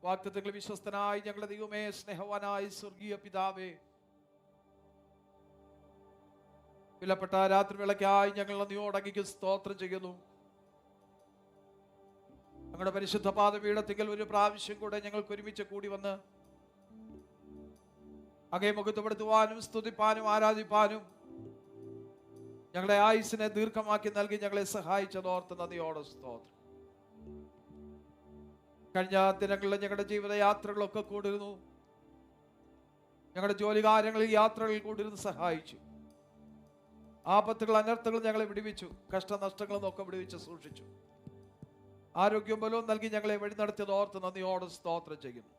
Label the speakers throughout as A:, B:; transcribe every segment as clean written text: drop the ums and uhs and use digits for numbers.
A: വാഗ്ദത്തങ്ങളിൽ വിശ്വസ്തനായി ഞങ്ങളുടെ ദൈവമേ, സ്നേഹവാനായ സ്വർഗീയ പിതാവേ, വിലപ്പെട്ട രാത്രി വേളയ്ക്കായി ഞങ്ങൾ നന്ദിയോടെ അങ്ങേക്ക് സ്തോത്രം ചെയ്യുന്നു. ഞങ്ങളുടെ പരിശുദ്ധ പാദപീഠത്തിങ്കൽ ഒരു പ്രാവശ്യം കൂടെ ഞങ്ങൾക്ക് ഒരുമിച്ച് കൂടി വന്ന് അങ്ങേ മുഖത്തുപെടുത്തുവാനും സ്തുതിപ്പാനും ആരാധിപ്പാനും ഞങ്ങളെ ആയുസ്സിനെ ദീർഘമാക്കി നൽകി ഞങ്ങളെ സഹായിച്ചതോർത്ത് നന്ദിയോടെ സ്തോത്രം. കഴിഞ്ഞ ദിനങ്ങളിൽ ഞങ്ങളുടെ ജീവിതയാത്രകളൊക്കെ കൂടിരുന്നു, ഞങ്ങളുടെ ജോലികാര്യങ്ങളിൽ യാത്രകളിൽ കൂടിരുന്ന് സഹായിച്ചു. ആപത്തുകൾ അനർത്ഥങ്ങൾ ഞങ്ങളെ വിടുവിച്ചു, കഷ്ടനഷ്ടങ്ങളിൽ നിന്നൊക്കെ വിടുവിച്ച് സൂക്ഷിച്ചു. ആരോഗ്യവും ബലവും നൽകി ഞങ്ങളെ വഴി നടത്തിയത് ഓർത്ത് നന്ദിയോടെ സ്തോത്രം ചെയ്യുന്നു.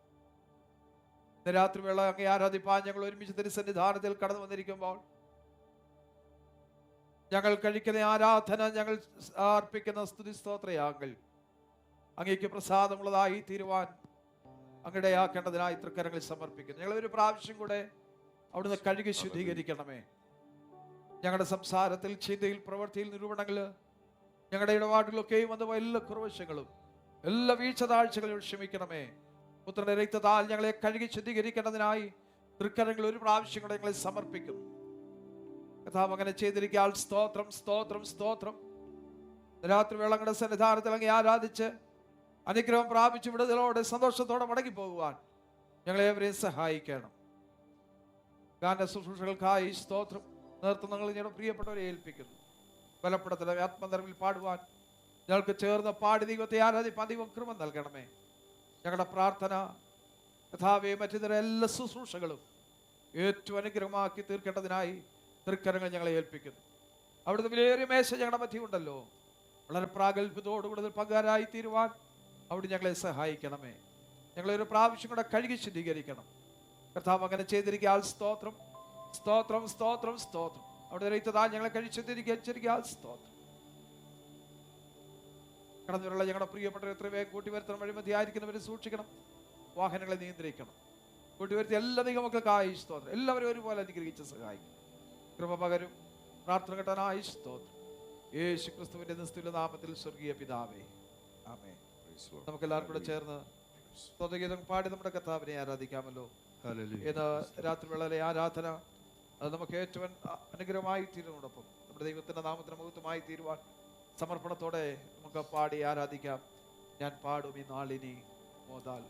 A: ഇന്ന് രാത്രി വേള അങ്ങേ ആരാധിപ്പാൻ ഞങ്ങൾ ഒരുമിച്ച് തിരുസന്നിധാനത്തിൽ കടന്നു വന്നിരിക്കുമ്പോൾ ഞങ്ങൾ കഴിക്കുന്ന ആരാധന, ഞങ്ങൾ അർപ്പിക്കുന്ന സ്തുതി സ്തോത്രയാങ്ങൾ അങ്ങേക്ക് പ്രസാദമുള്ളതായി തീരുവാൻ അങ്ങയുടെ ആക്കേണ്ടതിനായി തൃക്കരങ്ങളിൽ സമർപ്പിക്കുന്നു. ഞങ്ങൾ ഒരു പ്രാവശ്യം കൂടെ അവിടുന്ന് കഴുകി ശുദ്ധീകരിക്കണമേ. ഞങ്ങളുടെ സംസാരത്തിൽ, ചിന്തയിൽ, പ്രവൃത്തിയിൽ, നിരൂപണങ്ങളിൽ, ഞങ്ങളുടെ ഇടപാടുകളൊക്കെയും വന്ന എല്ലാ കുറവശങ്ങളും, എല്ലാ വീഴ്ച താഴ്ചകളും ക്ഷമിക്കണമേ. പുത്രന്റെ രക്തത്താൽ ഞങ്ങളെ കഴുകി ശുദ്ധീകരിക്കേണ്ടതിനായി തൃക്കരങ്ങളിൽ ഒരു പ്രാവശ്യം കൂടെ ഞങ്ങളെ സമർപ്പിക്കുന്നു. കഥാവ് അങ്ങനെ ചെയ്തിരിക്കാൻ സ്തോത്രം, സ്തോത്രം, സ്തോത്രം. രാത്രി വേളങ്ങളുടെ സന്നിധാനത്തിൽ അങ്ങ് ആരാധിച്ച് അനുഗ്രഹം പ്രാപിച്ച് വിടുതലോടെ സന്തോഷത്തോടെ മടങ്ങി പോകുവാൻ ഞങ്ങളെവരെയും സഹായിക്കണം. ഗാന ശുശ്രൂഷകൾക്കായി സ്തോത്രം. നേതൃത്വങ്ങൾ ഞങ്ങളുടെ പ്രിയപ്പെട്ടവരെ ഏൽപ്പിക്കുന്നു. ബലപ്പെടത്തിലെ ആത്മനിറവിൽ പാടുവാൻ ഞങ്ങൾക്ക് ചേർന്ന് പാടി ദൈവത്തെ ആരാധിപ്പാൻ ദൈവം കൃപ നൽകണമേ. ഞങ്ങളുടെ പ്രാർത്ഥന കഥാവെ മറ്റു എല്ലാ ശുശ്രൂഷകളും ഏറ്റവും അനുഗ്രഹമാക്കി തീർക്കേണ്ടതിനായി തൃക്കരങ്ങൾ ഞങ്ങളെ ഏൽപ്പിക്കുന്നു. അവിടുത്തെ വിലയേറിയ മേശ ഞങ്ങളുടെ മധ്യമുണ്ടല്ലോ, വളരെ പ്രാഗൽഭ്യത്തോടുകൂടുതൽ പങ്കാരായി തീരുവാൻ അവിടെ ഞങ്ങളെ സഹായിക്കണമേ. ഞങ്ങളൊരു പ്രാവശ്യം കൂടെ കഴുകി ശുദ്ധീകരിക്കണം. കർത്താവ് അങ്ങനെ ചെയ്തിരിക്കാൻ സ്തോത്രം, സ്തോത്രം, സ്തോത്രം, സ്തോത്രം. അവിടെ രക്തത്താൽ ഞങ്ങളെ കഴിച്ചിരിക്കാൻ സ്തോത്രം. കടന്നുള്ള ഞങ്ങളുടെ പ്രിയപ്പെട്ടവർ എത്ര വേഗം കൂട്ടിവരുത്തണം. വഴിമതിയായിരിക്കുന്നവരെ സൂക്ഷിക്കണം, വാഹനങ്ങളെ നിയന്ത്രിക്കണം. കൂട്ടിവരുത്തി എല്ലാ ദൈവമക്കൾക്കായി സ്തോത്രം. എല്ലാവരും ഒരുപോലെ അനുഗ്രഹിച്ച് സഹായിക്കും. കൃപ പകരും. പ്രാർത്ഥന കേട്ടാനായി സ്തോത്രം. യേശു ക്രിസ്തുവിന്റെ നിസ്തുല നാമത്തിൽ സ്വർഗീയ പിതാവേ, ആമേൻ. നമുക്ക് എല്ലാവർക്കും കൂടെ ചേർന്ന് സ്തുതിഗീതം പാടി നമ്മുടെ കർത്താവിനെ ആരാധിക്കാമല്ലോ. ഏത് രാത്രി വേളയിലെ ആരാധന അത് നമുക്ക് ഏറ്റവും അനുഗ്രഹമായി തീരുന്നതോടൊപ്പം നമ്മുടെ ദൈവത്തിന്റെ നാമത്തിന് മഹത്വമായി തീരുവാൻ സമർപ്പണത്തോടെ നമുക്ക് പാടി ആരാധിക്കാം. ഞാൻ പാടും ഈ നാളിനി മോദാൽ.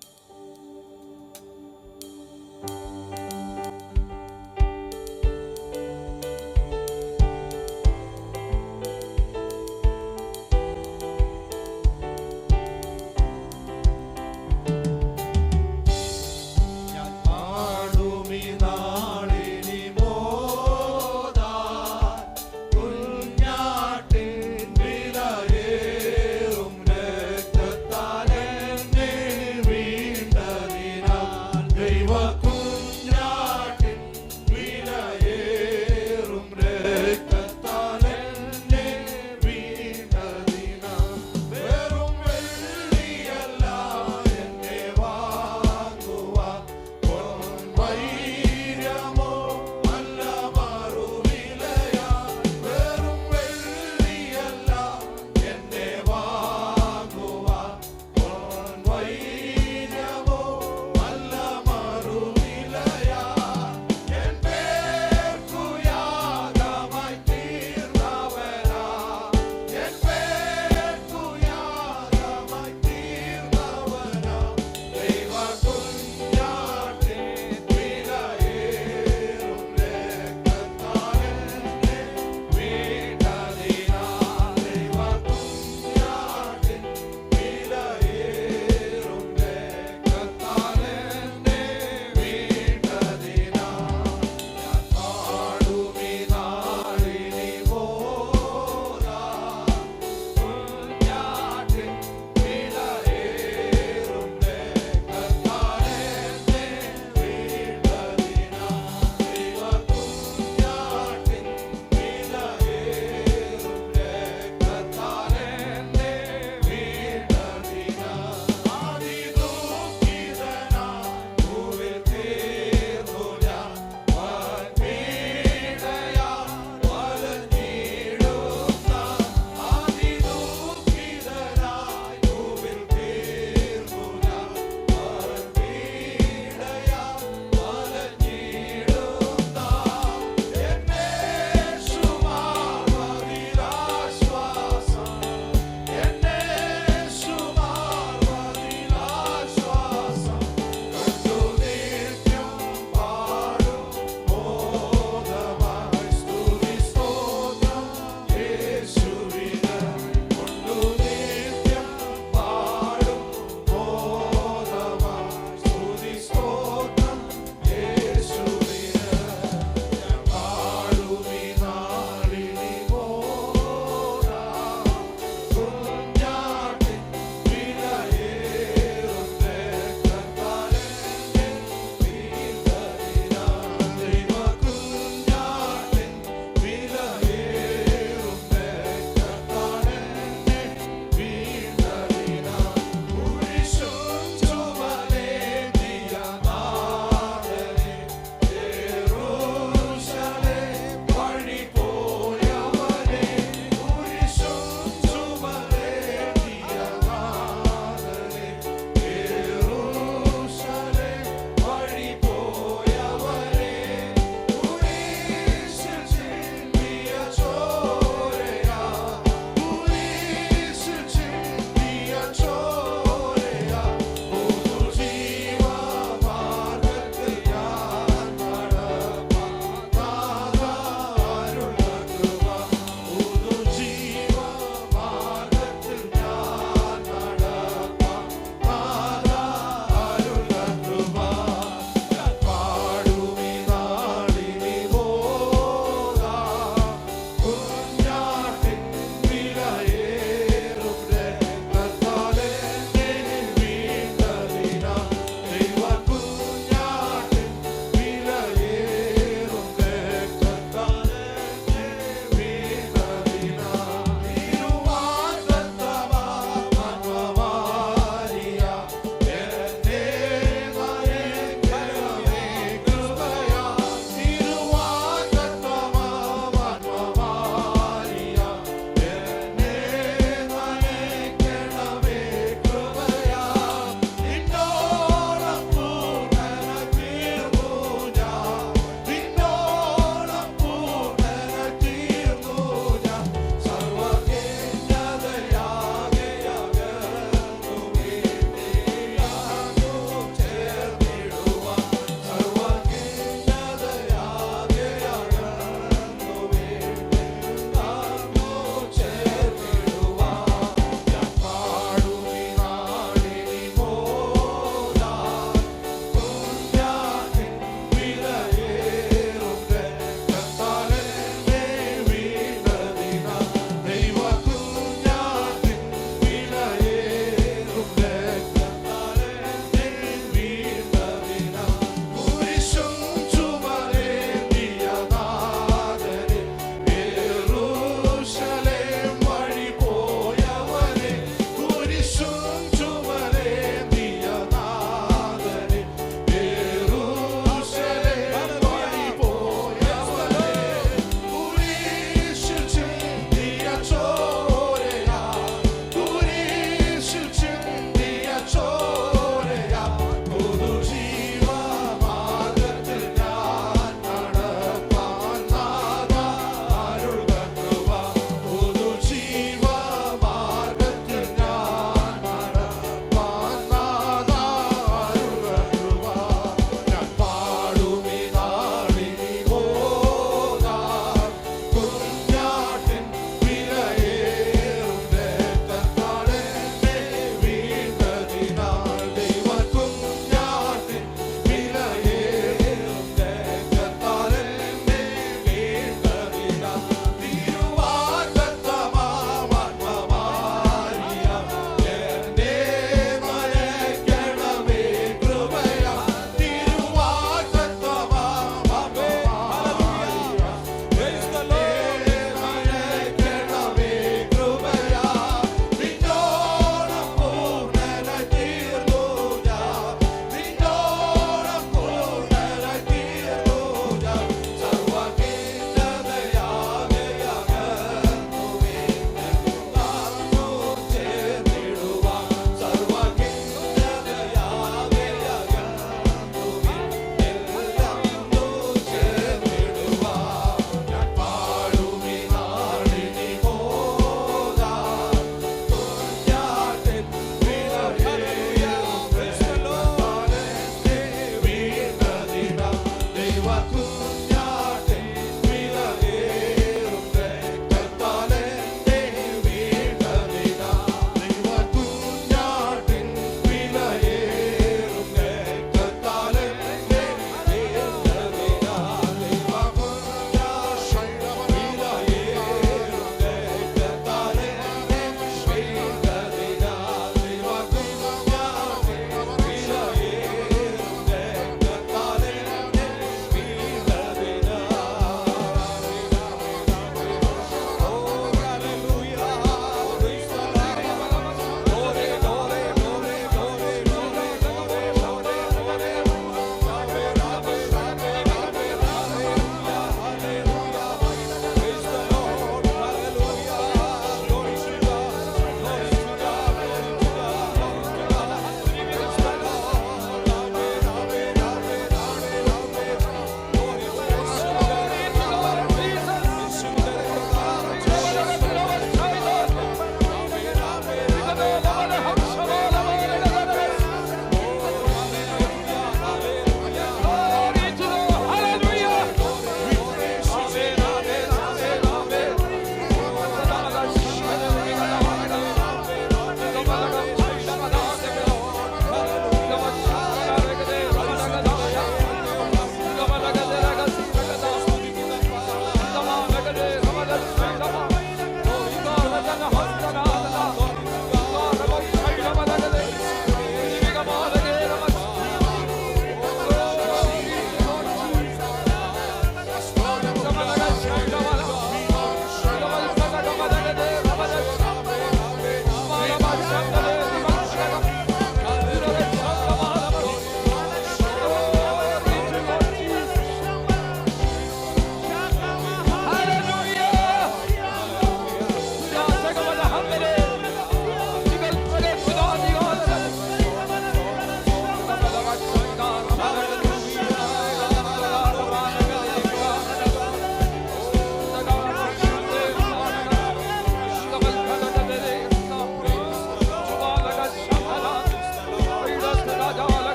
B: ദൈവ കുഞ്ഞ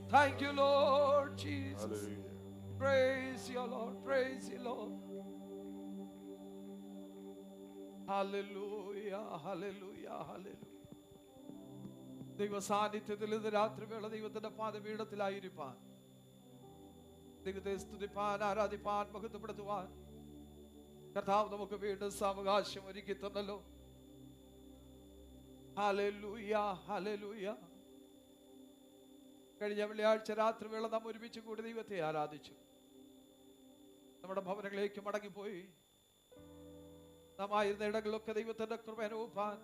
A: Thank you, Lord Jesus. Praise you, Lord. Praise you, Lord. Hallelujah, hallelujah, hallelujah. ദൈവ സാന്നിധ്യത്തിൽ ഇന്ന് രാത്രി വേള ദൈവത്തിന്റെ പാദപീഠത്തിലായിരിക്കാൻ, ദൈവത്തെ സ്തുതിപ്പാൻ, ആരാധിപ്പാൻ, മഹത്വപ്പെടുത്തുവാൻ കർത്താവ് നമുക്ക് വീണ്ടും സാവകാശം ഒരുക്കി തന്നല്ലോ. Hallelujah, hallelujah. കഴിഞ്ഞ വെള്ളിയാഴ്ച രാത്രി വേള നാം ഒരുമിച്ച് കൂടി ദൈവത്തെ ആരാധിച്ചു. നമ്മുടെ ഭവനങ്ങളിലേക്ക് മടങ്ങിപ്പോയി നാം ആയിരുന്ന ഇടങ്ങളിലൊക്കെ ദൈവത്തിന്റെ കൃപ അനുഭവിപ്പാൻ,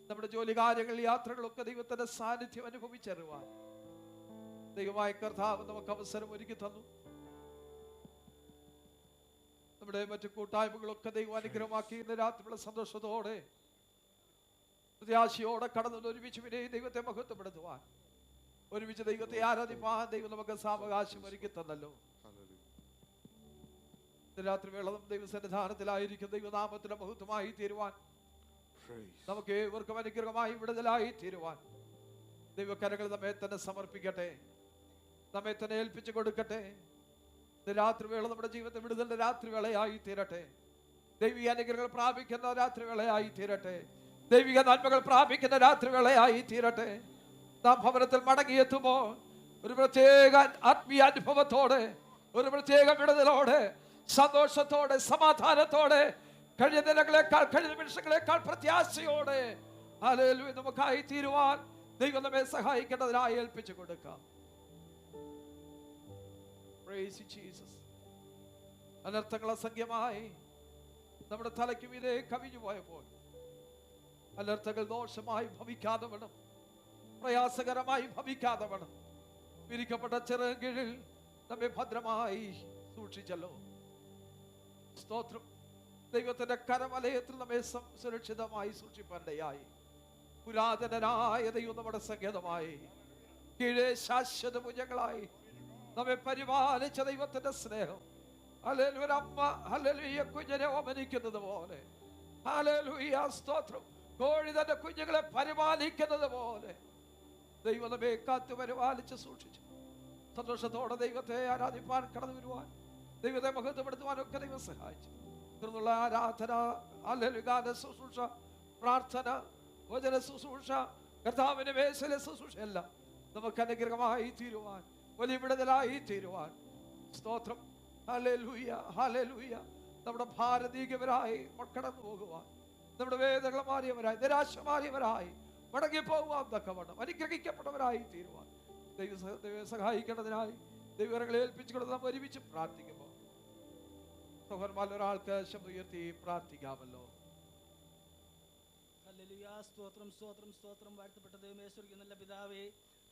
A: നമ്മുടെ ജോലി കാര്യങ്ങൾ, യാത്രകളൊക്കെ ദൈവത്തിന്റെ സാന്നിധ്യം അനുഭവിച്ചറിവാൻ ദൈവമായ കർത്താവ് നമുക്ക് അവസരം ഒരുക്കി തന്നു. നമ്മുടെ മറ്റു കൂട്ടായ്മകളൊക്കെ ദൈവം അനുഗ്രഹമാക്കി ഇന്ന് രാത്രിയുള്ള സന്തോഷത്തോടെ പ്രത്യാശയോടെ കടന്നു ഒരുമിച്ച് പിന്നെ ദൈവത്തെ മഹത്വപ്പെടുത്തുവാൻ, ഒരുമിച്ച് ദൈവത്തെ ആരാധിപ്പാൻ ദൈവം നമുക്ക് സാവകാശം ഒരുക്കി തന്നല്ലോ. രാത്രി വേള ദൈവസന്നിധാനത്തിലായിരിക്കും ദൈവനാമത്തിന്റെ മഹത്വമായി തീരുവാൻ, നമുക്ക് ഏവർക്കും അനുഗ്രഹമായി വിടുതലായി തീരുവാൻ ദൈവകരങ്ങൾ നമ്മെ തന്നെ സമർപ്പിക്കട്ടെ, നമ്മെ തന്നെ ഏൽപ്പിച്ചു കൊടുക്കട്ടെ. രാത്രി വേള നമ്മുടെ ജീവിതത്തിൽ വിടുതലിന്റെ രാത്രി വേളയായി തീരട്ടെ, ദൈവിക അനുഗ്രഹങ്ങൾ പ്രാപിക്കുന്ന രാത്രി വേളയായി തീരട്ടെ, ദൈവിക നന്മകൾ പ്രാപിക്കുന്ന രാത്രി വേളയായി തീരട്ടെ. നാം ഭവനത്തിൽ മടങ്ങിയെത്തുമ്പോൾ ഒരു പ്രത്യേക ആത്മീയ അനുഭവത്തോടെ, ഒരു പ്രത്യേക വിടുതലോടെ, സന്തോഷത്തോടെ, സമാധാനത്തോടെ, കഴിഞ്ഞ ദിനങ്ങളെക്കാൾ, കഴിഞ്ഞ നിമിഷങ്ങളെക്കാൾ പ്രത്യാശയോടെ ഹല്ലേലൂയ നമുക്കായി തീരുവാൻ ദൈവം നമ്മെ സഹായിക്കേണ്ടതിനായി ഏൽപ്പിച്ചു കൊടുക്കാം. Praise you, Jesus. അനർത്ഥങ്ങൾ അസംഖ്യമായി നമ്മുടെ തലയ്ക്ക് മീതെ കവിഞ്ഞു പോയപ്പോൾ അനർത്ഥങ്ങൾ ദോഷമായി ഭവിക്കാതെ വേണം, പ്രയാസകരമായി ഭവിക്കാതെ വേണം, വിരിക്കപ്പെട്ട ചിറകിൽ നമ്മെ ഭദ്രമായി സൂക്ഷിച്ചല്ലോ. സ്തോത്രം. ദൈവത്തിന്റെ കരവലയത്തിൽ നമ്മെ സുരക്ഷിതമായി സൂക്ഷിപ്പാനിടയായി. പുരാതനനായ ദൈവം നമ്മുടെ സങ്കേതമായി, കീഴേ ശാശ്വത ഭുജങ്ങളായി നമ്മെ പരിപാലിച്ച ദൈവത്തിന്റെ സ്നേഹം, ഹല്ലേലൂയ. ഒരമ്മ ഹല്ലേലൂയ കുഞ്ഞിനെ ഓമനിക്കുന്നത് പോലെ, ഹല്ലേലൂയ സ്തോത്രം, കോഴി തന്റെ കുഞ്ഞുങ്ങളെ പരിപാലിക്കുന്നത് പോലെ ദൈവം നമ്മെ കാത്തു പരിപാലിച്ച് സൂക്ഷിച്ചു. സന്തോഷത്തോടെ ദൈവത്തെ ആരാധിപ്പാൻ കടന്നു വരുവാൻ, ദൈവത്തെ മഹത്വപ്പെടുത്തുവാനൊക്കെ ദൈവം സഹായിച്ചു. തുടർന്നുള്ള ആരാധന, ഹല്ലേലൂയ ശുശ്രൂഷ, പ്രാർത്ഥന, വചന ശുശ്രൂഷ, കർത്താവിന്റെ മേശയിലെ ശുശ്രൂഷ എല്ലാം നമുക്ക് അനുഗ്രഹമായി തീരുവാൻ, വലിയ വിടുതലായി തീരുവാൻ സ്തോത്രം. Hallelujah, hallelujah. നമ്മുടെ ഭാരതീയവരായി കടന്നു പോകുവാൻ, നമ്മുടെ വേദനകൾ മാറിയവരായി, നിരാശ മാറിയവരായി മടങ്ങി പോകുവാൻ തക്കവണ്ണം അനുഗ്രഹിക്കപ്പെട്ടവരായി തീരുവാൻ ദൈവം സഹായിക്കേണ്ടതിനായി ദൈവങ്ങളെ ഏൽപ്പിച്ചുകൊണ്ട് നാം ഒരുമിച്ച് പ്രാർത്ഥിക്കുമ്പോൾ സഹോദരന്മാരിൽ ഒരാൾക്ക് ശബ്ദം ഉയർത്തി പ്രാർത്ഥിക്കാമല്ലോ.
B: ഹല്ലേലൂയ. സ്തോത്രം, സ്തോത്രം, സ്തോത്രം. വാഴ്ത്തപ്പെട്ട ദൈവമേ, സ്വർഗ്ഗീയ നല്ല പിതാവേ,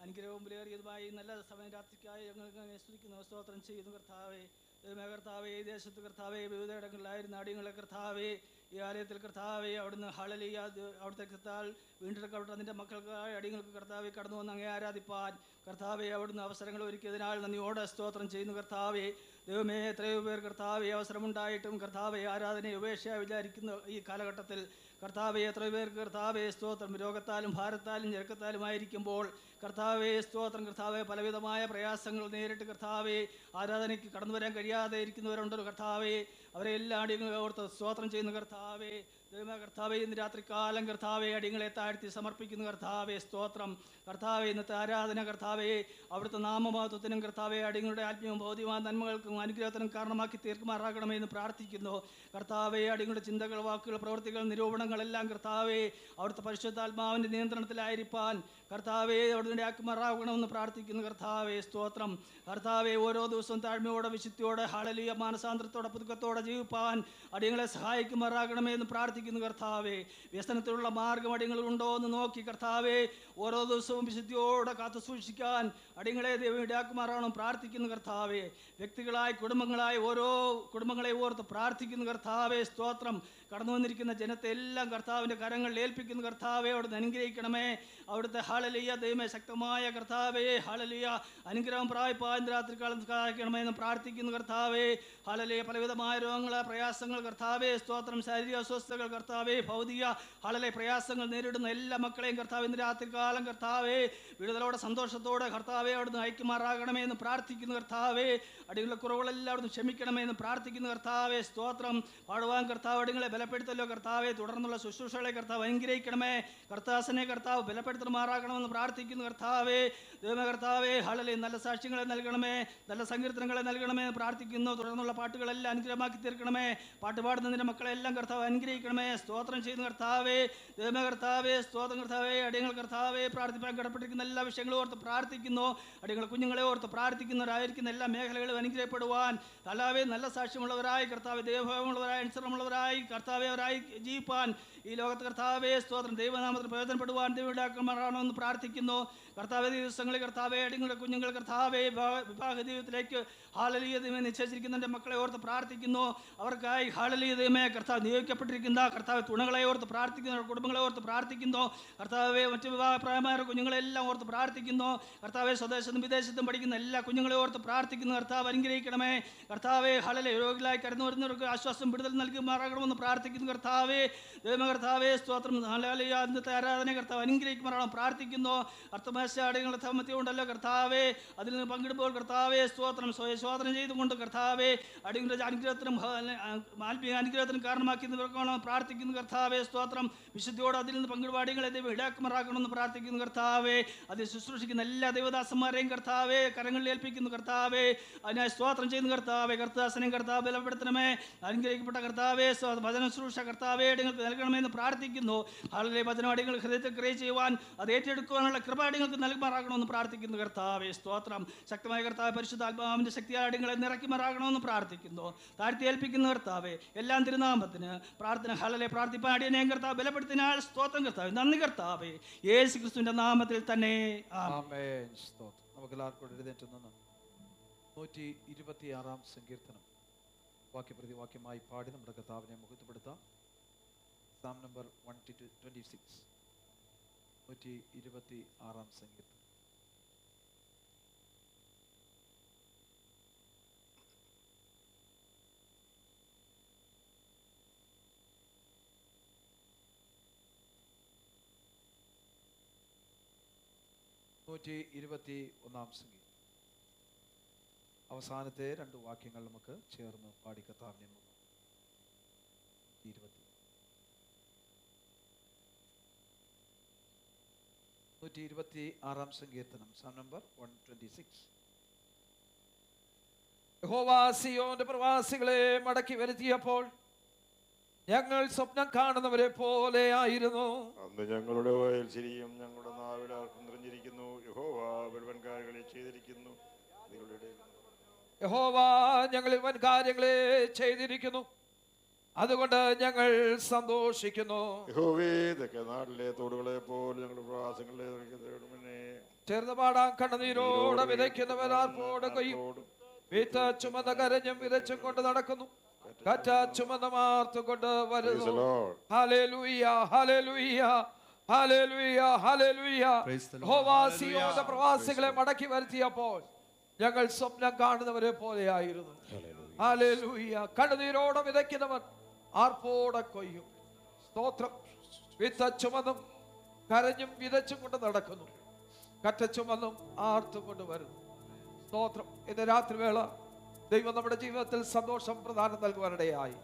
B: അനുഗ്രഹവും വിലയേറിയതുമായി നല്ല സമയം രാത്രിക്കായി ഞങ്ങൾ സ്തുതിക്കുന്നു, സ്തോത്രം ചെയ്യുന്നു കർത്താവേ. ദൈവമേ കർത്താവേ, ഈ ദേശത്ത് കർത്താവേ, വിവിധ ഇടങ്ങളിലായിരുന്ന അടിയങ്ങളെ കർത്താവേ, ഈ ആലയത്തിൽ കർത്താവേ അവിടുന്ന് ഹല്ലേലൂയ അവിടുത്തെ കർത്താൽ വീണ്ടെടുക്കപ്പെട്ട നിന്റെ മക്കൾക്കായി അടിയങ്ങൾക്ക് കർത്താവെ കടന്നു വന്ന് അങ്ങേ ആരാധിപ്പാൻ കർത്താവെ അവിടുന്ന് അവസരങ്ങൾ ഒരുക്കിയതിനാൽ നന്ദിയോടെ സ്തോത്രം ചെയ്യുന്നു കർത്താവെ. ദൈവമേ, എത്രയോ പേർ കർത്താവെ അവസരമുണ്ടായിട്ടും കർത്താവെ ആരാധനയെ ഉപേക്ഷ വിചാരിക്കുന്ന ഈ കാലഘട്ടത്തിൽ കർത്താവെ എത്രയോ പേർക്ക് കർത്താവെ സ്തോത്രം രോഗത്താലും ഭാരത്താലും ഞെരുക്കത്താലുമായിരിക്കുമ്പോൾ കർത്താവെ സ്തോത്രം കർത്താവെ പലവിധമായ പ്രയാസങ്ങൾ നേരിട്ട് കർത്താവെ ആരാധനയ്ക്ക് കടന്നു വരാൻ കഴിയാതെ ഇരിക്കുന്നവരുണ്ടല്ലോ കർത്താവെ. അവരെ എല്ലാ അടിയങ്ങളെ ഓർത്ത് സ്തോത്രം ചെയ്യുന്ന കർത്താവെ. ദൈവമേ കർത്താവെ, ഇന്ന് രാത്രികാലം കർത്താവെ അടിയങ്ങളെ താഴ്ത്തി സമർപ്പിക്കുന്നു കർത്താവെ. സ്തോത്രം കർത്താവെ. ഇന്നത്തെ ആരാധന കർത്താവെ അവിടുത്തെ നാമമഹത്വത്തിനും കർത്താവെ അടിയങ്ങളുടെ ആത്മീയവും ഭൗതികമായ നന്മകൾക്കും അനുഗ്രഹത്തിനും കാരണമാക്കി തീർക്കുമാറാകണമെന്ന് പ്രാർത്ഥിക്കുന്നു കർത്താവെ. അടിയങ്ങളുടെ ചിന്തകൾ, വാക്കുകൾ, പ്രവൃത്തികൾ, നിരൂപണങ്ങളെല്ലാം കർത്താവെ അവിടുത്തെ പരിശുദ്ധാത്മാവിൻ്റെ നിയന്ത്രണത്തിലായിരിക്കാൻ കർത്താവെ അവിടുന്ന് ആക്കുമാറാകണമെന്ന് പ്രാർത്ഥിക്കുന്നു കർത്താവെ. സ്തോത്രം കർത്താവെ. ഓരോ ദിവസവും താഴ്മയോടെ വിശുദ്ധിയോടെ ഹല്ലേലൂയ മാനസാന്തരത്തോടെ പുതുക്കത്തോടെ ജീവിപ്പാൻ അടിയങ്ങളെ സഹായിക്കുമാറാകണമെന്ന് പ്രാർത്ഥിക്കുന്നു കർത്താവെ. വ്യസനത്തിലുള്ള മാർഗം അടിയങ്ങളുണ്ടോ എന്ന് നോക്കി കർത്താവെ ഓരോ ദിവസവും വിശുദ്ധിയോടെ കാത്തു സൂക്ഷിക്കാൻ അടിയങ്ങളെ ദൈവം ഇടയാക്കുമാറാകണം പ്രാർത്ഥിക്കുന്നു കർത്താവെ. വ്യക്തികളായി കുടുംബങ്ങളായി ഓരോ കുടുംബങ്ങളെ ഓർത്ത് പ്രാർത്ഥിക്കുന്നു കർത്താവെ. സ്തോത്രം കടന്നു വന്നിരിക്കുന്ന ജനത്തെ എല്ലാം കർത്താവിൻ്റെ കരങ്ങളിൽ ഏൽപ്പിക്കുന്ന കർത്താവെ അവിടുന്ന് അനുഗ്രഹിക്കണമേ. അവിടുത്തെ ഹല്ലേലൂയ ദൈവമേ, ശക്തമായ കർത്താവേ ഹല്ലേലൂയ അനുഗ്രഹം പ്രാപിപ്പാൻ രാത്രികാലം സഹായിക്കണമേ എന്ന് പ്രാർത്ഥിക്കുന്നു കർത്താവേ. ഹല്ലേലൂയ പലവിധമായ രോഗങ്ങൾ, പ്രയാസങ്ങൾ കർത്താവേ സ്തോത്രം, ശാരീരിക അസ്വസ്ഥതകൾ കർത്താവേ, ഭൗതിക ഹല്ലേലൂയ പ്രയാസങ്ങൾ നേരിടുന്ന എല്ലാ മക്കളെയും കർത്താവ് ഇന്ന് രാത്രികാലം കർത്താവേ വിടുതലോടെ സന്തോഷത്തോടെ കർത്താവേ അവിടുന്ന് ഐക്യമാറാകണമേ എന്ന് പ്രാർത്ഥിക്കുന്നു കർത്താവേ. അടികളുടെ കുറവുകളെല്ലാം അവിടുന്ന് ക്ഷമിക്കണമേ എന്ന് പ്രാർത്ഥിക്കുന്നു കർത്താവേ. സ്തോത്രം. പാടുവാൻ കർത്താവ് അടികളെ ബലപ്പെടുത്തല്ലോ കർത്താവേ. തുടർന്നുള്ള ശുശ്രൂഷകളെ കർത്താവ് അനുഗ്രഹിക്കണമേ. കർത്താസനെ കർത്താവ് ബലപ്പെടുത്തുമാറാകണമെന്ന് പ്രാർത്ഥിക്കുന്നു കർത്താവേ. ദൈവമേ കർത്താവേ ഹല്ലേലൂയ നല്ല സാക്ഷ്യങ്ങളെ നൽകണമേ, നല്ല സങ്കീർത്തനങ്ങളെ നൽകണമേ എന്ന് പ്രാർത്ഥിക്കുന്നു. തുടർന്നുള്ള പാട്ടുകളെല്ലാം അനുഗ്രഹമാക്കി തീർക്കണമേ. പാട്ട് പാടുന്നതിൻ്റെ മക്കളെല്ലാം കർത്താവ് അനുഗ്രഹിക്കണമേ. സ്തോത്രം ചെയ്യുന്ന കർത്താവേ. ദൈവമേ കർത്താവേ സ്തോത്രം കർത്താവേ. അടിയങ്ങൾ കർത്താവേ പ്രാർത്ഥിപ്പാൻ കടപ്പെട്ടിരിക്കുന്ന എല്ലാ വിഷയങ്ങളും ഓർത്ത് പ്രാർത്ഥിക്കുന്നു. അടിയങ്ങൾ കുഞ്ഞുങ്ങളെ ഓർത്ത് പ്രാർത്ഥിക്കുന്നവരായിരിക്കുന്ന എല്ലാ മേഖലകളും അനുഗ്രഹപ്പെടുവാൻ കർത്താവേ നല്ല സാക്ഷ്യമുള്ളവരായി കർത്താവ് ദൈവമുള്ളവരായി അനുസരണമുള്ളവരായി കർത്താവെ അവരായി ജീവിപ്പാൻ ഈ ലോകത്ത് കർത്താവേ സ്തോത്രം ദൈവനാമത്തിൽ പ്രയോജനപ്പെടുവാൻ ദൈവമാറാണെന്ന് പ്രാർത്ഥിക്കുന്നു കർത്താവേ. ദിവസങ്ങളിൽ കർത്താവേ അടിങ്ങളുടെ കുഞ്ഞുങ്ങൾ കർത്താവേ വിവാഹ ജീവിതത്തിലേക്ക് ഹല്ലേലൂയ ദൈവമേ നിശ്ചയിച്ചിരിക്കുന്ന മക്കളെ ഓർത്ത് പ്രാർത്ഥിക്കുന്നു. അവർക്കായി ഹല്ലേലൂയ ദൈവമേ കർത്താവ് നിയോഗിക്കപ്പെട്ടിരിക്കുന്ന കർത്താവ് തുണകളെ ഓർത്ത് പ്രാർത്ഥിക്കുന്നു. കുടുംബങ്ങളെ ഓർത്ത് പ്രാർത്ഥിക്കുന്നു കർത്താവേ. മറ്റു വിവാഹപ്രായമായ കുഞ്ഞുങ്ങളെല്ലാം ഓർത്ത് പ്രാർത്ഥിക്കുന്നു കർത്താവേ. സ്വദേശത്തും വിദേശത്തും പഠിക്കുന്ന എല്ലാ കുഞ്ഞുങ്ങളെ ഓർത്ത് പ്രാർത്ഥിക്കുന്നു കർത്താവ്. അനുഗ്രഹിക്കണമേ കർത്താവേ. ഹല്ലേലൂയ രോഗികളായി കടന്നു വരുന്നവർക്ക് ആശ്വാസം വിടുതൽ നൽകുമാറാകണമെന്ന് പ്രാർത്ഥിക്കുന്നു കർത്താവേ. ദൈവമേ കർത്താവേ സ്തോത്രം. ഹല്ലേലൂയ ഇന്നത്തെ ആരാധന കർത്താവ് അനുഗ്രഹിക്കുമാറാകണം പ്രാർത്ഥിക്കുന്നു. അർത്ഥമാശാടികളുടെ സാമർത്ഥ്യമുണ്ടല്ലോ കർത്താവേ. അതിൽ നിന്ന് പങ്കിടുമ്പോൾ കർത്താവേ സ്തോത്രം സ്വയം ചെയ്തുകൊണ്ട് കർത്താവേ അടികളുടെ അനുഗ്രഹത്തിനും ആത്മീയ അനുഗ്രഹത്തിനും കാരണമാക്കുന്നവർക്കാണ് പ്രാർത്ഥിക്കുന്നു കർത്താവേ. സ്തോത്രം. വിശുദ്ധിയോട് അതിൽ നിന്ന് പങ്കിടുപാടികളെ ദൈവം ഇടാക്കുമാറാക്കണമെന്ന് പ്രാർത്ഥിക്കുന്നു കർത്താവേ. അതിൽ ശുശ്രൂഷിക്കുന്ന എല്ലാ ദൈവദാസന്മാരെയും കർത്താവേ കരങ്ങളിൽ ഏൽപ്പിക്കുന്നു കർത്താവേ. അതിനായി സ്തോത്രം ചെയ്യുന്ന കർത്താവേ. കർത്താസനെയും കർത്താവ് ബലപ്പെടുത്തണമേ. അനുഗ്രഹിക്കപ്പെട്ട കർത്താവേ വചന ശുശ്രൂഷ കർത്താവേ അടികൾക്ക് നൽകണമെന്ന് പ്രാർത്ഥിക്കുന്നു. ആളുകളെ വചനവാടികൾ ഹൃദയത്തിൽ ക്രിയ ചെയ്യുവാൻ അത് ഏറ്റെടുക്കുവാനുള്ള കൃപാടികൾക്ക് നൽകുമാറാകണമെന്ന് പ്രാർത്ഥിക്കുന്നു കർത്താവേ. സ്തോത്രം. ശക്തമായ കർത്താവ് പരിശുദ്ധ ആത്മാവിന്റെ ശക്തിയാടികളെ നിറയ്ക്കുമാറാകണമെന്ന് പ്രാർത്ഥിക്കുന്നു. താഴ്ത്തി ഏൽപ്പിക്കുന്ന കർത്താവേ എല്ലാം തിരുനാമത്തിന് പ്രാർത്ഥന ഹല്ലേലൂയ പ്രാർത്ഥിപ്പാടിയനെയും കർത്താവ് ബലപ്പെടുത്തിനാൽ സ്തോത്രം കർത്താവേ. നന്ദി കർത്താവേ. യേശു ക്രിസ്തുവിന്റെ നാമത്തിൽ തന്നെ
A: ആമേൻ. സ്തോത്രം. നമുക്ക് എല്ലാവർക്കും എഴുന്നേറ്റ് നിന്ന് 126 സങ്കീർത്തനം വാക്യപ്രതി വാക്യമായി പാടി നമ്മുടെ കർത്താവിനെ മുഖത്തുപെടുത്താം. സാം നമ്പർ 126 126 സങ്കീർത്തനം. സംഗീതം. അവസാനത്തെ 2 വാക്യങ്ങൾ നമുക്ക് ചേർന്ന് പാടി കർത്താവിനെ 126 സങ്കീർത്തനം സാം നമ്പർ 126. യഹോവ സിയോന്റെ പ്രവാസികളെ മടക്കി വരുത്തിയപ്പോൾ ഞങ്ങൾ സ്വപ്നം കാണുന്നവരെ പോലെ ആയിരുന്നു.
C: അന്ന് ഞങ്ങളുടെ വായിൽ ചിരിയും ഞങ്ങളുടെ നാവിൽ ആർക്കും നിറഞ്ഞിരിക്കുന്നു. യഹോവ വൻ കാര്യങ്ങളെ ചെയ്തിരിക്കുന്നു.
A: യഹോവ ഞങ്ങളിൽ വൻ കാര്യങ്ങളെ ചെയ്തിരിക്കുന്നു, അതുകൊണ്ട് ഞങ്ങൾ സന്തോഷിക്കുന്നു.
C: യഹോവേ തെക്കേ നാട്ടിലെ തോടുകളെ പോലെ ഞങ്ങളുടെ പ്രവാസങ്ങളെ
A: ചേർന്ന് പാടാം. കണ്ണുനീരോടെ വിതയ്ക്കുന്നവർ ആർപ്പോടെ കൊയ്യും. വിത്ത് ചുമന്ന കരഞ്ഞും വിതച്ചും കൊണ്ട് നടക്കുന്നു. കാറ്റ ചുമന്ന മാർത്തുകൊണ്ട് വരുന്നു. Hallelujah hallelujah hallelujah hallelujah. യഹോവ സിയോന്റെ പ്രവാസികളെ മടക്കി വരുത്തിയപ്പോൾ ഞങ്ങൾ സ്വപ്നം കാണുന്നവരെ പോലെയായിരുന്നു. ഹല്ലേലൂയ. കണ്ണുനീരോടെ വിതയ്ക്കുന്നവർ ആർപ്പോടെ കൊയ്യും. സ്തോത്രം. വിത്ത് ചുമന്നും കരഞ്ഞും വിതച്ചും കൊണ്ട് നടക്കുന്നു. കറ്റ ചുമന്നും ആർത്തും കൊണ്ട് വരുന്നു. സ്തോത്രം. ഇന്ന് രാത്രിവേള ദൈവം നമ്മുടെ ജീവിതത്തിൽ സന്തോഷം പ്രദാനം നൽകുവാനിടയായി.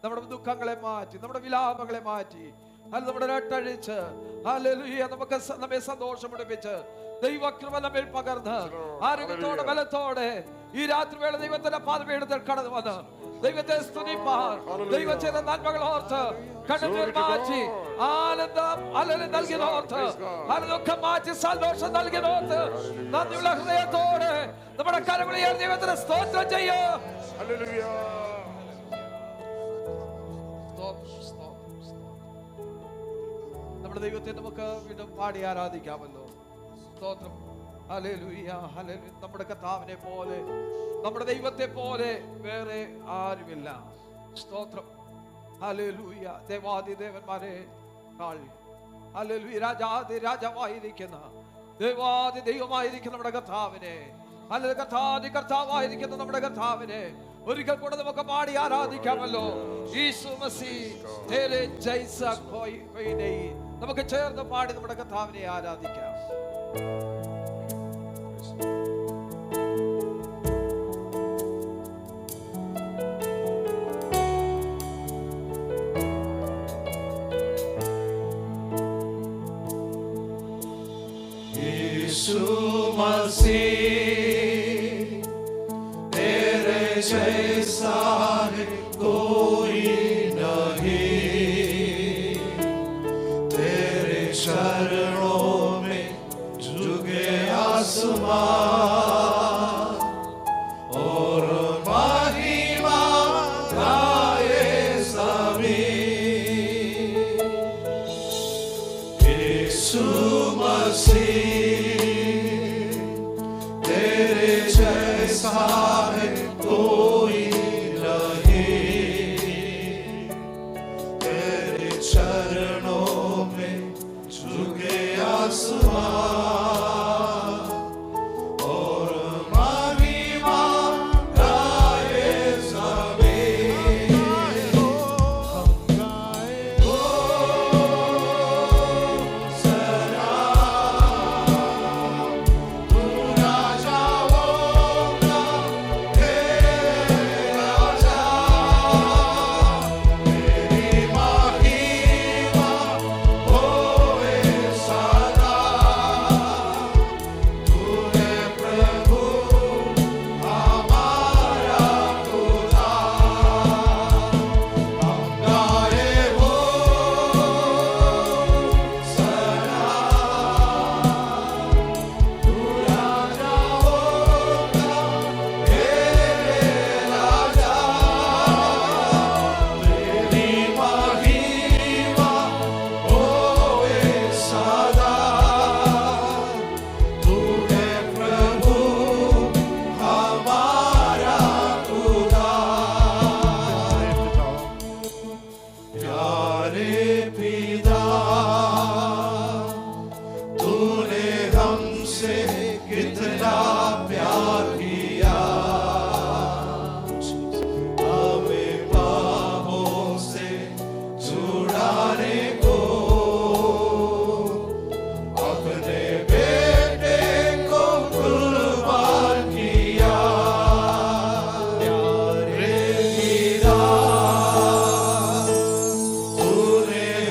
A: നമ്മുടെ ദുഃഖങ്ങളെ മാറ്റി, നമ്മുടെ വിലാപങ്ങളെ മാറ്റി, നമ്മുടെ രട്ടഴിച്ച് ഹല്ലേലൂയ നമുക്ക് നമ്മെ സന്തോഷമുടിപ്പിച്ച് ദൈവകൃപ നമ്മിൽ പകർന്ന് ആരോഗ്യത്തോടെ ബലത്തോടെ ഈ രാത്രിവേള ദൈവത്തിന്റെ പാദപീഠത്തിൽ കടന്നു വന്ന് ദൈവത്തെ സ്തുതിപ്പാൻ, ദൈവം ചെയ്ത നന്മകൾ ഓർത്ത് കണ്ണുനീർ മാറ്റി ആനന്ദം അലല് നൽകിയതോർത്ത് ദുഃഖം മാറ്റി സന്തോഷം നൽകിയതോർത്ത് നന്ദിയുള്ള ഹൃദയത്തോടെ നമ്മുടെ കരമുളിയ ദൈവത്തിന് സ്തോത്രം ചെയ്യും. നമ്മുടെ ദൈവത്തെ നമുക്ക് വീണ്ടും പാടി ആരാധിക്കാമല്ലോ. സ്തോത്രം. Hallelujah hallelujah. നമ്മുടെ കർത്താവിനെ പോലെ, നമ്മുടെ ദൈവത്തെ പോലെ വേറെ ആരുമില്ല. സ്തോത്രം. ഹല്ലേലൂയ. ദേവാദിദേവന്മാരെ ഹല്ലേലൂയ. രാജാതി രാജാവായിരിക്കുന്ന ദേവാദി ദൈവമായിരിക്കുന്ന നമ്മുടെ കർത്താവിനെ, അല്ലെങ്കിൽ കർത്താദി കർത്താവായിരിക്കുന്ന നമ്മുടെ കർത്താവിനെ ഒരിക്കൽ കൂടെ നമുക്ക് പാടി ആരാധിക്കാമല്ലോ. യേശു മസീഹ് തേരെ ജൈസാ കോയി നഹീ. നമുക്ക് ചേർന്ന് പാടി നമ്മുടെ കർത്താവിനെ ആരാധിക്കാം.
D: यीशु मसीह तेरे जैसा है कोई नहीं, तेरे चरणों में झुके आसमान और महिमा गाए ज़मीन। यीशु मसीह तेरे जैसा है कोई नहीं, तेरे चरणों में झुके आसमान और महिमा गाए ज़मीन। हम गाए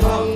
D: हम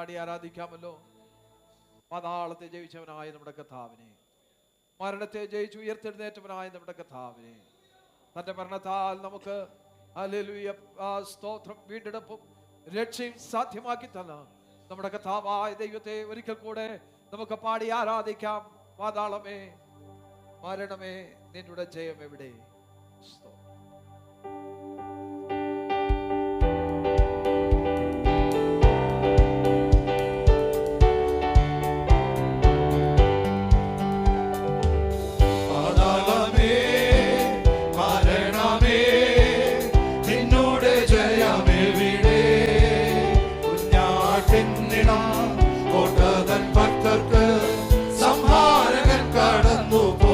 A: പാടി ആരാധിക്കാമല്ലോ. പാതാളത്തെ ജയിച്ചവനായ നമ്മുടെ കർത്താവിനെ, മരണത്തെ ജയിച്ച് ഉയർത്തെഴുന്നേറ്റവനായ നമ്മുടെ കർത്താവിനെ, തന്റെ മരണത്താൽ നമുക്ക് ഹല്ലേലൂയ സ്തോത്രം വീണ്ടെടുപ്പും രക്ഷയും സാധ്യമാക്കി തന്ന നമ്മുടെ കർത്താവായ ദൈവത്തെ ഒരിക്കൽ കൂടെ നമുക്ക് പാടി ആരാധിക്കാം. പാതാളമേ, മരണമേ, നിന്നുടെ ജയം എവിടെ?
D: സംഹാരകൻ കടന്നു പോ.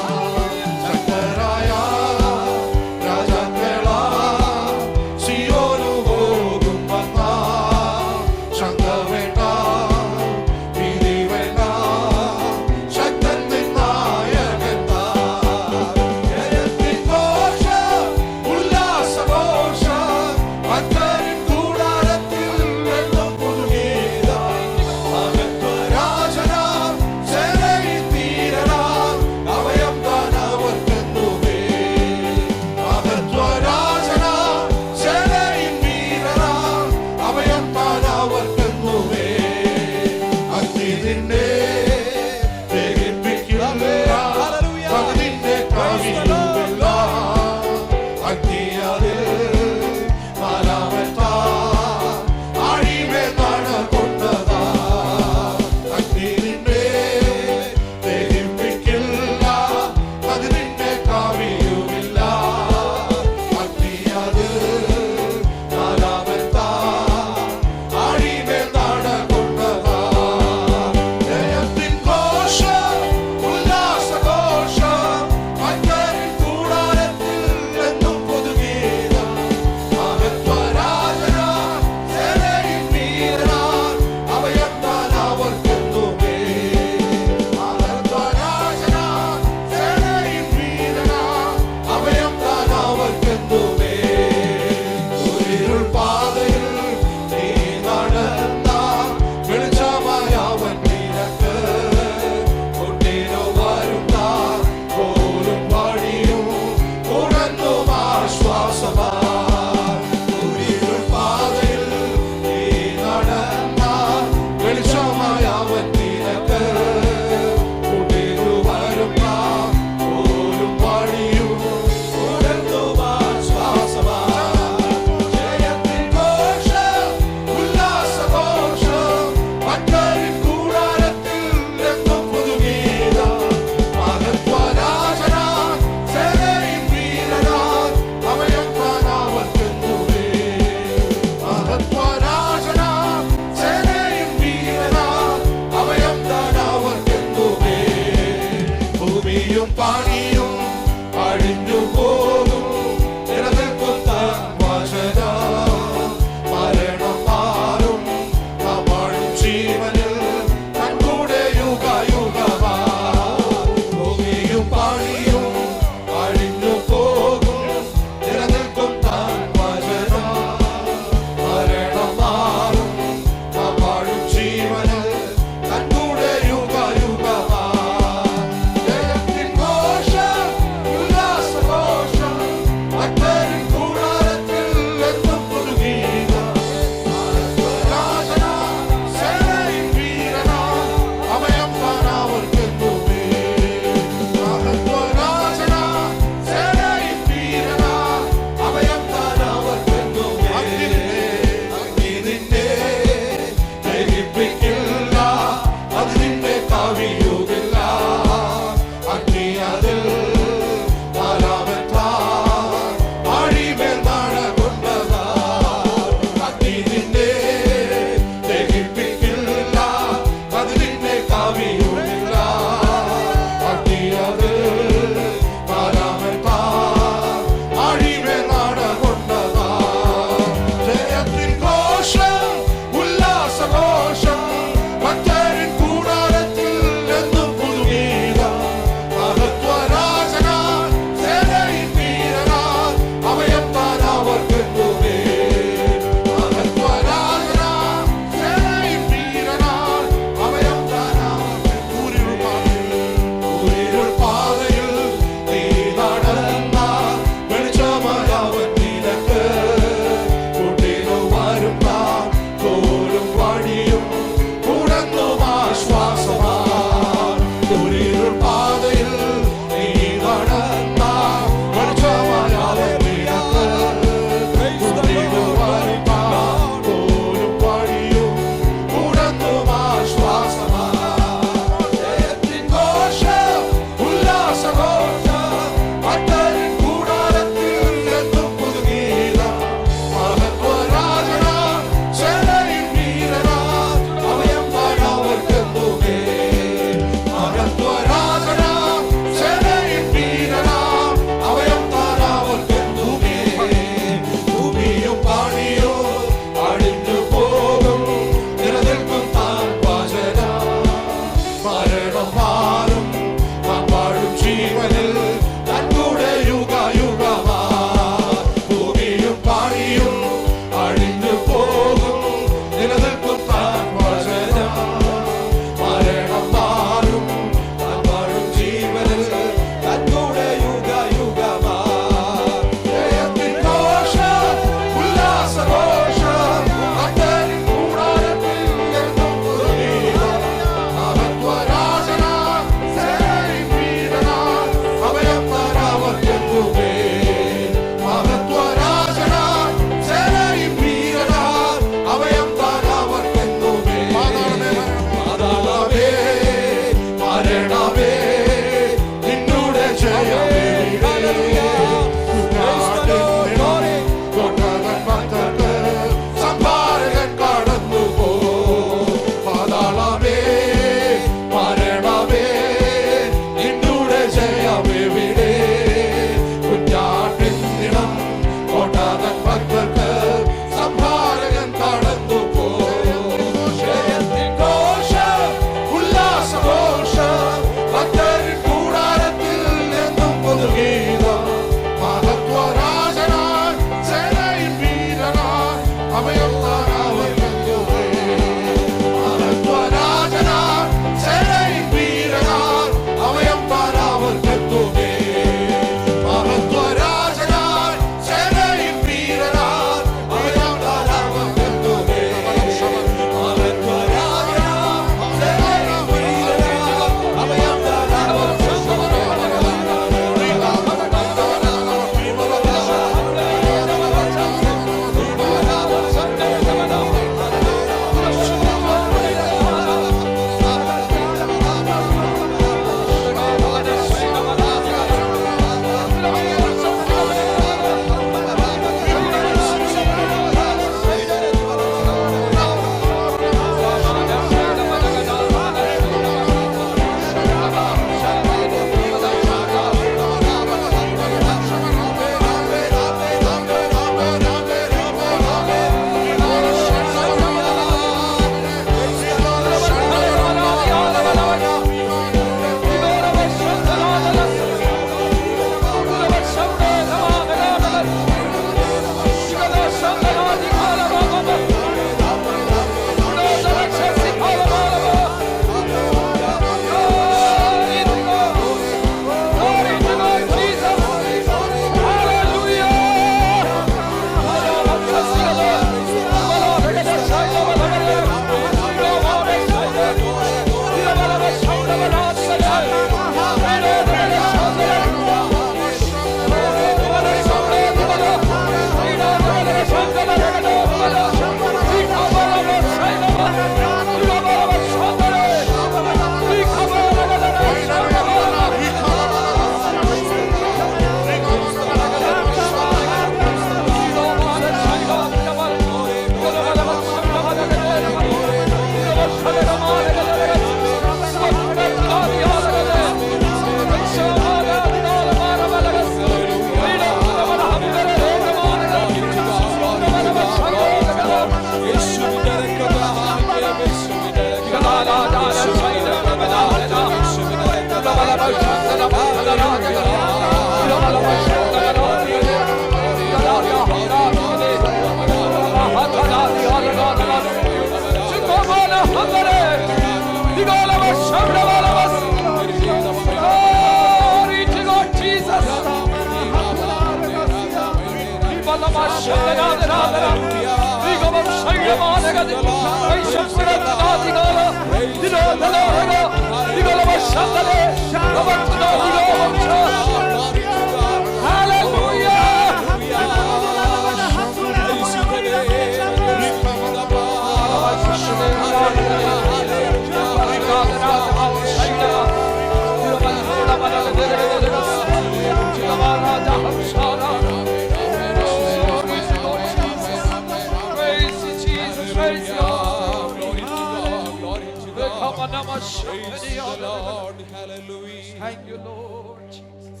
A: Thank you, Lord Jesus.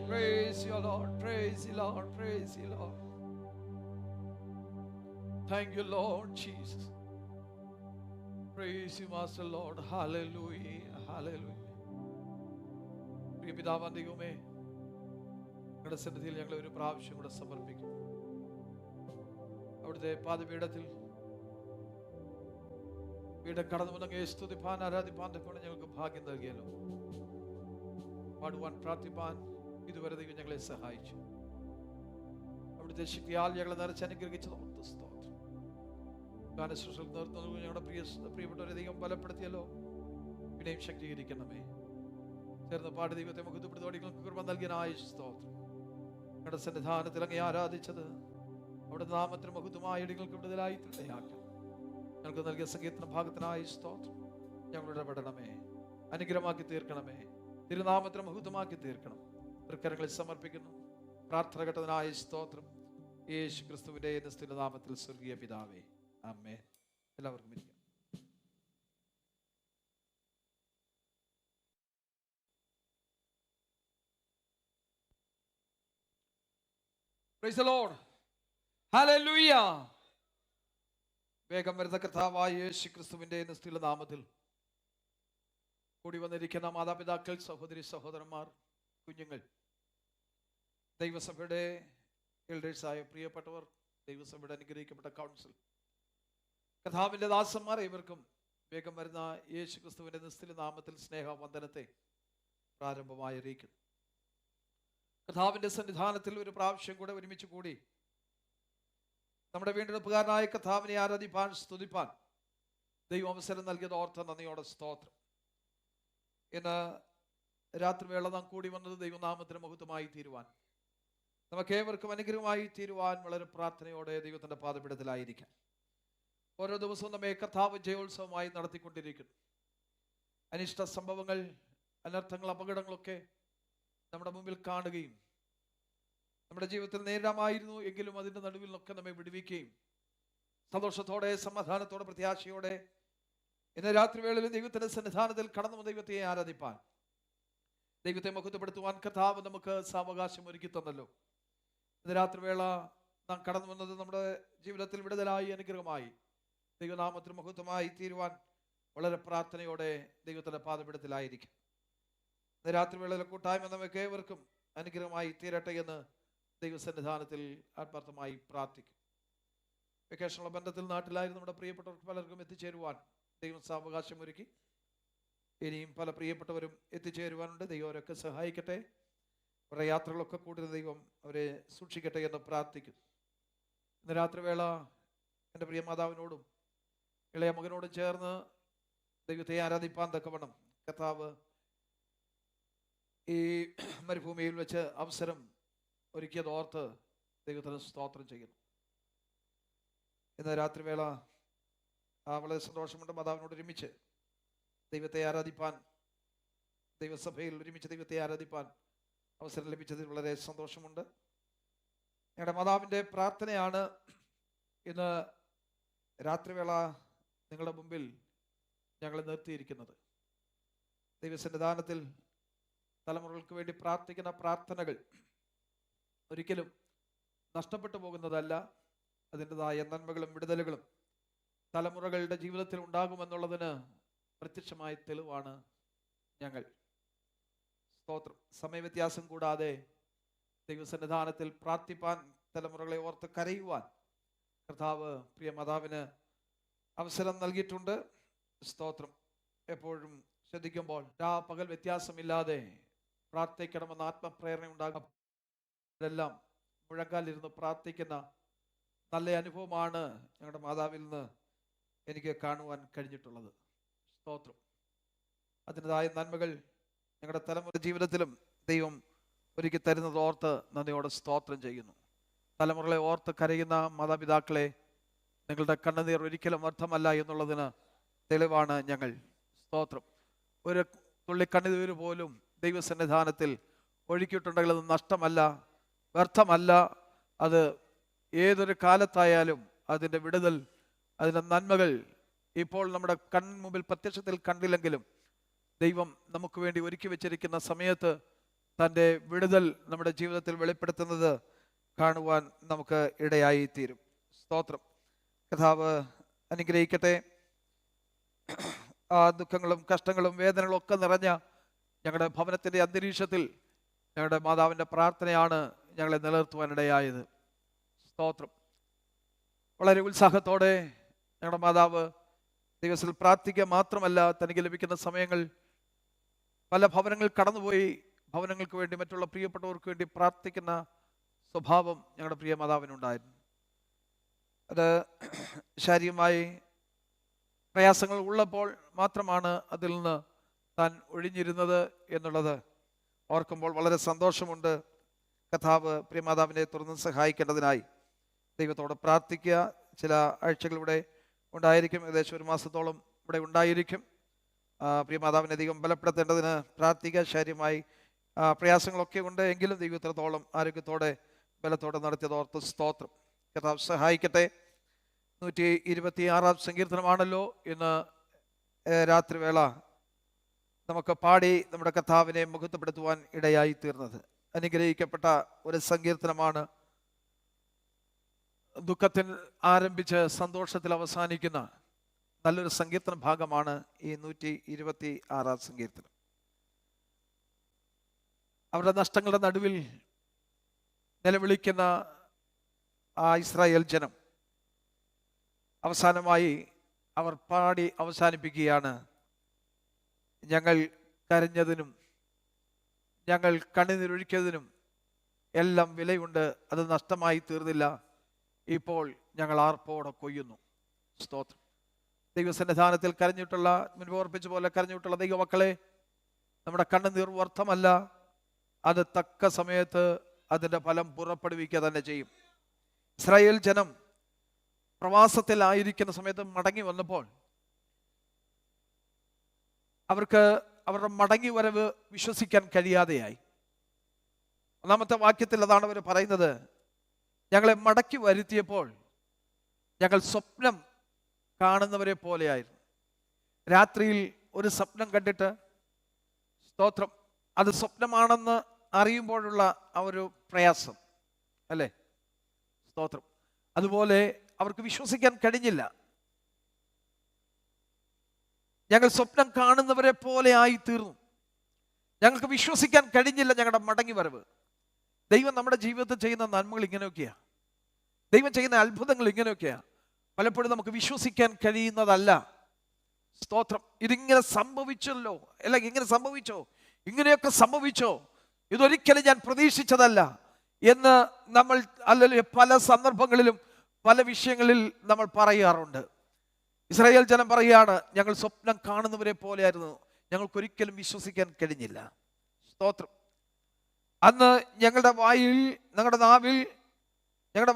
A: Praise you, Lord. Praise you, Lord. Praise you, Lord. Thank you, Lord Jesus. Praise you, Master Lord. Hallelujah. Hallelujah. പ്രിയ പിതാവാം ദൈവമേ, ഞങ്ങളുടെ സന്നിധിയിൽ ഞങ്ങൾ ഒരു പ്രാവശ്യം കൂടെ സമർപ്പിക്കും. അവിടുത്തെ പാദപീഠത്തിൽ വീണ്ടും കടന്നു വന്നങ്ങയെ സ്തുതിപ്പാൻ ആരാധിപ്പാൻ കൊണ്ട് ഞങ്ങൾക്ക് ഭാഗ്യം നൽകിയല്ലോ. പാടുവാൻ പ്രാർത്ഥിപ്പാൻ ഇതുവരെ ദൈവം ഞങ്ങളെ സഹായിച്ചു. അവിടുത്തെ ശക്തിയാൽ ഞങ്ങളെ നിറച്ച് അനുഗ്രഹിച്ചത് സ്തോത്രം. ഗാനശുശ്രൂഷകൾ നേർന്നു ഞങ്ങളുടെ പ്രിയപ്പെട്ടവരെ ദൈവം ബലപ്പെടുത്തിയല്ലോ. പിന്നെയും ശക്തീകരിക്കണമേ. ചേർന്ന് പാടി ദൈവത്തെ മുഖത്തുപിടുത്തോടികൾക്ക് കൃപ നൽകിയനായ സ്തോത്രം. ഞങ്ങളുടെ സന്നിധാനത്തിൽ അങ്ങേ ആരാധിച്ചത് അവിടെ നാമത്തിന് മഹത്വമായ ഇടങ്ങൾക്ക് വിടുതലായി ഇടയാക്കണം. ഞങ്ങൾക്ക് നൽകിയ സംഗീത ഭാഗത്തിനായി സ്തോത്രം. ഞങ്ങളുടെ ഇടപെടണമേ, അനുഗ്രഹമാക്കി തീർക്കണമേ, തിരുനാമത്തിന് മഹത്വമാക്കി തീർക്കണം. തൃക്കരങ്ങളിൽ സമർപ്പിക്കുന്നു. പ്രാർത്ഥന ഘട്ടത്തിനായി സ്തോത്രം. യേശു ക്രിസ്തുവിന്റെ നിസ്തുല നാമത്തിൽ സ്വർഗീയ പിതാവേ, ആമേൻ. എല്ലാവർക്കും ഇരിക്കാം. Praise the Lord. Hallelujah. വേഗം വരുന്ന കർത്താവായ യേശു ക്രിസ്തുവിന്റെ നിസ്തുല നാമത്തിൽ കൂടി വന്നിരിക്കുന്ന മാതാപിതാക്കൾ, സഹോദരി സഹോദരന്മാർ, കുഞ്ഞുങ്ങൾ, ദൈവസഭയുടെ എൽഡേഴ്സായ പ്രിയപ്പെട്ടവർ, ദൈവസഭയുടെ അനുഗ്രഹിക്കപ്പെട്ട കൗൺസിൽ, കർത്താവിന്റെ ദാസന്മാർ, ഇവർക്കും വേഗം വരുന്ന യേശു ക്രിസ്തുവിന്റെ നിസ്തുല നാമത്തിൽ സ്നേഹവന്ദനത്തെ പ്രാരംഭമായി അറിയിക്കുന്നു. കർത്താവിന്റെ സന്നിധാനത്തിൽ ഒരു പ്രാവശ്യം കൂടെ ഒരുമിച്ച് കൂടി നമ്മുടെ വീണ്ടെടുപ്പുകാരനായ കർത്താവിനെ ആരാധിപ്പാൻ, സ്തുതിപ്പാൻ ദൈവം അവസരം നൽകിയത് ഓർത്ത നന്ദിയോടെ സ്തോത്രം. ഇന്ന് രാത്രിവേള നാം കൂടി വന്നത് ദൈവനാമത്തിന് മഹത്വമായി തീരുവാൻ, നമുക്കേവർക്കും അനുഗ്രഹമായി തീരുവാൻ വളരെ പ്രാർത്ഥനയോടെ ദൈവത്തിൻ്റെ പാദപീഠത്തിലായിരിക്കാം. ഓരോ ദിവസവും നമ്മെ കർത്താവ് ജയോത്സവമായി നടത്തിക്കൊണ്ടിരിക്കുന്നു. അനിഷ്ട സംഭവങ്ങൾ, അനർത്ഥങ്ങൾ, അപകടങ്ങളൊക്കെ നമ്മുടെ മുമ്പിൽ കാണുകയും നമ്മുടെ ജീവിതത്തിൽ നേരിടാമായിരുന്നു എങ്കിലും അതിൻ്റെ നടുവിൽ നിന്നൊക്കെ നമ്മെ വിടുവിക്കുകയും സന്തോഷത്തോടെ, സമാധാനത്തോടെ, പ്രത്യാശയോടെ ഇന്ന് രാത്രിവേളയിൽ ദൈവത്തിൻ്റെ സന്നിധാനത്തിൽ കടന്നു ദൈവത്തെ ആരാധിപ്പാൻ, ദൈവത്തെ മഹത്വപ്പെടുത്തുവാൻ കർത്താവ് നമുക്ക് സാവകാശം ഒരുക്കി തന്നല്ലോ. ഇന്ന് രാത്രിവേള നാം കടന്നു വന്നത് നമ്മുടെ ജീവിതത്തിൽ വിടുതലായി, അനുഗ്രഹമായി, ദൈവനാമത്തിന് മഹത്വമായി തീരുവാൻ വളരെ പ്രാർത്ഥനയോടെ ദൈവത്തിൻ്റെ പാദപീഠത്തിലായിരിക്കും. ഇന്ന് രാത്രിവേളയിലെ കൂട്ടായ്മ നമുക്ക് ഏവർക്കും അനുഗ്രഹമായി തീരട്ടെ എന്ന് ദൈവസന്നിധാനത്തിൽ ആത്മാർത്ഥമായി പ്രാർത്ഥിക്കും. വെക്കേഷനുള്ള ബന്ധത്തിൽ നാട്ടിലായിരുന്നു നമ്മുടെ പ്രിയപ്പെട്ടവർക്ക് പലർക്കും എത്തിച്ചേരുവാൻ ദൈവം സാവകാശം ഒരുക്കി. ഇനിയും പല പ്രിയപ്പെട്ടവരും എത്തിച്ചേരുവാനുണ്ട്. ദൈവം അവരൊക്കെ സഹായിക്കട്ടെ. അവരുടെ യാത്രകളൊക്കെ കൂടുതൽ ദൈവം അവരെ സൂക്ഷിക്കട്ടെ എന്ന് പ്രാർത്ഥിക്കുന്നു. ഇന്ന് രാത്രിവേള എൻ്റെ പ്രിയ മാതാവിനോടും ഇളയ മകനോടും ചേർന്ന് ദൈവത്തെ ആരാധിപ്പാൻ തക്കവണ്ണം കർത്താവ് ഈ മരുഭൂമിയിൽ വെച്ച് അവസരം ഒരുക്കിയത് ഓർത്ത് ദൈവത്തിന് സ്തോത്രം ചെയ്യുന്നു. ഇന്ന് രാത്രിവേള വളരെ സന്തോഷമുണ്ട്. മാതാവിനോട് ഒരുമിച്ച് ദൈവത്തെ ആരാധിപ്പാൻ, ദൈവസഭയിൽ ഒരുമിച്ച് ദൈവത്തെ ആരാധിപ്പാൻ അവസരം ലഭിച്ചതിൽ വളരെ സന്തോഷമുണ്ട്. ഞങ്ങളുടെ മാതാവിൻ്റെ പ്രാർത്ഥനയാണ് ഇന്ന് രാത്രിവേള നിങ്ങളുടെ മുമ്പിൽ ഞങ്ങൾ നിർത്തിയിരിക്കുന്നത്. ദൈവസന്നിധാനത്തിൽ തലമുറകൾക്ക് വേണ്ടി പ്രാർത്ഥിക്കുന്ന പ്രാർത്ഥനകൾ ഒരിക്കലും നഷ്ടപ്പെട്ടു പോകുന്നതല്ല. അതിൻ്റെതായ നന്മകളും വിടുതലുകളും തലമുറകളുടെ ജീവിതത്തിൽ ഉണ്ടാകുമെന്നുള്ളതിന് പ്രത്യക്ഷമായ തെളിവാണ് ഞങ്ങൾ. സ്തോത്രം. സമയവ്യത്യാസം കൂടാതെ ദൈവസന്നിധാനത്തിൽ പ്രാർത്ഥിപ്പാൻ, തലമുറകളെ ഓർത്ത് കരയുവാൻ കർത്താവ് പ്രിയ മാതാവിന് അവസരം നൽകിയിട്ടുണ്ട്. സ്തോത്രം. എപ്പോഴും ശ്രദ്ധിക്കുമ്പോൾ പകൽ വ്യത്യാസമില്ലാതെ പ്രാർത്ഥിക്കണമെന്ന ആത്മപ്രേരണ ഉണ്ടാകും. ഇതെല്ലാം മുഴങ്കാലിരുന്ന് പ്രാർത്ഥിക്കുന്ന നല്ല അനുഭവമാണ് ഞങ്ങളുടെ മാതാവിൽ നിന്ന് എനിക്ക് കാണുവാൻ കഴിഞ്ഞിട്ടുള്ളത്. സ്തോത്രം. അതിൻ്റെതായ നന്മകൾ ഞങ്ങളുടെ തലമുറ ജീവിതത്തിലും ദൈവം ഒരുക്കി തരുന്നത് ഓർത്ത് നന്ദിയോടെ സ്തോത്രം ചെയ്യുന്നു. തലമുറകളെ ഓർത്ത് കരയുന്ന മാതാപിതാക്കളെ, നിങ്ങളുടെ കണ്ണുനീർ ഒരിക്കലും വ്യർത്ഥമല്ല എന്നുള്ളതിന് തെളിവാണ് ഞങ്ങൾ. സ്തോത്രം. ഒരു തുള്ളി കണ്ണുനീർ പോലും ദൈവസന്നിധാനത്തിൽ ഒഴുക്കിയിട്ടുണ്ടെങ്കിൽ അത് നഷ്ടമല്ല, വ്യർത്ഥമല്ല. അത് ഏതൊരു കാലത്തായാലും അതിൻ്റെ വിടുതൽ, അതിൻ്റെ നന്മകൾ ഇപ്പോൾ നമ്മുടെ കൺമുമ്പിൽ പ്രത്യക്ഷത്തിൽ കണ്ടില്ലെങ്കിലും ദൈവം നമുക്ക് വേണ്ടി ഒരുക്കി വെച്ചിരിക്കുന്ന സമയത്ത് തൻ്റെ വിടുതൽ നമ്മുടെ ജീവിതത്തിൽ വെളിപ്പെടുത്തുന്നത് കാണുവാൻ നമുക്ക് ഇടയായി തീരും. സ്തോത്രം. കർത്താവ് അനുഗ്രഹിക്കട്ടെ. ആ ദുഃഖങ്ങളും കഷ്ടങ്ങളും വേദനകളും ഒക്കെ നിറഞ്ഞ ഞങ്ങളുടെ ഭവനത്തിൻ്റെ അന്തരീക്ഷത്തിൽ ഞങ്ങളുടെ മാതാവിൻ്റെ പ്രാർത്ഥനയാണ് ഞങ്ങളെ നിലനിർത്തുവാനിടയായത്. സ്തോത്രം. വളരെ ഉത്സാഹത്തോടെ ഞങ്ങളുടെ മാതാവ് ദിവസത്തിൽ പ്രാർത്ഥിക്കുക മാത്രമല്ല, തനിക്ക് ലഭിക്കുന്ന സമയങ്ങൾ പല ഭവനങ്ങൾ കടന്നുപോയി ഭവനങ്ങൾക്ക് വേണ്ടി, മറ്റുള്ള പ്രിയപ്പെട്ടവർക്ക് വേണ്ടി പ്രാർത്ഥിക്കുന്ന സ്വഭാവം ഞങ്ങളുടെ പ്രിയ മാതാവിനുണ്ടായിരുന്നു. അത് ശാരീരികമായി പ്രയാസങ്ങൾ ഉള്ളപ്പോൾ മാത്രമാണ് അതിൽ നിന്ന് താൻ ഒഴിഞ്ഞിരുന്നത് എന്നുള്ളത് ഓർക്കുമ്പോൾ വളരെ സന്തോഷമുണ്ട്. കർത്താവ് പ്രിയമാതാവിനെ തുറന്ന് സഹായിക്കേണ്ടതിനായി ദൈവത്തോട് പ്രാർത്ഥിക്കുക. ചില ആഴ്ചകൾ ഇവിടെ ഉണ്ടായിരിക്കും, ഏകദേശം 1 മാസത്തോളം ഇവിടെ ഉണ്ടായിരിക്കും. പ്രിയമാതാവിനെ ദൈവം ബലപ്പെടുത്തേണ്ടതിന് പ്രാർത്ഥിക്കുക. ശാരീരികമായി പ്രയാസങ്ങളൊക്കെ ഉണ്ട്, എങ്കിലും ദൈവത്തോളം ആരോഗ്യത്തോടെ ബലത്തോടെ നടത്തിയത് ഓർത്ത് സ്തോത്രം. കർത്താവ് സഹായിക്കട്ടെ. 126 സങ്കീർത്തനമാണല്ലോ ഇന്ന് രാത്രിവേള നമുക്ക് പാടി നമ്മുടെ കർത്താവിനെ മുഖത്തപ്പെടുത്തുവാൻ ഇടയായി തീർന്നത്. അനുഗ്രഹിക്കപ്പെട്ട ഒരു സങ്കീർത്തനമാണ്. ദുഃഖത്തിൽ ആരംഭിച്ച് സന്തോഷത്തിൽ അവസാനിക്കുന്ന നല്ലൊരു സങ്കീർത്തന ഭാഗമാണ് ഈ 126 സങ്കീർത്തനം. അവരുടെ നഷ്ടങ്ങളുടെ നടുവിൽ നിലവിളിക്കുന്ന ആ ഇസ്രായേൽ ജനം അവസാനമായി അവർ പാടി അവസാനിപ്പിക്കുകയാണ്: ഞങ്ങൾ കരഞ്ഞതിനും ഞങ്ങൾ കണ്ണുനീരൊഴുക്കിയതിനും എല്ലാം വിലയുണ്ട്, അത് നഷ്ടമായി തീർന്നില്ല. ഇപ്പോൾ ഞങ്ങൾ ആർപ്പോടെ കൊയ്യുന്നു. സ്തോത്രം. ദൈവസന്നിധാനത്തിൽ കരഞ്ഞിട്ടുള്ള, മുൻപ് ഓർപ്പിച്ച പോലെ കരഞ്ഞിട്ടുള്ള ദൈവമക്കളെ, നമ്മുടെ കണ്ണുനീർ വ്യർത്ഥമല്ല. അത് തക്ക സമയത്ത് അതിൻ്റെ ഫലം പുറപ്പെടുവിക്കുക തന്നെ ചെയ്യും. ഇസ്രായേൽ ജനം പ്രവാസത്തിലായിരിക്കുന്ന സമയത്ത് മടങ്ങി വന്നപ്പോൾ അവർക്ക് അവരുടെ മടങ്ങി വരവ് വിശ്വസിക്കാൻ കഴിയാതെയായി. 1-ാമത്തെ വാക്യത്തിൽ അതാണ് അവർ പറയുന്നത്: ഞങ്ങളെ മടക്കി വരുത്തിയപ്പോൾ ഞങ്ങൾ സ്വപ്നം കാണുന്നവരെ പോലെയായിരുന്നു. രാത്രിയിൽ ഒരു സ്വപ്നം കണ്ടിട്ട്, സ്തോത്രം, അത് സ്വപ്നമാണെന്ന് അറിയുമ്പോഴുള്ള ആ ഒരു പ്രയാസം അല്ലേ? സ്തോത്രം. അതുപോലെ അവർക്ക് വിശ്വസിക്കാൻ കഴിഞ്ഞില്ല. ഞങ്ങൾ സ്വപ്നം കാണുന്നവരെ പോലെ ആയി തീർന്നു. ഞങ്ങൾക്ക് വിശ്വസിക്കാൻ കഴിഞ്ഞില്ല ഞങ്ങളുടെ മടങ്ങി വരവ്. ദൈവം നമ്മുടെ ജീവിതത്തിൽ ചെയ്യുന്ന നന്മകൾ ഇങ്ങനെയൊക്കെയാ, ദൈവം ചെയ്യുന്ന അത്ഭുതങ്ങൾ ഇങ്ങനെയൊക്കെയാ. പലപ്പോഴും നമുക്ക് വിശ്വസിക്കാൻ കഴിയുന്നതല്ല. സ്തോത്രം. ഇതിങ്ങനെ സംഭവിച്ചല്ലോ, അല്ലെങ്കിൽ ഇങ്ങനെ സംഭവിച്ചോ, ഇങ്ങനെയൊക്കെ സംഭവിച്ചോ, ഇതൊരിക്കലും ഞാൻ പ്രതീക്ഷിച്ചതല്ല എന്ന് നമ്മൾ അല്ലെങ്കിൽ പല സന്ദർഭങ്ങളിലും പല വിഷയങ്ങളിൽ നമ്മൾ പറയാറുണ്ട്. ഇസ്രായേൽ ജനം പറയുകയാണ്: ഞങ്ങൾ സ്വപ്നം കാണുന്നവരെ പോലെയായിരുന്നു, ഞങ്ങൾക്കൊരിക്കലും വിശ്വസിക്കാൻ കഴിഞ്ഞില്ല. സ്തോത്രം. അന്ന് ഞങ്ങളുടെ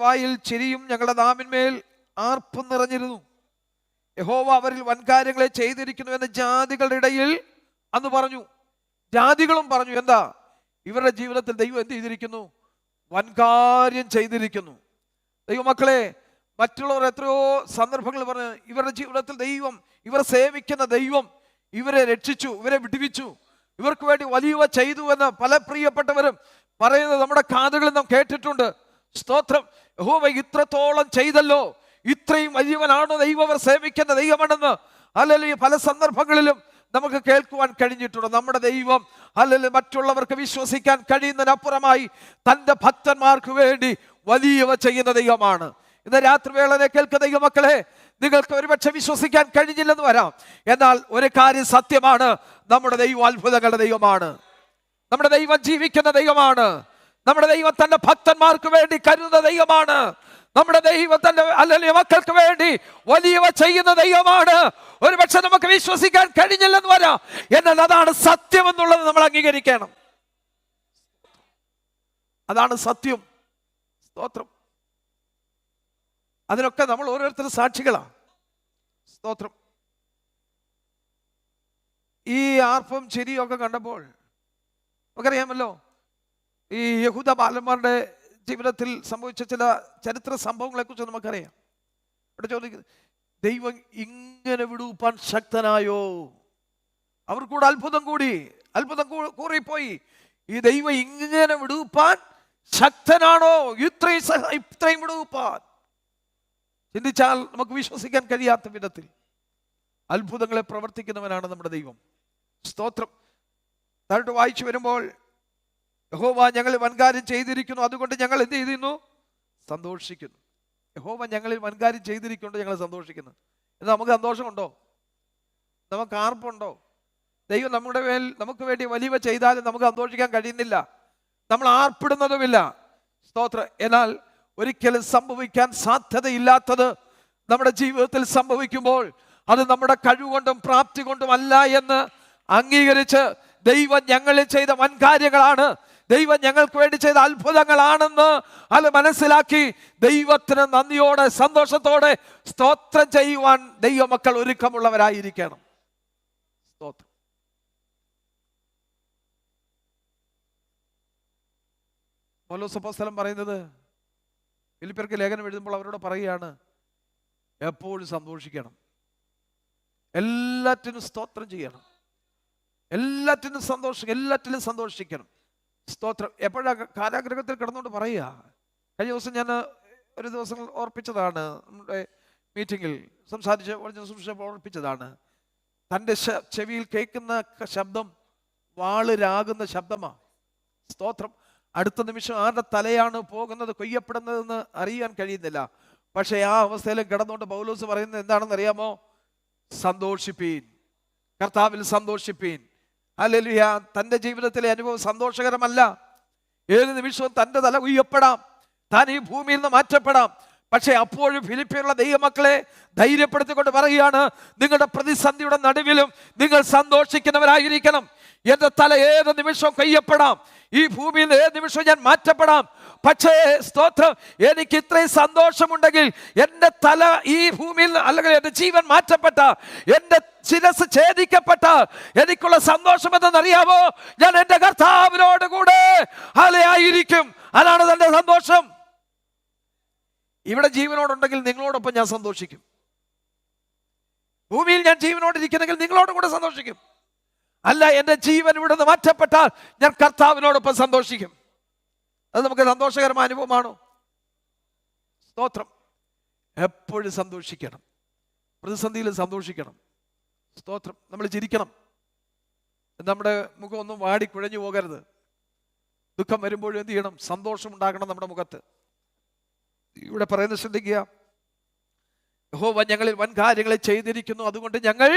A: വായിൽ ചിരിയും ഞങ്ങളുടെ നാവിന്മേൽ ആർപ്പും നിറഞ്ഞിരുന്നു. യഹോവ അവരിൽ വൻകാര്യങ്ങളെ ചെയ്തിരിക്കുന്നു എന്ന് ജാതികളുടെ ഇടയിൽ അന്ന് പറഞ്ഞു. ജാതികളും പറഞ്ഞു, എന്താ? ഇവരുടെ ജീവിതത്തിൽ ദൈവം എന്ത് ചെയ്തിരിക്കുന്നു? വൻകാര്യം ചെയ്തിരിക്കുന്നു. ദൈവമക്കളെ, മറ്റുള്ളവർ എത്രയോ സന്ദർഭങ്ങൾ പറഞ്ഞ് ഇവരുടെ ജീവിതത്തിൽ ദൈവം, ഇവർ സേവിക്കുന്ന ദൈവം ഇവരെ രക്ഷിച്ചു, ഇവരെ വിടുവിച്ചു, ഇവർക്ക് വേണ്ടി വലിയവ ചെയ്തു എന്ന് പല പ്രിയപ്പെട്ടവരും പറയുന്നത് നമ്മുടെ കാതുകളിൽ നാം കേട്ടിട്ടുണ്ട്. സ്തോത്രം. യഹോവ ഇത്രത്തോളം ചെയ്തല്ലോ, ഇത്രയും വലിയവനാണോ ദൈവം, അവർ സേവിക്കുന്ന ദൈവമാണെന്ന് അല്ലെങ്കിൽ പല സന്ദർഭങ്ങളിലും നമുക്ക് കേൾക്കുവാൻ കഴിഞ്ഞിട്ടുണ്ട്. നമ്മുടെ ദൈവം അല്ലെങ്കിൽ മറ്റുള്ളവർക്ക് വിശ്വസിക്കാൻ കഴിയുന്നതിനപ്പുറമായി തൻ്റെ ഭക്തന്മാർക്ക് വേണ്ടി വലിയവ ചെയ്യുന്ന ദൈവമാണ്. ഇന്ന് രാത്രിവേളനെ കേൾക്കുന്ന ദൈവമക്കളെ, നിങ്ങൾക്ക് ഒരുപക്ഷെ വിശ്വസിക്കാൻ കഴിഞ്ഞില്ലെന്ന് വരാം. എന്നാൽ ഒരു കാര്യം സത്യമാണ്, നമ്മുടെ ദൈവം അത്ഭുതങ്ങളുടെ ദൈവമാണ്. നമ്മുടെ ദൈവം ജീവിക്കുന്ന ദൈവമാണ്. നമ്മുടെ ദൈവം തന്റെ ഭക്തന്മാർക്ക് വേണ്ടി കരുതുന്ന ദൈവമാണ്. നമ്മുടെ ദൈവം തന്റെ അല്ലെങ്കിൽ മക്കൾക്ക് വേണ്ടി വലിയവ ചെയ്യുന്ന ദൈവമാണ്. ഒരുപക്ഷെ നമുക്ക് വിശ്വസിക്കാൻ കഴിഞ്ഞില്ലെന്ന് വരാം, എന്നാൽ അതാണ് സത്യം എന്നുള്ളത് നമ്മൾ അംഗീകരിക്കണം. അതാണ് സത്യം. സ്തോത്രം. അതിനൊക്കെ നമ്മൾ ഓരോരുത്തരും സാക്ഷികളാണ്. സ്തോത്രം. ഈ ആർപ്പും ചിരിയും ഒക്കെ കണ്ടപ്പോൾ നമുക്കറിയാമല്ലോ, ഈ യഹൂദ ബാലന്മാരുടെ ജീവിതത്തിൽ സംഭവിച്ച ചില ചരിത്ര സംഭവങ്ങളെ കുറിച്ച് നമുക്കറിയാം. ഇവിടെ ചോദിക്കുന്നത്, ദൈവം ഇങ്ങനെ വിടുപ്പാൻ ശക്തനായോ? അവർക്കൂടെ അത്ഭുതം കൂറിപ്പോയി. ഈ ദൈവം ഇങ്ങനെ വിടുപ്പാൻ ശക്തനാണോ? ഇത്രയും വിടുപ്പാൻ ചിന്തിച്ചാൽ നമുക്ക് വിശ്വസിക്കാൻ കഴിയാത്ത വിധത്തിൽ അത്ഭുതങ്ങളെ പ്രവർത്തിക്കുന്നവനാണ് നമ്മുടെ ദൈവം. സ്തോത്രം. താഴോട്ട് വായിച്ചു വരുമ്പോൾ, യഹോവ ഞങ്ങൾ വൻകാര്യം ചെയ്തിരിക്കുന്നു, അതുകൊണ്ട് ഞങ്ങൾ എന്ത് ചെയ്തിരുന്നു? സന്തോഷിക്കുന്നു. യഹോവ ഞങ്ങളിൽ വൻകാര്യം ചെയ്തിരിക്കുന്നു, ഞങ്ങൾ സന്തോഷിക്കുന്നു. എന്നാൽ നമുക്ക് സന്തോഷമുണ്ടോ? നമുക്ക് ആർപ്പുണ്ടോ? ദൈവം നമുക്ക് വേണ്ടി വലിയവ ചെയ്താലും നമുക്ക് സന്തോഷിക്കാൻ കഴിയുന്നില്ല. നമ്മൾ ആർപ്പിടുന്നതുമില്ല. സ്തോത്രം. എന്നാൽ ഒരിക്കലും സംഭവിക്കാൻ സാധ്യതയില്ലാത്തത് നമ്മുടെ ജീവിതത്തിൽ സംഭവിക്കുമ്പോൾ അത് നമ്മുടെ കഴിവുകൊണ്ടും പ്രാപ്തി കൊണ്ടും അല്ല എന്ന് അംഗീകരിച്ച് ദൈവം ഞങ്ങളിൽ ചെയ്ത വൻകാര്യങ്ങളാണ്, ദൈവം ഞങ്ങൾക്ക് വേണ്ടി ചെയ്ത അത്ഭുതങ്ങളാണെന്ന് അത് മനസ്സിലാക്കി ദൈവത്തിന് നന്ദിയോടെ സന്തോഷത്തോടെ സ്തോത്രം ചെയ്യുവാൻ ദൈവമക്കൾ ഒരുക്കമുള്ളവരായിരിക്കണം. സ്തോത്രം. പൗലോസ് അപ്പോസ്തലൻ പറയുന്നത്, ഫിലിപ്പിയർക്ക് ലേഖനം എഴുതുമ്പോൾ അവരോട് പറയുകയാണ്, എപ്പോഴും സന്തോഷിക്കണം, എല്ലാറ്റിനും സ്തോത്രം ചെയ്യണം, എല്ലാറ്റിനും സന്തോഷിക്കണം. സ്തോത്രം. എപ്പോഴാണ് കാരാഗ്രഹത്തിൽ കിടന്നുകൊണ്ട് പറയുക. കഴിഞ്ഞ ദിവസം ഞാൻ ഒരു ദിവസം ഓർപ്പിച്ചതാണ്, നമ്മുടെ മീറ്റിങ്ങിൽ ഓർപ്പിച്ചതാണ്. തൻ്റെ ചെവിയിൽ കേൾക്കുന്ന ശബ്ദം വാള് രാകുന്ന ശബ്ദമാണ്. സ്തോത്രം. അടുത്ത നിമിഷം ആരുടെ തലയാണ് പോകുന്നത്, കൊയ്യപ്പെടുന്നതെന്ന് അറിയാൻ കഴിയുന്നില്ല. പക്ഷേ ആ അവസ്ഥയിലും കിടന്നുകൊണ്ട് പൗലോസ് പറയുന്നത് എന്താണെന്ന് അറിയാമോ? സന്തോഷിപ്പീൻ, കർത്താവിൽ സന്തോഷിപ്പീൻ. ഹല്ലേലൂയ. തൻ്റെ ജീവിതത്തിലെ അനുഭവം സന്തോഷകരമല്ല. ഏത് നിമിഷവും തൻ്റെ തല കൊയ്യപ്പെടാം, താൻ ഈ ഭൂമിയിൽ നിന്ന് മാറ്റപ്പെടാം. പക്ഷേ അപ്പോഴും ഫിലിപ്പിയുള്ള ദൈവമക്കളെ ധൈര്യപ്പെടുത്തിക്കൊണ്ട് പറയുകയാണ്, നിങ്ങളുടെ പ്രതിസന്ധിയുടെ നടുവിലും നിങ്ങൾ സന്തോഷിക്കുന്നവരായിരിക്കണം. എൻ്റെ തല ഏത് നിമിഷവും കൊയ്യപ്പെടാം, ഈ ഭൂമിയിൽ ഏത് നിമിഷവും ഞാൻ മാറ്റപ്പെടാം. പക്ഷേ സ്തോത്രം, എനിക്ക് ഇത്രയും സന്തോഷമുണ്ടെങ്കിൽ എൻ്റെ തല ഈ ഭൂമിയിൽ അല്ലെങ്കിൽ എൻ്റെ ജീവൻ മാറ്റപ്പെട്ട, എൻ്റെ ശിരസ് ഛേദിക്കപ്പെട്ട എനിക്കുള്ള സന്തോഷം എന്തെന്നറിയാമോ? ഞാൻ എൻ്റെ കർത്താവിനോട് കൂടെ ആയിരിക്കും. അതാണ് തൻ്റെ സന്തോഷം. ഇവിടെ ജീവനോടുണ്ടെങ്കിൽ നിങ്ങളോടൊപ്പം ഞാൻ സന്തോഷിക്കും. ഭൂമിയിൽ ഞാൻ ജീവനോടിരിക്കുന്നെങ്കിൽ നിങ്ങളോടും കൂടെ സന്തോഷിക്കും. അല്ല, എൻ്റെ ജീവൻ ഇവിടെ നിന്ന് മാറ്റപ്പെട്ടാൽ ഞാൻ കർത്താവിനോടൊപ്പം സന്തോഷിക്കും. അത് നമുക്ക് സന്തോഷകരമായ അനുഭവമാണോ? സ്തോത്രം. എപ്പോഴും സന്തോഷിക്കണം, പ്രതിസന്ധിയിൽ സന്തോഷിക്കണം. സ്തോത്രം. നമ്മൾ ചിരിക്കണം, നമ്മുടെ മുഖം ഒന്നും വാടി കുഴഞ്ഞു പോകരുത്. ദുഃഖം വരുമ്പോഴും എന്ത് ചെയ്യണം? സന്തോഷം ഉണ്ടാകണം നമ്മുടെ മുഖത്ത്. ഇവിടെ പറയുന്നത് ശ്രദ്ധിക്കുക, യഹോവ ഞങ്ങളിൽ വൻ കാര്യങ്ങളെ ചെയ്തിരിക്കുന്നു, അതുകൊണ്ട് ഞങ്ങൾ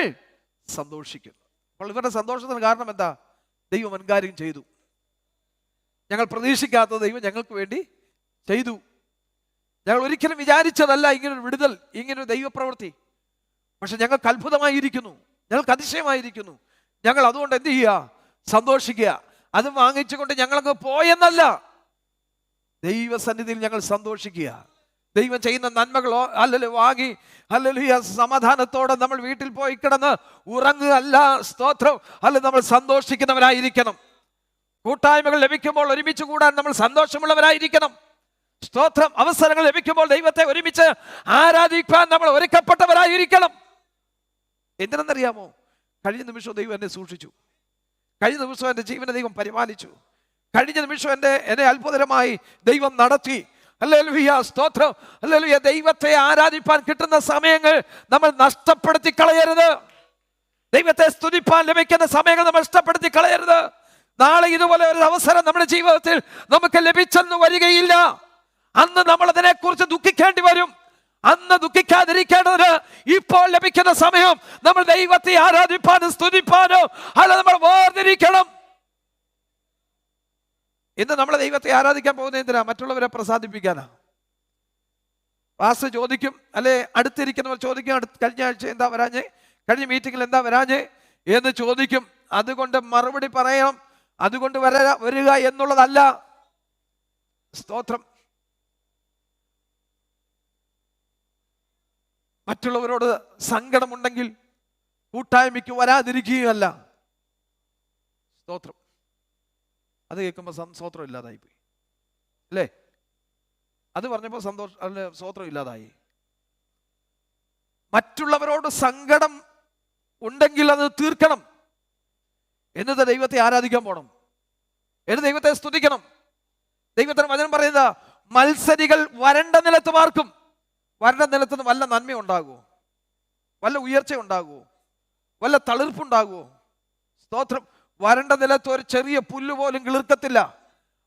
A: സന്തോഷിക്കുന്നു. അപ്പോൾ ഇവരുടെ സന്തോഷത്തിന് കാരണം എന്താ? ദൈവം വൻകാര്യം ചെയ്തു. ഞങ്ങൾ പ്രതീക്ഷിക്കാത്ത ദൈവം ഞങ്ങൾക്ക് വേണ്ടി ചെയ്തു. ഞങ്ങൾ ഒരിക്കലും വിചാരിച്ചതല്ല ഇങ്ങനൊരു വിടുതൽ, ഇങ്ങനൊരു ദൈവപ്രവൃത്തി. പക്ഷെ ഞങ്ങൾക്ക് അത്ഭുതമായിരിക്കുന്നു, ഞങ്ങൾക്ക് അതിശയമായിരിക്കുന്നു. ഞങ്ങൾ അതുകൊണ്ട് എന്ത് ചെയ്യുക? സന്തോഷിക്കുക. അത് വാങ്ങിച്ചുകൊണ്ട് ഞങ്ങളങ്ങ് പോയെന്നല്ല, ദൈവസന്നിധിയിൽ ഞങ്ങൾ സന്തോഷിക്കുക. ദൈവം ചെയ്യുന്ന നന്മകളോ അല്ലല്ലോ വാങ്ങി അല്ലല്ലോ സമാധാനത്തോടെ നമ്മൾ വീട്ടിൽ പോയി കിടന്ന് ഉറങ്ങുക അല്ല. സ്തോത്രം. അല്ല, നമ്മൾ സന്തോഷിക്കുന്നവരായിരിക്കണം. കൂട്ടായ്മകൾ ലഭിക്കുമ്പോൾ ഒരുമിച്ച് കൂടാൻ നമ്മൾ സന്തോഷമുള്ളവരായിരിക്കണം. സ്തോത്രം. അവസരങ്ങൾ ലഭിക്കുമ്പോൾ ദൈവത്തെ ഒരുമിച്ച് ആരാധിക്കാൻ നമ്മൾ ഒരുക്കപ്പെട്ടവരായിരിക്കണം. എന്തിനെന്നറിയാമോ? കഴിഞ്ഞ നിമിഷം ദൈവം എന്നെ സൂക്ഷിച്ചു, കഴിഞ്ഞ ദിവസം എൻ്റെ ജീവനെ ദൈവം പരിപാലിച്ചു, കഴിഞ്ഞ നിമിഷം എന്നെ അത്ഭുതകരമായി ദൈവം നടത്തി. ഹല്ലേലൂയ. സ്തോത്രം. ഹല്ലേലൂയ. ദൈവത്തെ ആരാധിപ്പാൻ കിട്ടുന്ന സമയങ്ങൾ നമ്മൾ നഷ്ടപ്പെടുത്തി കളയരുത്. ദൈവത്തെ സ്തുതിപ്പാൻ ലഭിക്കുന്ന സമയങ്ങൾ നമ്മൾ ഇഷ്ടപ്പെടുത്തി കളയരുത്. നാളെ ഇതുപോലെ ഒരു അവസരം നമ്മുടെ ജീവിതത്തിൽ നമുക്ക് ലഭിച്ചെന്ന് വരികയില്ല. അന്ന് നമ്മൾ അതിനെക്കുറിച്ച് ദുഃഖിക്കേണ്ടി വരും. അന്ന് ദുഃഖിക്കാതിരിക്കേണ്ടതിന് ഇപ്പോൾ ലഭിക്കുന്ന സമയം നമ്മൾ ദൈവത്തെ ആരാധിപ്പാനും സ്തുതിപ്പാനും അല്ല നമ്മൾ വേർതിരിക്കണം. ഇന്ന് നമ്മൾ ദൈവത്തെ ആരാധിക്കാൻ പോകുന്ന എന്തിനാ? മറ്റുള്ളവരെ പ്രസാദിപ്പിക്കാനാ. പാസ്റ്റർ ചോദിക്കും, അല്ലെ അടുത്തിരിക്കുന്നവർ ചോദിക്കും, കഴിഞ്ഞ ആഴ്ച എന്താ വരാഞ്ഞേ, കഴിഞ്ഞ മീറ്റിങ്ങിൽ എന്താ വരാഞ്ഞേ എന്ന് ചോദിക്കും. അതുകൊണ്ട് മറുപടി പറയണം, അതുകൊണ്ട് വരിക എന്നുള്ളതല്ല. സ്തോത്രം. മറ്റുള്ളവരോട് സങ്കടമുണ്ടെങ്കിൽ കൂട്ടായ്മയ്ക്ക് വരാതിരിക്കുകയല്ല. സ്തോത്രം. അത് കേൾക്കുമ്പോൾ സ്തോത്രം ഇല്ലാതായിപ്പോയി അല്ലേ? അത് പറഞ്ഞപ്പോൾ സന്തോഷം അല്ല, സ്തോത്രം ഇല്ലാതായി. മറ്റുള്ളവരോട് സങ്കടം ഉണ്ടെങ്കിൽ അത് തീർക്കണം. എന്നിട്ട് ദൈവത്തെ ആരാധിക്കാൻ പോകണം, എന്നിട്ട് ദൈവത്തെ സ്തുതിക്കണം. ദൈവത്തിന് വചനം പറയുന്നത്, മത്സരികൾ വരണ്ട നിലത്ത് പാർക്കും. വരണ്ട നിലത്തുനിന്ന് വല്ല നന്മ ഉണ്ടാകുമോ? വല്ല ഉയർച്ച ഉണ്ടാകുമോ? വല്ല തളിർപ്പുണ്ടാകുമോ? സ്തോത്രം. വരണ്ട നിലത്ത് ഒരു ചെറിയ പുല്ല് പോലും കിളിർക്കത്തില്ല.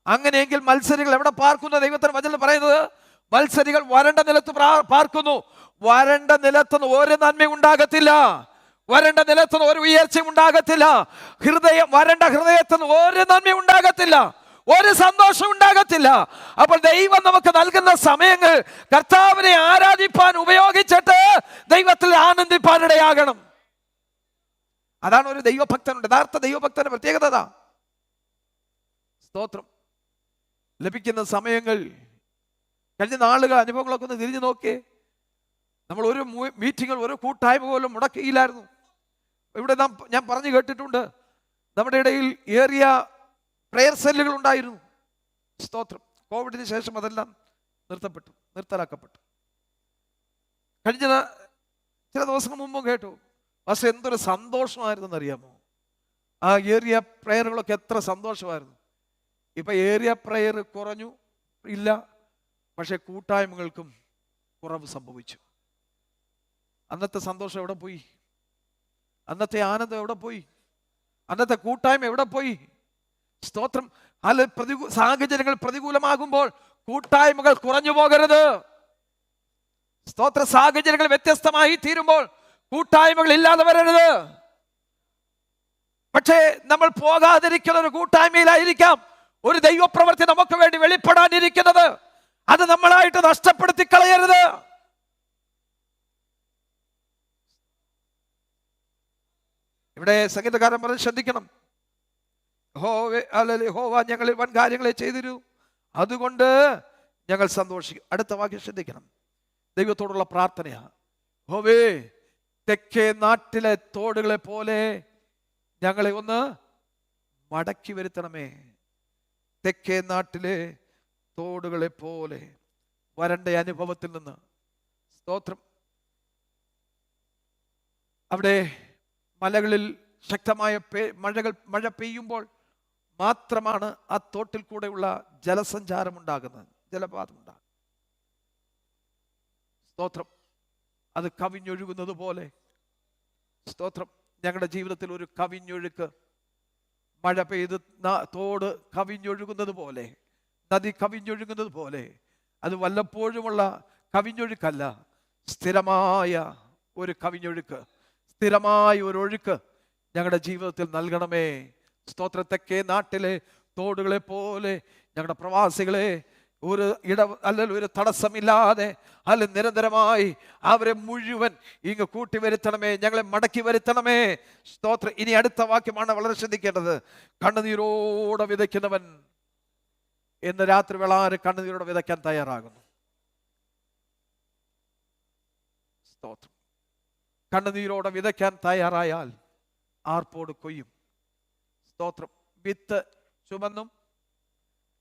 A: അങ്ങനെയെങ്കിൽ മത്സരികൾ എവിടെ പാർക്കുന്ന? ദൈവത്തിന് വചനം പറയുന്നത്, മത്സരികൾ വരണ്ട നിലത്ത് പാർക്കുന്നു. വരണ്ട നിലത്തുനിന്ന് ഒരു നന്മ ഉണ്ടാകത്തില്ല. വരണ്ട നിലത്തുനിന്ന് ഒരു ഉയർച്ച ഉണ്ടാകത്തില്ല. വരണ്ട ഹൃദയത്തിന് ഒരു നന്മ ഉണ്ടാകത്തില്ല, ഒരു സന്തോഷം ഉണ്ടാകത്തില്ല. അപ്പോൾ ദൈവം നമുക്ക് നൽകുന്ന സമയങ്ങൾ കർത്താവിനെ ആരാധിപ്പാൻ ഉപയോഗിച്ചിട്ട് ദൈവത്തിൽ ആനന്ദിപ്പാനിടയാകണം. അതാണ് ഒരു ദൈവഭക്തനുണ്ട്, യഥാർത്ഥ ദൈവഭക്തന്റെ പ്രത്യേകത. സ്തോത്രം. ലഭിക്കുന്ന സമയങ്ങൾ, കഴിഞ്ഞ നാളുകൾ അനുഭവങ്ങളൊക്കെ ഒന്ന് തിരിഞ്ഞു നോക്കിയേ. നമ്മൾ ഒരു മീറ്റിങ്ങുകൾ, ഒരു കൂട്ടായ്മ പോലും മുടക്കിയില്ലായിരുന്നു. ഇവിടെ ഞാൻ പറഞ്ഞു കേട്ടിട്ടുണ്ട്, നമ്മുടെ ഇടയിൽ ഏറിയ പ്രയർ സെല്ലുകൾ ഉണ്ടായിരുന്നു. സ്തോത്രം. കോവിഡിന് ശേഷം അതെല്ലാം നിർത്തലാക്കപ്പെട്ടു. കഴിഞ്ഞ ചില ദിവസങ്ങൾ മുമ്പും കേട്ടു, പക്ഷെ എന്തൊരു സന്തോഷമായിരുന്നു എന്നറിയാമോ? ആ ഏറിയ പ്രയറുകളൊക്കെ എത്ര സന്തോഷമായിരുന്നു. ഇപ്പൊ ഏറിയ പ്രയർ കുറഞ്ഞു ഇല്ല, പക്ഷെ കൂട്ടായ്മകൾക്കും കുറവ് സംഭവിച്ചു. അന്നത്തെ സന്തോഷം എവിടെ പോയി? അന്നത്തെ ആനന്ദം എവിടെ പോയി? അന്നത്തെ കൂട്ടായ്മ എവിടെ പോയി? സ്തോത്രം. അല്ല, സാഹചര്യങ്ങൾ പ്രതികൂലമാകുമ്പോൾ കൂട്ടായ്മകൾ കുറഞ്ഞു പോകരുത്. സ്തോത്ര. സാഹചര്യങ്ങൾ വ്യത്യസ്തമായി തീരുമ്പോൾ കൂട്ടായ്മകൾ ഇല്ലാതെ വരരുത്. പക്ഷേ നമ്മൾ പോകാതിരിക്കുന്ന ഒരു കൂട്ടായ്മയിലായിരിക്കാം ഒരു ദൈവപ്രവൃത്തി നമുക്ക് വേണ്ടി വെളിപ്പെടാനിരിക്കുന്നത്. അത് നമ്മളായിട്ട് നഷ്ടപ്പെടുത്തി കളയരുത്. ഇവിടെ സംഗീതകാരൻ പറഞ്ഞ് ശ്രദ്ധിക്കണം, യഹോവ ഞങ്ങൾ വൻ കാര്യങ്ങളെ ചെയ്തിരു, അതുകൊണ്ട് ഞങ്ങൾ സന്തോഷിക്കും. അടുത്ത വാക്യം ശ്രദ്ധിക്കണം, ദൈവത്തോടുള്ള പ്രാർത്ഥനയാ. യഹോവേ, തെക്കേ നാട്ടിലെ തോടുകളെ പോലെ ഞങ്ങളെ ഒന്ന് മടക്കി വരുത്തണമേ. തെക്കേ നാട്ടിലെ തോടുകളെ പോലെ വരണ്ട അനുഭവത്തിൽ നിന്ന്. സ്തോത്രം. അവിടെ മലകളിൽ ശക്തമായ മഴ പെയ്യുമ്പോൾ മാത്രമാണ് ആ തോട്ടിൽ കൂടെയുള്ള ജലസഞ്ചാരം ഉണ്ടാകുന്നത്, ജലപാതം ഉണ്ടാകുന്നത്. സ്തോത്രം. അത് കവിഞ്ഞൊഴുകുന്നത് പോലെ. സ്തോത്രം. ഞങ്ങളുടെ ജീവിതത്തിൽ ഒരു കവിഞ്ഞൊഴുക്ക്, മഴ പെയ്ത് തോട് കവിഞ്ഞൊഴുകുന്നത് പോലെ, നദി കവിഞ്ഞൊഴുകുന്നത് പോലെ, അത് വല്ലപ്പോഴുമുള്ള കവിഞ്ഞൊഴുക്കല്ല, സ്ഥിരമായ ഒരു കവിഞ്ഞൊഴുക്ക്, സ്ഥിരമായ ഒരു ഒഴുക്ക് ഞങ്ങളുടെ ജീവിതത്തിൽ നൽകണമേ. സ്തോത്രത്തെക്കെ നാട്ടിലെ തോടുകളെ പോലെ ഞങ്ങളുടെ പ്രവാസികളെ ഒരു ഒരു തടസ്സമില്ലാതെ നിരന്തരമായി അവരെ മുഴുവൻ ഇങ്ങ് കൂട്ടി വരുത്തണമേ, ഞങ്ങളെ മടക്കി വരുത്തണമേ. സ്തോത്രം. ഇനി അടുത്ത വാക്യമാണ് വളരെ ശ്രദ്ധിക്കേണ്ടത്. കണ്ണുനീരോടെ വിതയ്ക്കുന്നവൻ ഇന്ന് രാത്രി വേളാറ് കണ്ണുനീരോടെ വിതയ്ക്കാൻ തയ്യാറാകുന്നു. സ്തോത്രം. കണ്ണുനീരോടെ വിതയ്ക്കാൻ തയ്യാറായാൽ ആർപ്പോട് കൊയ്യും. സ്തോത്രം. വിത്ത് ചുമന്നും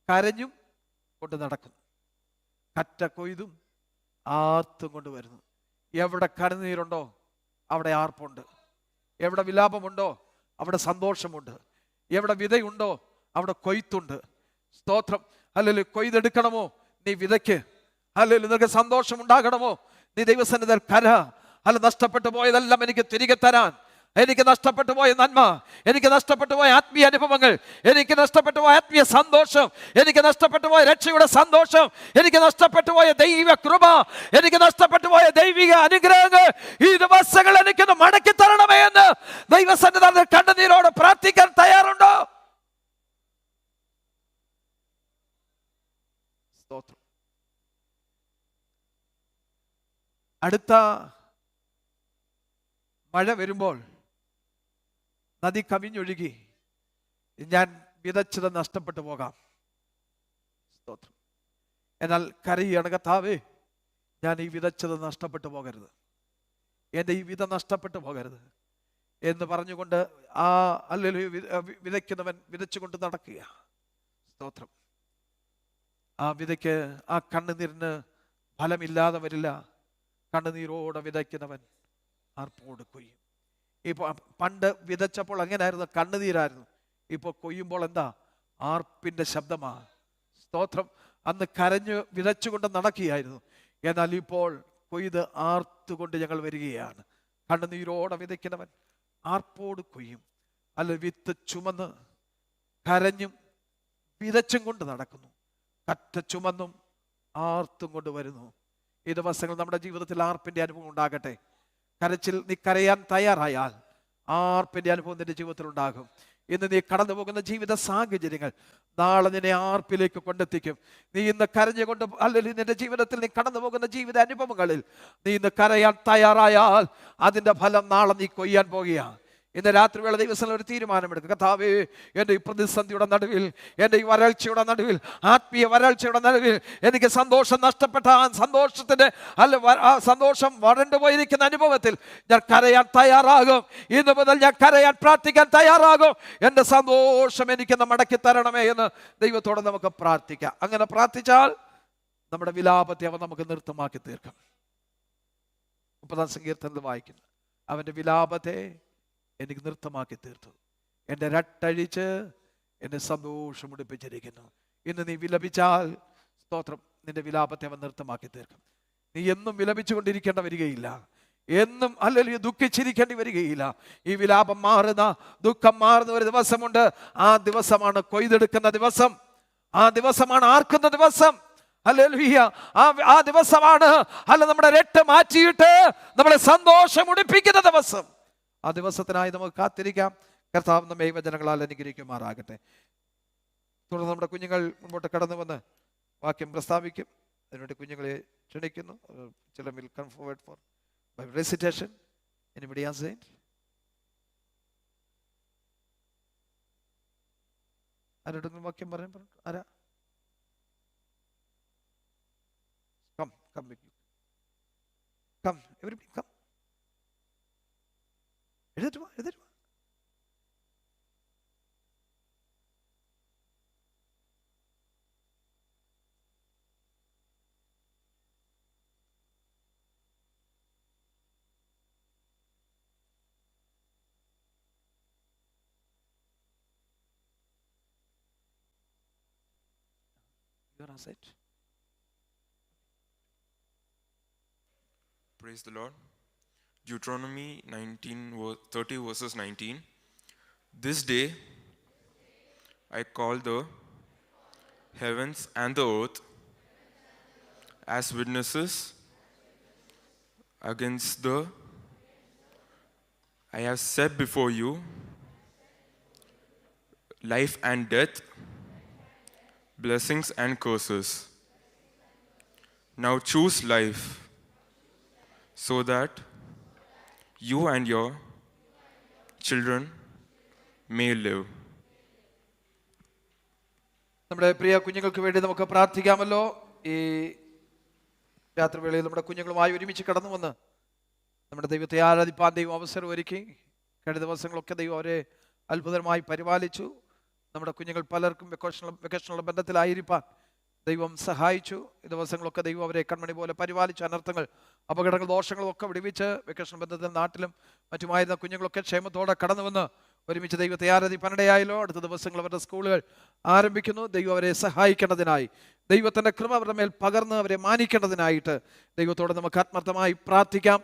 A: കരഞ്ഞും കൊണ്ട് നടക്കുന്നു, കറ്റ കൊയ്തും ആർത്തും കൊണ്ട് വരുന്നു. എവിടെ കണ്ണുനീരുണ്ടോ അവിടെ ആർപ്പുണ്ട്, എവിടെ വിലാപമുണ്ടോ അവിടെ സന്തോഷമുണ്ട്, എവിടെ വിതയുണ്ടോ അവിടെ കൊയ്ത്തുണ്ട്. സ്തോത്രം. അല്ലെങ്കിൽ കൊയ്തെടുക്കണമോ നീ വിതയ്ക്ക്, അല്ലെങ്കിൽ നിനക്ക് സന്തോഷം ഉണ്ടാകണമോ നീ ദൈവസന്നിധിയിൽ കര. അല്ല, നഷ്ടപ്പെട്ടു പോയതെല്ലാം എനിക്ക് തിരികെ തരാൻ, എനിക്ക് നഷ്ടപ്പെട്ടു പോയ നന്മ, എനിക്ക് നഷ്ടപ്പെട്ടു പോയ ആത്മീയ അനുഭവങ്ങൾ, എനിക്ക് നഷ്ടപ്പെട്ടു പോയ ആത്മീയ സന്തോഷം, എനിക്ക് നഷ്ടപ്പെട്ടു പോയ രക്ഷയുടെ സന്തോഷം, എനിക്ക് നഷ്ടപ്പെട്ടു പോയ ദൈവ കൃപ, എനിക്ക് നഷ്ടപ്പെട്ടു പോയ ദൈവിക അനുഗ്രഹങ്ങൾ ഈ ദിവസങ്ങൾ എനിക്കൊന്ന് മടക്കി തരണമേ എന്ന് ദൈവസന്നിധാനത്തിൽ കണ്ണുനീരോട് പ്രാർത്ഥിക്കാൻ തയ്യാറുണ്ടോ? സ്തോത്രം. അടുത്ത മഴ വരുമ്പോൾ നദി കവിഞ്ഞൊഴുകി ഞാൻ വിതച്ചത് നഷ്ടപ്പെട്ടു പോകാം. സ്തോത്രം. എന്നാൽ കരയാണ്, കർത്താവേ, ഞാൻ ഈ വിതച്ചത് നഷ്ടപ്പെട്ടു പോകരുത്, എൻ്റെ ഈ വിത നഷ്ടപ്പെട്ടു പോകരുത് എന്ന് പറഞ്ഞുകൊണ്ട് അല്ലെങ്കിൽ വിതയ്ക്കുന്നവൻ വിതച്ചുകൊണ്ട് നടക്കുക. സ്തോത്രം. ആ വിതയ്ക്ക്, ആ കണ്ണുനീരിന് ഫലമില്ലാതെ വരില്ല. കണ്ണുനീരോടെ വിതയ്ക്കുന്നവൻ ആർപ്പോട് കൊയ്യും. ഇപ്പോൾ പണ്ട് വിതച്ചപ്പോൾ എങ്ങനെയായിരുന്നു? കണ്ണുനീരായിരുന്നു. ഇപ്പോൾ കൊയ്യുമ്പോൾ എന്താ? ആർപ്പിൻ്റെ ശബ്ദമാണ്. സ്തോത്രം. അന്ന് കരഞ്ഞ് വിതച്ചുകൊണ്ട് നടക്കുകയായിരുന്നു. എന്നാൽ ഇപ്പോൾ കൊയ്ത് ആർത്തുകൊണ്ട് ഞങ്ങൾ വരികയാണ്. കണ്ണുനീരോടെ വിതയ്ക്കുന്നവൻ ആർപ്പോട് കൊയ്യും. അല്ല, വിത്ത് ചുമന്ന് കരഞ്ഞും വിതച്ചും കൊണ്ട് നടക്കുന്നു. കറ്റ ചുമന്നും ആർത്തും കൊണ്ട് വരുന്നു. ഈ ദിവസങ്ങൾ നമ്മുടെ ജീവിതത്തിൽ ആർപ്പിൻ്റെ അനുഭവം ഉണ്ടാകട്ടെ. കരച്ചിൽ, നീ കരയാൻ തയ്യാറായാൽ ആർപ്പിൻ്റെ അനുഭവം നിന്റെ ജീവിതത്തിൽ ഉണ്ടാകും. ഇന്ന് നീ കടന്നു പോകുന്ന ജീവിത സാഹചര്യങ്ങൾ നാളെ നിന്നെ ആർപ്പിലേക്ക് കൊണ്ടെത്തിക്കും. നീ ഇന്ന് കരഞ്ഞുകൊണ്ട്, അല്ലെങ്കിൽ നിന്റെ ജീവിതത്തിൽ നീ കടന്നു പോകുന്ന ജീവിത അനുഭവങ്ങളിൽ നീ ഇന്ന് കരയാൻ തയ്യാറായാൽ അതിൻ്റെ ഫലം നാളെ നീ കൊയ്യാൻ പോകുകയാണ്. ഇന്ന് രാത്രിവേള ദിവസം ഒരു തീരുമാനമെടുക്കുക. കർത്താവേ, എൻ്റെ ഈ പ്രതിസന്ധിയുടെ നടുവിൽ, എൻ്റെ ഈ വരൾച്ചയുടെ നടുവിൽ, ആത്മീയ വരൾച്ചയുടെ നടുവിൽ എനിക്ക് സന്തോഷം നഷ്ടപ്പെട്ട ആ സന്തോഷത്തിൻ്റെ ആ സന്തോഷം വരണ്ടു പോയിരിക്കുന്ന അനുഭവത്തിൽ ഞാൻ കരയാൻ തയ്യാറാകും. ഇന്ന് മുതൽ ഞാൻ കരയാൻ, പ്രാർത്ഥിക്കാൻ തയ്യാറാകും. എൻ്റെ സന്തോഷം എനിക്കൊന്ന് മടക്കി തരണമേ എന്ന് ദൈവത്തോടെ നമുക്ക് പ്രാർത്ഥിക്കാം. അങ്ങനെ പ്രാർത്ഥിച്ചാൽ നമ്മുടെ വിലാപത്തെ അവൻ നമുക്ക് നൃത്തമാക്കി തീർക്കും. 30-ാം സങ്കീർത്തനത്തിൽ വായിക്കുന്നു, അവൻ്റെ വിലാപത്തെ എനിക്ക് നൃത്തമാക്കി തീർത്തു, എൻ്റെ രട്ടഴിച്ച് എന്നെ സന്തോഷം ഉടുപ്പിച്ചിരിക്കുന്നു. ഇന്ന് നീ വിലപിച്ചാൽ, സ്തോത്രം, നിന്റെ വിലാപത്തെ അവൻ നൃത്തമാക്കി തീർക്കും. നീ എന്നും വിലപിച്ചുകൊണ്ടിരിക്കേണ്ട വരികയില്ല. എന്നും അല്ലെങ്കിൽ ദുഃഖിച്ചിരിക്കേണ്ടി വരികയില്ല. ഈ വിലാപം മാറുന്ന, ദുഃഖം മാറുന്ന ഒരു ദിവസമുണ്ട്. ആ ദിവസമാണ് കൊയ്തെടുക്കുന്ന ദിവസം. ആ ദിവസമാണ് ആർക്കുന്ന ദിവസം. ഹല്ലേലൂയ. ആ ദിവസമാണ് നമ്മുടെ രട്ട് മാറ്റിയിട്ട് നമ്മളെ സന്തോഷം ഉടിപ്പിക്കുന്ന ദിവസം. ആ ദിവസത്തിനായി നമുക്ക് കാത്തിരിക്കാം. കർത്താവ് നമ്മെ വചനങ്ങളാൽ അനുഗ്രഹിക്കുമാറാകട്ടെ. തുടർന്ന് നമ്മുടെ കുഞ്ഞുങ്ങൾ മുമ്പോട്ട് കടന്നു വന്ന് വാക്യം പ്രസ്താവിക്കും. അതിനുവേണ്ടി കുഞ്ഞുങ്ങളെ ക്ഷണിക്കുന്നു. ചില will come forward for Bible recitation. Anybody else saying? ആരോടെങ്കിലും വാക്യം പറയാൻ പറഞ്ഞു? ആരാ? Come with you. Come, everybody come. എഴുന്നേറ്റ് വാ. You are on set.
E: Praise the Lord. Deuteronomy 30 verses 19. This day I call the heavens and the earth as witnesses against the I have set before you life and death, blessings and curses. Now choose life, so that you and your children may live.
A: നമ്മുടെ പ്രിയ കുഞ്ഞുങ്ങൾക്ക് വേണ്ടി നമുക്ക് പ്രാർത്ഥിക്കാമല്ലോ. ഈ രാത്രിവേളയിൽ നമ്മുടെ കുഞ്ഞുങ്ങളുമായി ഒരുമിച്ച് കടന്നു വന്ന് നമ്മുടെ ദൈവത്തെ ആരാധിപ്പാൻ ദൈവം അവസരം ഒരുക്കി. കഴിഞ്ഞ ദിവസങ്ങളൊക്കെ ദൈവം അവരെ അത്ഭുതമായി പരിപാലിച്ചു. നമ്മുടെ കുഞ്ഞുങ്ങൾ പലർക്കും വെക്കേഷനുള്ള ബന്ധത്തിലായിരിക്കാൻ ദൈവം സഹായിച്ചു. ഈ ദിവസങ്ങളൊക്കെ ദൈവം അവരെ കൺമണി പോലെ പരിപാലിച്ചു. അനർത്ഥങ്ങൾ, അപകടങ്ങൾ, ദോഷങ്ങളും ഒക്കെ വിടുവിച്ച് വെക്കേഷൻ ബന്ധത്തിൽ നാട്ടിലും മറ്റുമായിരുന്ന കുഞ്ഞുങ്ങളൊക്കെ ക്ഷേമത്തോടെ കടന്നു വന്ന് ഒരുമിച്ച് ദൈവത്തെ ആരാധിപ്പാനിടയായല്ലോ. അടുത്ത ദിവസങ്ങൾ അവരുടെ സ്കൂളുകൾ ആരംഭിക്കുന്നു. ദൈവം അവരെ സഹായിക്കേണ്ടതിനായി, ദൈവത്തിൻ്റെ കൃപ അവരുടെ മേൽ പകർന്ന് അവരെ മാനിക്കേണ്ടതിനായിട്ട് ദൈവത്തോട് നമുക്ക് ആത്മാർത്ഥമായി പ്രാർത്ഥിക്കാം.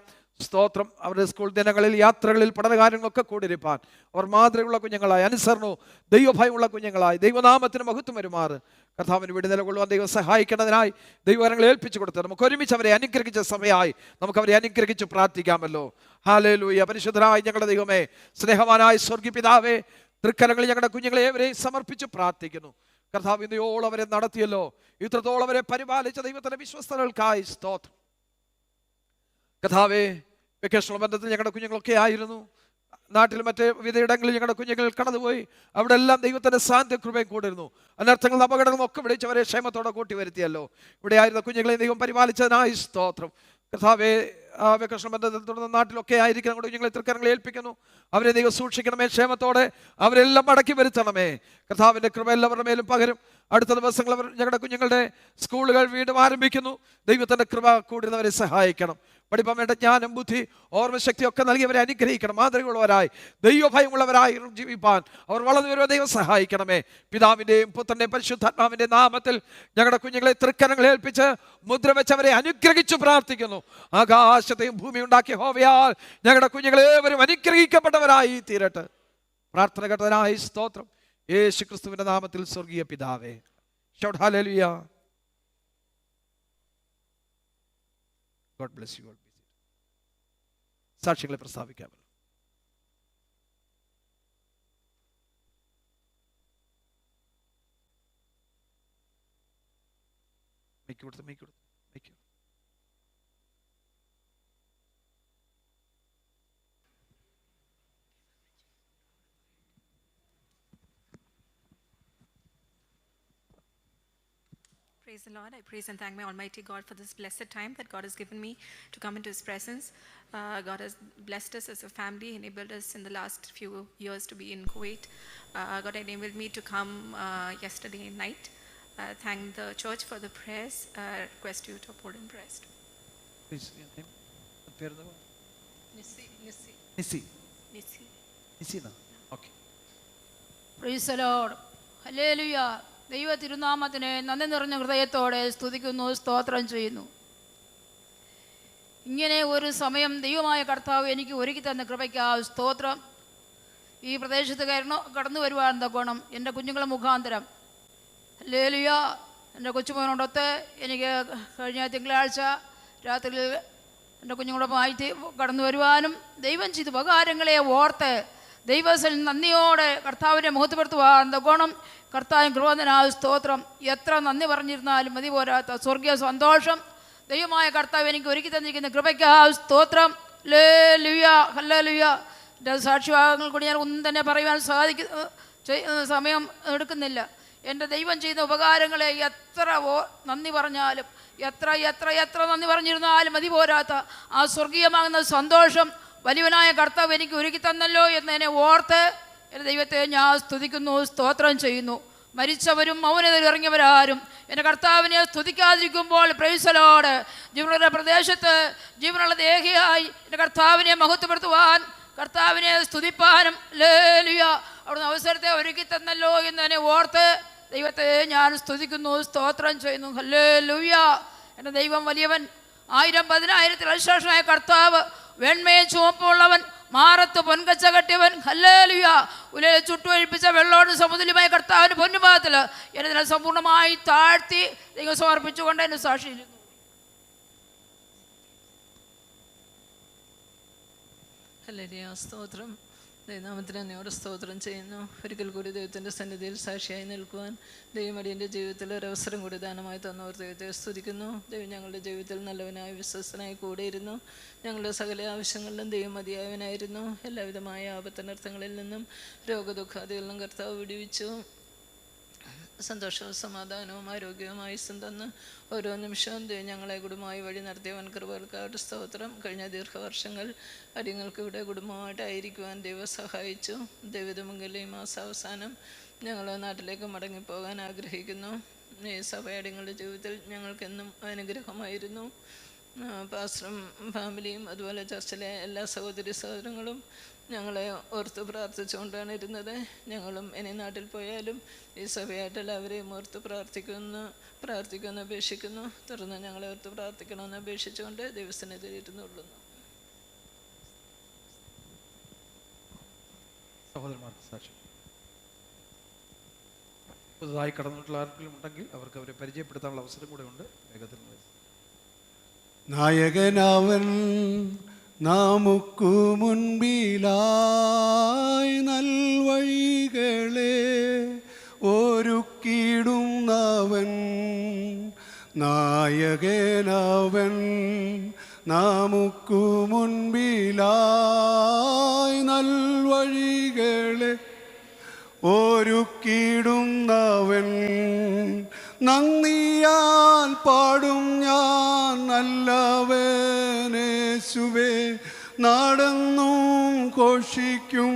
A: സ്തോത്രം. അവരുടെ സ്കൂൾ ദിനങ്ങളിൽ, യാത്രകളിൽ, പഠനകാര്യങ്ങളൊക്കെ കൂടിയിരിപ്പാൻ അവർ മാതൃകയുള്ള കുഞ്ഞുങ്ങളായി, അനുസരണവും ദൈവഭയമുള്ള കുഞ്ഞുങ്ങളായി ദൈവനാമത്തിന് മഹത്വം വരുമാറ് കർത്താവിന് വിടുതല കൊള്ളുവാൻ ദൈവം സഹായിക്കേണ്ടതിനായി ദൈവകരങ്ങളെ ഏൽപ്പിച്ചു കൊടുത്തത് നമുക്ക് ഒരുമിച്ച് അവരെ അനുഗ്രഹിച്ച സമയമായി നമുക്ക് അവരെ അനുഗ്രഹിച്ച് പ്രാർത്ഥിക്കാമല്ലോ. ഹല്ലേലൂയ. പരിശുദ്ധനായ ഞങ്ങളുടെ ദൈവമേ, സ്നേഹവാനായ സ്വർഗ്ഗീയ പിതാവേ, തൃക്കരങ്ങളിൽ ഞങ്ങളുടെ കുഞ്ഞുങ്ങളെ ഏവരെയും സമർപ്പിച്ച് പ്രാർത്ഥിക്കുന്നു. കർത്താവ് ഇന്നയോളം അവരെ നടത്തിയല്ലോ, ഇത്രത്തോളം അവരെ പരിപാലിച്ച ദൈവത്തിന്റെ വിശ്വസ്തകൾക്കായി സ്തോത്രം. കർത്താവേ, വെക്കേഷണൽ ബന്ധത്തിൽ ഞങ്ങളുടെ കുഞ്ഞുങ്ങളൊക്കെ ആയിരുന്നു. നാട്ടിൽ മറ്റ് വിവിധയിടങ്ങളിൽ ഞങ്ങളുടെ കുഞ്ഞുങ്ങൾ കടന്നുപോയി. അവിടെ എല്ലാം ദൈവത്തിൻ്റെ സാന്നിധ്യ കൃപയും കൂടിരുന്നു. അനർത്ഥങ്ങളും അപകടങ്ങളും ഒക്കെ വിളിച്ച് അവരെ ക്ഷേമത്തോടെ കൂട്ടി വരുത്തിയല്ലോ. ഇവിടെ ആയിരുന്ന കുഞ്ഞുങ്ങളെ ദൈവം പരിപാലിച്ചതിനായി സ്തോത്രം. കർത്താവേ, വെക്കേഷൻ ബന്ധത്തിൽ തുടർന്ന് നാട്ടിലൊക്കെ ആയിരിക്കണം കൊണ്ട് കുഞ്ഞുങ്ങളെ തൃക്കരങ്ങളെ ഏൽപ്പിക്കുന്നു. അവരെ ദൈവം സൂക്ഷിക്കണമേ, ക്ഷേമത്തോടെ അവരെല്ലാം മടക്കി വരുത്തണമേ. കർത്താവിൻ്റെ കൃപ എല്ലാവരുടെ മേലും പകരും. അടുത്ത ദിവസങ്ങൾ അവർ ഞങ്ങളുടെ കുഞ്ഞുങ്ങളുടെ സ്കൂളുകൾ വീണ്ടും ആരംഭിക്കുന്നു. ദൈവത്തിൻ്റെ കൃപ കൂടുന്നവരെ സഹായിക്കണം. പഠിപ്പാൻ വേണ്ട ജ്ഞാനം, ബുദ്ധി, ഓർമ്മശക്തിയൊക്കെ നൽകിയവരെ അനുഗ്രഹിക്കണം. മാതൃകയുള്ളവരായി ദൈവഭയമുള്ളവരായി ജീവിപ്പാൻ അവർ വളർന്നു വരുവാൻ ദൈവം സഹായിക്കണമേ. പിതാവിൻ്റെയും പുത്രൻ്റെയും പരിശുദ്ധാത്മാവിൻ്റെ നാമത്തിൽ ഞങ്ങളുടെ കുഞ്ഞുങ്ങളെ തൃക്കരങ്ങളെ ഏൽപ്പിച്ച് മുദ്ര വെച്ചവരെ അനുഗ്രഹിച്ചു പ്രാർത്ഥിക്കുന്നു. ആകാശത്തെയും ഭൂമി ഉണ്ടാക്കിയ യഹോവയാൽ ഞങ്ങളുടെ കുഞ്ഞുങ്ങളേവരും അനുഗ്രഹിക്കപ്പെട്ടവരായി തീരട്ടെ. പ്രാർത്ഥന കേട്ടതിനായി സ്തോത്രം. യേശു ക്രിസ്തുവിൻ്റെ നാമത്തിൽ സ്വർഗീയ പിതാവേ. Shout hallelujah. God bless you all. സാക്ഷികളെ പ്രസ്താവിക്കാമല്ലോ.
F: Praise the Lord. I praise and thank my Almighty God for this blessed time that God has given me to come into His presence. God has blessed us as a family, enabled us in the last few years to be in Kuwait. God enabled me to come yesterday night. Thank the church for the prayers. Request you to uphold in prayers.
A: Please, your name? Nisi. Okay.
G: Praise the Lord. Hallelujah. ദൈവ തിരുനാമത്തിനെ നന്ദി നിറഞ്ഞ ഹൃദയത്തോടെ സ്തുതിക്കുന്നു, സ്തോത്രം ചെയ്യുന്നു. ഇങ്ങനെ ഒരു സമയം ദൈവമായ കർത്താവ് എനിക്ക് ഒരുക്കി തന്ന കൃപയ്ക്ക് സ്തോത്രം. ഈ പ്രദേശത്ത് കടന്നു വരുവാൻ തക്കോണം എൻ്റെ കുഞ്ഞുങ്ങളെ മുഖാന്തരം. ഹല്ലേലൂയ. എൻ്റെ കൊച്ചുമോനോടൊത്ത് എനിക്ക് കഴിഞ്ഞ തിങ്കളാഴ്ച രാത്രിയിൽ എൻ്റെ കുഞ്ഞുങ്ങളോടൊപ്പമായി കടന്നു വരുവാനും ദൈവം ചെയ്ത ഉപകാരങ്ങളെ ഓർത്ത് ദൈവത്തിൽ നന്ദിയോടെ കർത്താവിനെ മുഖത്തുപെടുത്തുവാൻ തക്കോണം കർത്താവിൻ കൃപനായ സ്തോത്രം. എത്ര നന്ദി പറഞ്ഞിരുന്നാലും മതി പോരാത്ത സ്വർഗീയ സന്തോഷം ദൈവമായ കർത്താവ് എനിക്ക് ഒരുക്കി തന്നിരിക്കുന്ന കൃപയ്ക്ക് സ്തോത്രം. Hallelujah, hallelujah. എൻ്റെ സാക്ഷിഭാഗങ്ങൾ കൂടി ഞാൻ ഒന്നും തന്നെ പറയുവാൻ സമയം എടുക്കുന്നില്ല. എൻ്റെ ദൈവം ചെയ്ത ഉപകാരങ്ങളെ എത്ര നന്ദി പറഞ്ഞാലും എത്ര എത്ര എത്ര നന്ദി പറഞ്ഞിരുന്നാലും മതി പോരാത്ത ആ സ്വർഗീയമാകുന്ന സന്തോഷം വലിയവനായ കർത്താവ് എനിക്ക് ഒരുക്കി തന്നല്ലോ എന്നതിനെ ഓർത്ത് എൻ്റെ ദൈവത്തെ ഞാൻ സ്തുതിക്കുന്നു, സ്തോത്രം ചെയ്യുന്നു. മരിച്ചവരും മൗനതയിൽ ഇറങ്ങിയവരാരും എൻ്റെ കർത്താവിനെ സ്തുതിക്കാതിരിക്കുമ്പോൾ പ്രൈസ് ദി ലോർഡ് ജീവനുള്ള പ്രദേശത്ത് ജീവനുള്ള ദേഹിയായി എൻ്റെ കർത്താവിനെ മഹത്വപ്പെടുത്തുവാൻ കർത്താവിനെ സ്തുതിപ്പാനും ഹല്ലേലൂയ അവിടുന്ന് അവസരത്തെ ഒരുക്കി തന്നല്ലോ എന്നതിനെ ഓർത്ത് ദൈവത്തെ ഞാൻ സ്തുതിക്കുന്നു, സ്തോത്രം ചെയ്യുന്നു. ഹല്ലേലൂയ. എൻ്റെ ദൈവം വലിയവൻ, 1000 10,000 അവിശേഷനായ കർത്താവ്, വെണ്മയെ ചുവപ്പുള്ളവൻ, മാറത്ത് പൊൻകച്ച കെട്ടിയവൻ. ഹല്ലേലൂയ. ഉലയെ ചുട്ടുവഴിപ്പിച്ച വെള്ളോട് സമുദ്രമായ കർത്താവിന് പൊന്നുപാദത്തിൽ എന്നെ സമ്പൂർണ്ണമായി താഴ്ത്തി ദൈവം സമർപ്പിച്ചുകൊണ്ട് എന്നെ സാക്ഷിയിരുന്നു.
H: ഹല്ലേലൂയ. സ്തോത്രം. ദൈവനാമത്തിന് എന്നോട് സ്തോത്രം ചെയ്യുന്നു. ഒരിക്കൽ കൂടി ദൈവത്തിൻ്റെ സന്നിധിയിൽ സാക്ഷിയായി നിൽക്കുവാൻ ദൈവം അടിയൻ്റെ ജീവിതത്തിൽ ഒരവസരം കൂടി ദാനമായി തന്നവർ ദൈവത്തെ സ്തുതിക്കുന്നു. ദൈവം ഞങ്ങളുടെ ജീവിതത്തിൽ നല്ലവനായി വിശ്വസ്തനായി കൂടെയിരുന്നു. ഞങ്ങളുടെ സകല ആവശ്യങ്ങളിലും ദൈവം മതിയായവനായിരുന്നു. എല്ലാവിധമായ ആപത്തനർത്ഥങ്ങളിൽ നിന്നും രോഗദുഃഖാദികളിൽ നിന്നും കർത്താവ് വിടുവിച്ചു. സന്തോഷവും സമാധാനവും ആരോഗ്യവും ആയുസ്സും തന്ന് ഓരോ നിമിഷവും ഞങ്ങളെ കുടുംബമായി വഴി നടത്തിയവൻ കൃപകൾക്കായിട്ട് സ്തോത്രം. കഴിഞ്ഞ ദീർഘവർഷങ്ങൾ അടിയങ്ങൾക്ക് ഇവിടെ കുടുംബമായിട്ടായിരിക്കുവാൻ ദൈവം സഹായിച്ചു. ദൈവതമെങ്കിലും ഈ മാസാവസാനം ഞങ്ങൾ നാട്ടിലേക്ക് മടങ്ങിപ്പോകാൻ ആഗ്രഹിക്കുന്നു. ഈ സഭയടിങ്ങളുടെ ജീവിതത്തിൽ ഞങ്ങൾക്കെന്നും അനുഗ്രഹമായിരുന്നു. പാസ്റ്ററും ഫാമിലിയും അതുപോലെ ചർച്ചിലെ എല്ലാ സഹോദരി സഹോദരങ്ങളും ഞങ്ങളെ ഓർത്ത് പ്രാർത്ഥിച്ചുകൊണ്ടാണ് ഇരുന്നത്. ഞങ്ങളും ഇനി നാട്ടിൽ പോയാലും ഈ സഭയായിട്ട് എല്ലാവരെയും ഓർത്ത് പ്രാർത്ഥിക്കുമെന്ന് അപേക്ഷിക്കുന്നു. തുടർന്ന് ഞങ്ങളെ ഓർത്ത് പ്രാർത്ഥിക്കണമെന്ന് അപേക്ഷിച്ചുകൊണ്ട് ദൈവസന്നിധിയിൽ ഇരുന്നുകൊള്ളുന്നു.
A: സഹോദരന്മാർക്ക് സാക്ഷ്യം. പുതുതായി കടന്നിട്ടുള്ള ആർക്കെങ്കിലും ഉണ്ടെങ്കിൽ അവർക്ക് അവരെ പരിചയപ്പെടുത്താനുള്ള അവസരം കൂടെ ഉണ്ട്. വേഗത്തിൽ
D: നായകനവൻ നമുക്കു മുൻപിലായി നൽവഴികളെ ഒരുക്കിടുന്നവൻ. നായകനവൻ നമുക്കു മുൻപിലായി നൽവഴികളെ ഒരുക്കിടുന്നവൻ. നന്ദിയാൽ പാടും ഞാൻ നല്ലവനേശുവേ, നടന്നും ഘോഷിക്കും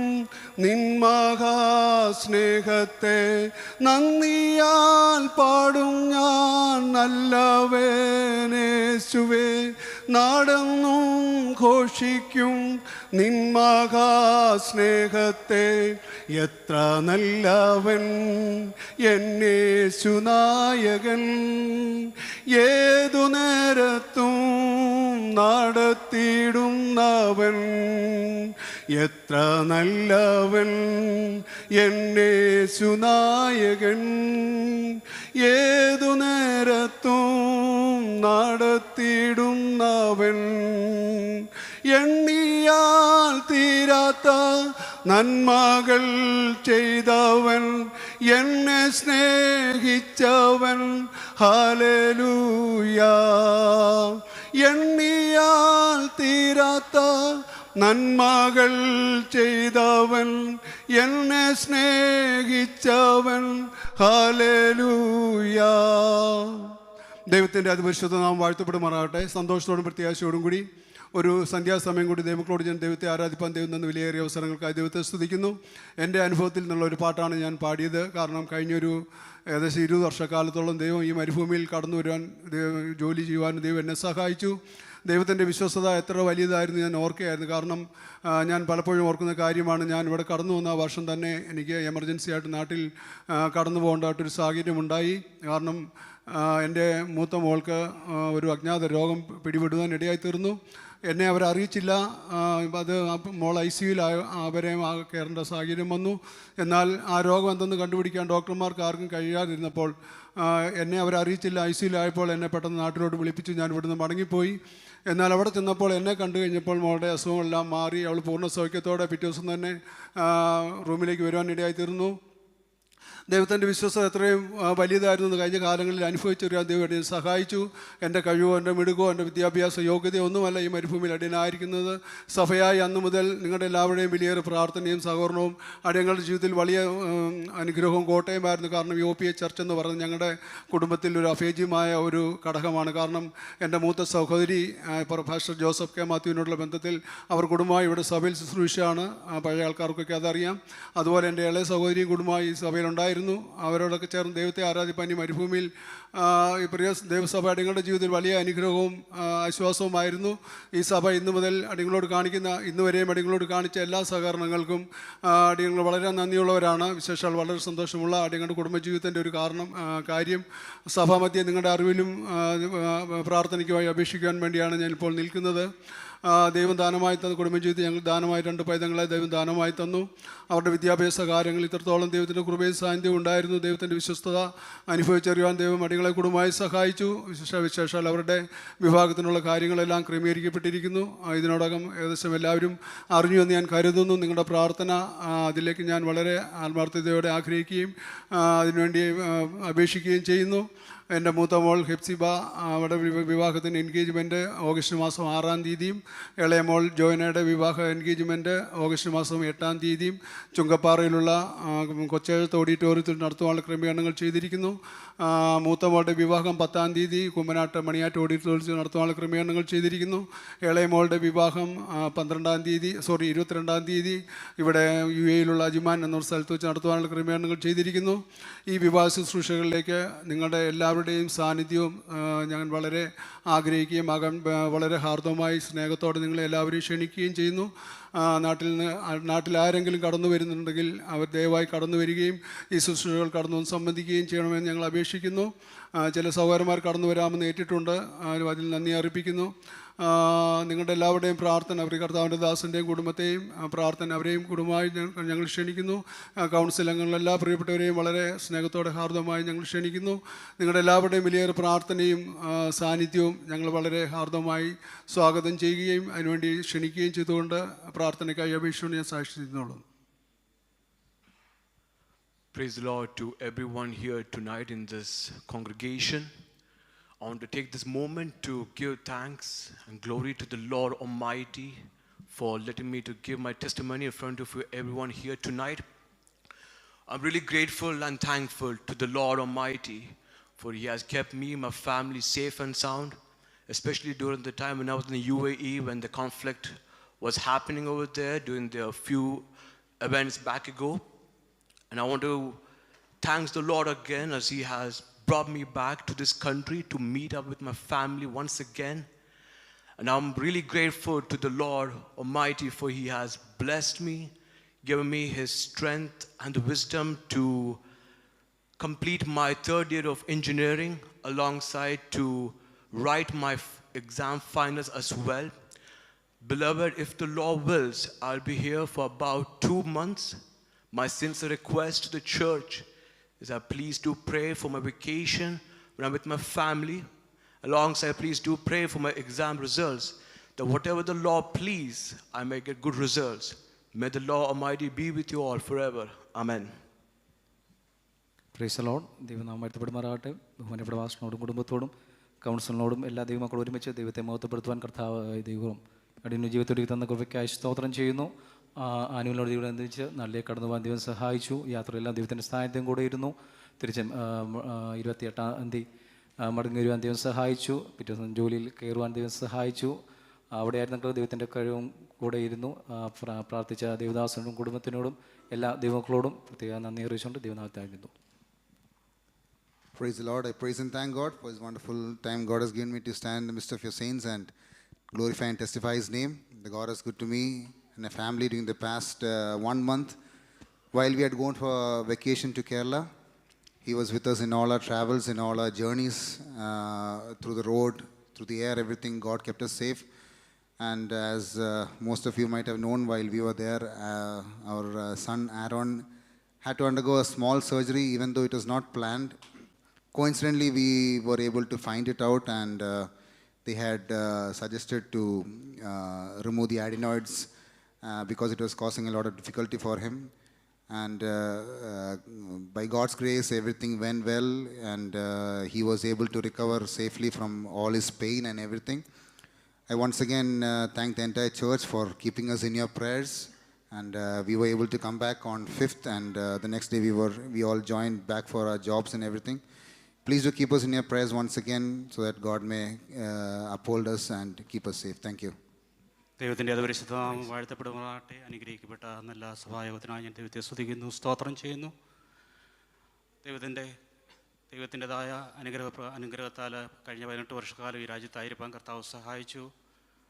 D: നിൻ മഹാസ്നേഹത്തെ. നന്ദിയാൽ പാടും ഞാൻ നല്ലവനേശുവേ, നടന്നും ഘോഷിക്കും നിൻ മഹാസ്നേഹത്തെ. എത്ര നല്ലവൻ എന്നേശുനായകൻ, ഏതു നേരത്തും നടത്തിയിടുന്നവൻ. എത്ര നല്ലവൻ എന്നേശുനായകൻ, ഏതു നേരത്തും നടത്തിയിടുന്നവൻ. എണ്ണിയാൽ തീരാത്ത നന്മകൾ ചെയ്തവൻ, എന്നെ സ്നേഹിച്ചവൻ. ഹല്ലേലൂയ. എണ്ണിയാൽ തീരാത്ത നന്മകൾ ചെയ്തവൻ, എന്നെ സ്നേഹിച്ചവൻ. ഹല്ലേലൂയ. ദൈവത്തിൻ്റെ അതിപരിശുദ്ധ നാമം വാഴ്ത്തപ്പെടുമാറാകട്ടെ. സന്തോഷത്തോടും പ്രത്യാശയോടും കൂടി ഒരു സന്ധ്യാസമയം കൂടി ദൈവങ്ങളോട് ഞാൻ ദൈവത്തെ ആരാധിപ്പാൻ ദൈവം തന്ന വിലയേറിയ അവസരങ്ങൾക്കായി ദൈവത്തെ സ്തുതിക്കുന്നു. എൻ്റെ അനുഭവത്തിൽ നിന്നുള്ള ഒരു പാട്ടാണ് ഞാൻ പാടിയത്. കാരണം കഴിഞ്ഞൊരു ഏകദേശം 20 വർഷക്കാലത്തോളം ദൈവം ഈ മരുഭൂമിയിൽ കടന്നു വരുവാൻ, ജോലി ചെയ്യുവാനും ദൈവം എന്നെ സഹായിച്ചു. ദൈവത്തിൻ്റെ വിശ്വസ്തത എത്ര വലിയതായിരുന്നു ഞാൻ ഓർക്കുകയായിരുന്നു. കാരണം ഞാൻ പലപ്പോഴും ഓർക്കുന്ന കാര്യമാണ്, ഞാൻ ഇവിടെ കടന്നു വന്ന വർഷം തന്നെ എനിക്ക് എമർജൻസി ആയിട്ട് നാട്ടിൽ കടന്നു പോകേണ്ടതായിട്ടൊരു സാഹചര്യമുണ്ടായി. കാരണം എൻ്റെ മൂത്ത മോൾക്ക് ഒരു അജ്ഞാത രോഗം പിടിപെടുവാൻ ഇടയായി തീർന്നു. എന്നെ അവരറിയിച്ചില്ല. അത് മോൾ ICUയിൽ അവരെ കയറേണ്ട സാഹചര്യം വന്നു. എന്നാൽ ആ രോഗം എന്തെന്ന് കണ്ടുപിടിക്കാൻ ഡോക്ടർമാർക്ക് ആർക്കും കഴിയാതിരുന്നപ്പോൾ എന്നെ അവരറിയിച്ചില്ല. ICUയിലായപ്പോൾ എന്നെ പെട്ടെന്ന് നാട്ടിലോട്ട് വിളിപ്പിച്ചു. ഞാൻ ഇവിടുന്ന് മടങ്ങിപ്പോയി. എന്നാൽ അവിടെ ചെന്നപ്പോൾ എന്നെ കണ്ടു കഴിഞ്ഞപ്പോൾ മോളുടെ അസുഖമെല്ലാം മാറി. അവൾ പൂർണ്ണ സൗഖ്യത്തോടെ പിറ്റേ ദിവസം തന്നെ റൂമിലേക്ക് വരുവാനിടയായി തീർന്നു. ദൈവത്തിൻ്റെ വിശ്വസ്തത എത്രയും വലിയതായിരുന്നു കഴിഞ്ഞ കാലങ്ങളിൽ അനുഭവിച്ചറിയാൻ ദൈവം എന്നെ സഹായിച്ചു. എൻ്റെ കഴിവോ എൻ്റെ മിടുക്കോ എൻ്റെ വിദ്യാഭ്യാസ യോഗ്യതയോ ഒന്നുമല്ല ഈ മരുഭൂമിയിൽ അടിയനായിരിക്കുന്നത്. സഭയായി അന്നു മുതൽ നിങ്ങളുടെ എല്ലാവരുടെയും വലിയൊരു പ്രാർത്ഥനയും സഹകരണവും അടിയങ്ങളുടെ ജീവിതത്തിൽ വലിയ അനുഗ്രഹവും കോട്ടയമായിരുന്നു. കാരണം UPA ചർച്ച് എന്ന് പറയുന്നത് ഞങ്ങളുടെ കുടുംബത്തിൽ ഒരു അഭേദ്യമായ ഒരു ഘടകമാണ്. കാരണം എൻ്റെ മൂത്ത സഹോദരി പാസ്റ്റർ ജോസഫ് കെ മാത്യുവിനോടുള്ള ബന്ധത്തിൽ അവർ കുടുംബമായി ഇവിടെ സഭയിൽ ശുശ്രൂഷയാണ്. പഴയ ആൾക്കാർക്കൊക്കെ അതറിയാം. അതുപോലെ എൻ്റെ ഇളയ സഹോദരിയും കുടുംബമായി ഈ സഭയിലുണ്ടായിരുന്നു. അവരോടൊക്കെ ചേർന്ന് ദൈവത്തെ ആരാധിപ്പാൻ ഈ മരുഭൂമിയിൽ ഈ പ്രിയ ദൈവസഭ അടിങ്ങളുടെ ജീവിതത്തിൽ വലിയ അനുഗ്രഹവും ആശ്വാസവുമായിരുന്നു. ഈ സഭ ഇന്നു മുതൽ അടികളോട് കാണിക്കുന്ന, ഇന്നുവരെയും അടികളോട് കാണിച്ച എല്ലാ സഹകരണങ്ങൾക്കും അടിയങ്ങൾ വളരെ നന്ദിയുള്ളവരാണ്. വിശേഷാൽ വളരെ സന്തോഷമുള്ള അടിയങ്ങളുടെ കുടുംബജീവിതത്തിൻ്റെ ഒരു കാര്യം സഭാമധ്യേ നിങ്ങളുടെ അറിവിലും പ്രാർത്ഥനയ്ക്കുമായി അപേക്ഷിക്കുവാൻ വേണ്ടിയാണ് ഞാനിപ്പോൾ നിൽക്കുന്നത്. ദൈവം ദാനമായി തന്ന കുടുംബജീവിതത്തിൽ ഞങ്ങൾ ദാനമായി 2 പൈതങ്ങളെ ദൈവം ദാനമായി തന്നു. അവരുടെ വിദ്യാഭ്യാസ കാര്യങ്ങൾ ഇത്രത്തോളം ദൈവത്തിൻ്റെ കൃപയും സാന്നിധ്യവും ഉണ്ടായിരുന്നു. ദൈവത്തിൻ്റെ വിശ്വസ്തത അനുഭവിച്ചറിയുവാൻ ദൈവം അടികളെ കുടുംബമായി സഹായിച്ചു. വിശേഷാൽ അവരുടെ വിഭാഗത്തിനുള്ള കാര്യങ്ങളെല്ലാം ക്രമീകരിക്കപ്പെട്ടിരിക്കുന്നു. ഇതിനോടകം ഏകദേശം എല്ലാവരും അറിഞ്ഞു എന്ന് ഞാൻ കരുതുന്നു. നിങ്ങളുടെ പ്രാർത്ഥന അതിലേക്ക് ഞാൻ വളരെ ആത്മാർത്ഥതയോടെ ആഗ്രഹിക്കുകയും അതിനുവേണ്ടി അപേക്ഷിക്കുകയും ചെയ്യുന്നു. എൻ്റെ മൂത്ത മോൾ ഹെപ്സിബ അവിടെ വിവാഹത്തിൻ്റെ എൻഗേജ്മെൻറ്റ് ഓഗസ്റ്റ് മാസം 6-ാം തീയതിയും ഇളയ മോൾ ജോയനയുടെ വിവാഹ എൻഗേജ്മെൻറ്റ് ഓഗസ്റ്റ് മാസം 8-ാം തീയതിയും ചുങ്കപ്പാറയിലുള്ള കൊച്ചേഴത്ത് ഓഡിറ്റോറിയത്തിൽ നടത്തുവാനുള്ള ക്രമീകരണങ്ങൾ ചെയ്തിരിക്കുന്നു. മൂത്ത മോളുടെ വിവാഹം 10-ാം തീയതി കുമ്മനാട്ട് മണിയാറ്റ് ഓഡിറ്റോറിയത്തിൽ നടത്തുവാനുള്ള ക്രമീകരണങ്ങൾ ചെയ്തിരിക്കുന്നു. ഇളയ മോളുടെ വിവാഹം 22-ാം തീയതി ഇവിടെ UAE-യിലുള്ള അജ്മാൻ എന്നൊരു സ്ഥലത്ത് വെച്ച് നടത്തുവാനുള്ള ക്രമീകരണങ്ങൾ ചെയ്തിരിക്കുന്നു. ഈ വിവാഹ ശുശ്രൂഷകളിലേക്ക് നിങ്ങളുടെ എല്ലാവരുടെയും സാന്നിധ്യവും ഞാൻ വളരെ ആഗ്രഹിക്കുകയും വളരെ ഹാർദവമായി സ്നേഹത്തോടെ നിങ്ങളെ എല്ലാവരെയും ക്ഷണിക്കുകയും ചെയ്യുന്നു. നാട്ടിൽ ആരെങ്കിലും കടന്നു വരുന്നുണ്ടെങ്കിൽ അവർ ദയവായി കടന്നു വരികയും ഈ ശുശ്രൂഷകൾ കടന്നു സംബന്ധിക്കുകയും ചെയ്യണമെന്ന് ഞങ്ങൾ അപേക്ഷിക്കുന്നു. ചില സഹോദരന്മാർ കടന്നു വരാമെന്ന് ഏറ്റിട്ടുണ്ട്. അതിൽ നന്ദി അർപ്പിക്കുന്നു. നിങ്ങളുടെ എല്ലാവരുടെയും പ്രാർത്ഥന അവർ കർത്താവിൻ്റെ ദാസൻ്റെയും കുടുംബത്തെയും പ്രാർത്ഥന അവരെയും കുടുംബമായി ഞങ്ങൾ ക്ഷണിക്കുന്നു. കൗൺസിൽ അംഗങ്ങൾ എല്ലാ പ്രിയപ്പെട്ടവരെയും വളരെ സ്നേഹത്തോടെ ഹാർദമായി ഞങ്ങൾ ക്ഷണിക്കുന്നു. നിങ്ങളുടെ എല്ലാവരുടെയും വലിയൊരു പ്രാർത്ഥനയും സാന്നിധ്യവും ഞങ്ങൾ വളരെ ഹാർദമായി സ്വാഗതം ചെയ്യുകയും അതിനുവേണ്ടി ക്ഷണിക്കുകയും ചെയ്തുകൊണ്ട് പ്രാർത്ഥനയ്ക്കായി അപേക്ഷിച്ചുകൊണ്ട് ഞാൻ സാക്ഷി ചെയ്യുന്നുള്ളൂ.
I: Praise the Lord to everyone here tonight in this congregation. I want to take this moment to give thanks and glory to the Lord Almighty for letting me to give my testimony in front of you, everyone here tonight. I'm really grateful and thankful to the Lord Almighty for He has kept me and my family safe and sound, especially during the time when I was in the UAE when the conflict was happening over there during the few events back ago. And I want to thank the Lord again as He has brought me back to this country to meet up with my family once again. And I'm really grateful to the Lord Almighty for He has blessed me, given me His strength and the wisdom to complete my third year of engineering alongside to write my exam finals as well. Beloved, if the Lord wills, I'll be here for about 2 months. My sincere request to the church is that please do pray for my vacation when I'm with my family. Alongside, please do pray for my exam results, that whatever the Lord please, I may get good results. May the Lord Almighty be with you all forever. Amen.
J: Praise the Lord. ദൈവനാമം വാഴ്ത്തപ്പെടുമാറാകട്ടെ. ബഹുമാനപ്പെട്ട വാസനോടും കുടുംബത്തോടും കൗൺസിലിനോടും എല്ലാ ദൈവമക്കളും ഒരുമിച്ച് ദൈവത്തെ മഹത്വപ്പെടുത്തുവാൻ കർത്താവായ ദൈവം അടിയന്റെ ജീവിതത്തിൽ തന്ന കൃപയ്ക്കായി സ്തോത്രം ചെയ്യുന്നു. ആനുവലിനോട് ദൈവം അനുസരിച്ച് നല്ല കടന്നു പോകാൻ ദൈവം സഹായിച്ചു. യാത്രയെല്ലാം ദൈവത്തിൻ്റെ സാന്നിധ്യം കൂടെ ഇരുന്നു. തിരിച്ച് 28-ാം തീയതി മടങ്ങി വരുവാൻ ദൈവം സഹായിച്ചു. പിറ്റേ ദിവസം ജോലിയിൽ കയറുവാൻ ദൈവം സഹായിച്ചു. അവിടെയായിരുന്നു ദൈവത്തിൻ്റെ കഴിവും കൂടെ ഇരുന്നു. പ്രാർത്ഥിച്ച ദേവദാസനോടും കുടുംബത്തിനോടും എല്ലാ ദൈവമക്കളോടും പ്രത്യേക നന്ദി അറിയിച്ചുകൊണ്ട് ദൈവനാമത്തായിരുന്നു.
K: Praise the Lord. I praise and thank God for His wonderful time God has given me to stand in the midst of your saints and glorify and testify His name. The God is good to me and my family during the past 1 month. While we had gone for vacation to Kerala, He was with us in all our travels, in all our journeys, through the road, through the air, everything. God kept us safe. And as most of you might have known, while we were there, our son Aaron had to undergo a small surgery, even though it was not planned. Coincidentally, we were able to find it out, and they had suggested to remove the adenoids because it was causing a lot of difficulty for him. And by God's grace, everything went well, and he was able to recover safely from all his pain and everything. I once again thank the entire church for keeping us in your prayers, and we were able to come back on 5th, and the next day we all joined back for our jobs and everything. Please do keep us in your prayers once again so that God may uphold us and keep us safe. Thank you.
L: ദൈവത്തിൻ്റെ അതിപരിശുദ്ധനാമം വാഴ്ത്തപ്പെടുമാറാകട്ടെ. അനുഗ്രഹിക്കപ്പെട്ട നല്ല സഭായോഗത്തിനായി ഞാൻ ദൈവത്തെ സ്തുതിക്കുന്നു, സ്തോത്രം ചെയ്യുന്നു. ദൈവത്തിൻ്റെതായ അനുഗ്രഹത്താൽ കഴിഞ്ഞ 18 വർഷക്കാലം ഈ രാജ്യത്തായിരിക്കാൻ കർത്താവ് സഹായിച്ചു.